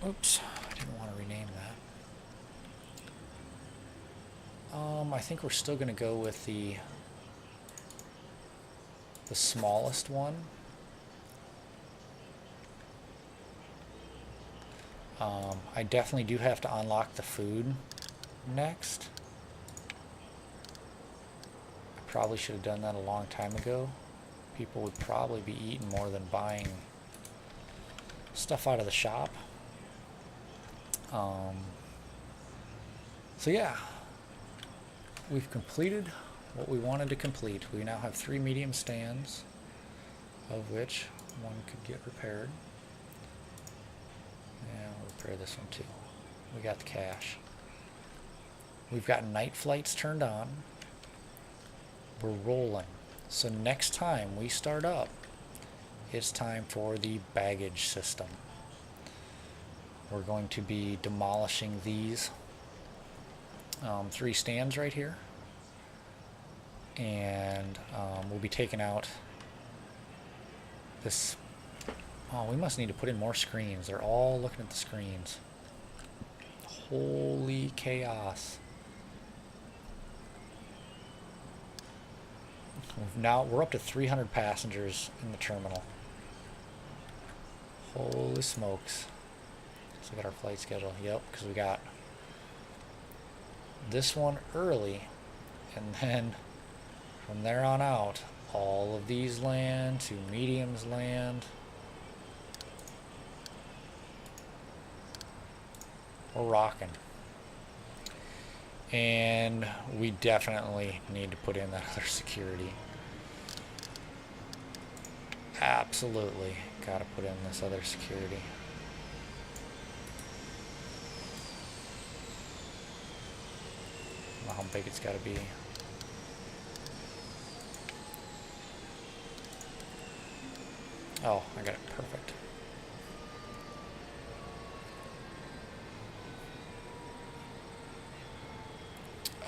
Oops, I didn't want to rename that. I think we're still going to go with the smallest one. I definitely do have to unlock the food next. I probably should have done that a long time ago. People would probably be eating more than buying stuff out of the shop. So yeah, we've completed what we wanted to complete. We now have 3 medium stands, of which one could get repaired. Yeah, we'll repair this one too. We got the cash. We've got night flights turned on. We're rolling. So next time we start up, it's time for the baggage system. We're going to be demolishing these 3 stands right here. And we'll be taking out this. Oh, we must need to put in more screens. They're all looking at the screens. Holy chaos. Now we're up to 300 passengers in the terminal. Holy smokes. Let's look at our flight schedule. Yep, because we got this one early, and then from there on out, all of these land, 2 mediums land. We're rocking. And we definitely need to put in that other security. Absolutely gotta put in this other security. I don't know how big it's gotta be. Oh, I got it perfect.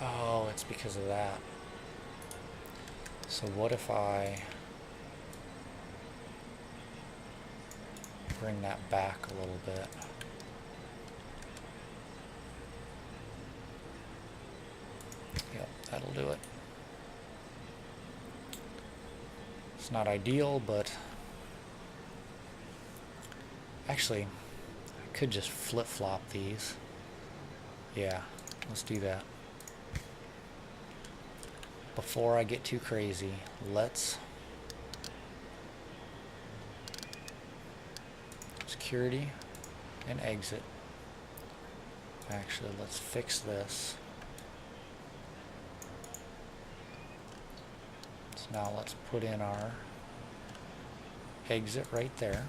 Oh, it's because of that. So what if I bring that back a little bit? Yep, that'll do it. It's not ideal, but actually, I could just flip-flop these. Yeah, let's do that. Before I get too crazy, let's security and exit. Actually, let's fix this. So now let's put in our exit right there.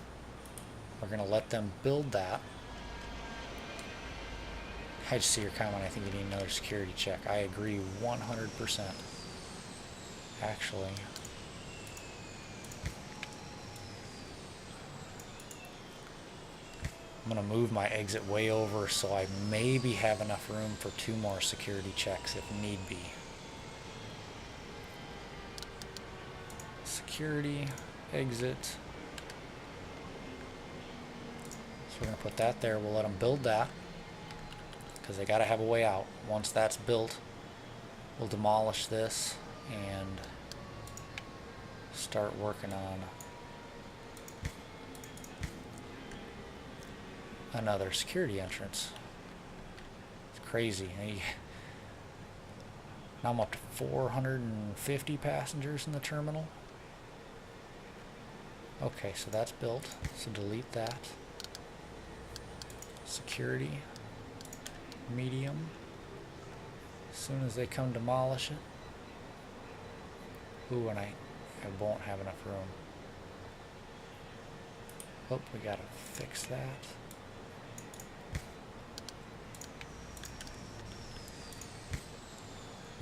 We're going to let them build that. I just see your comment. I think you need another security check. I agree 100%. Actually, I'm going to move my exit way over so I maybe have enough room for 2 more security checks if need be. Security, exit. So we're going to put that there. We'll let them build that because they got to have a way out. Once that's built, we'll demolish this and start working on another security entrance. It's crazy. Now I'm up to 450 passengers in the terminal. Okay, so that's built. So delete that. Security. medium. As soon as they come demolish it. Ooh, and I won't have enough room. Oh, we gotta fix that.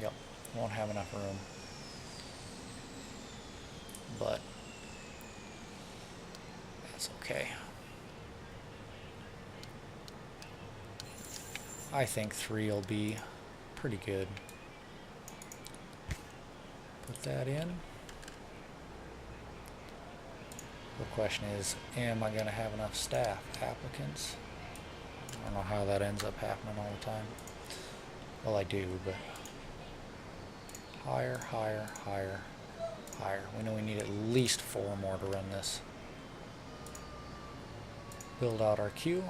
Yep, won't have enough room. But that's okay. I think 3 will be pretty good. Put that in. The question is, am I going to have enough staff applicants? I don't know how that ends up happening all the time. Well, I do, but higher, higher, higher, higher. We know we need at least 4 more to run this. Build out our queue.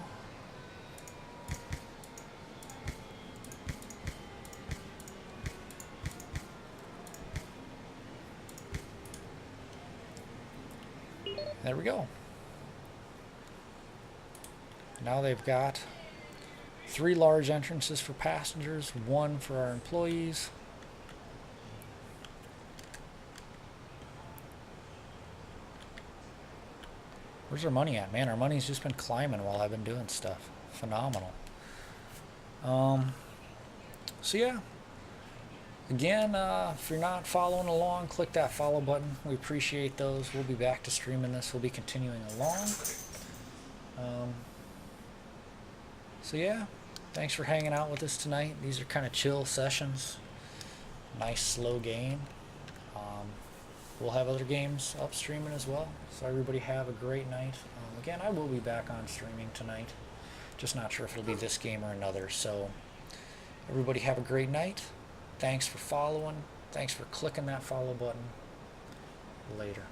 There we go. Now they've got 3 large entrances for passengers, 1 for our employees. Where's our money at? Man, our money's just been climbing while I've been doing stuff. Phenomenal. So yeah. Again, if you're not following along, click that follow button. We appreciate those. We'll be back to streaming this. We'll be continuing along. So yeah, thanks for hanging out with us tonight. These are kind of chill sessions. Nice slow game. We'll have other games up streaming as well. So everybody have a great night. Again, I will be back on streaming tonight. Just not sure if it'll be this game or another. So everybody have a great night. Thanks for following. Thanks for clicking that follow button. Later.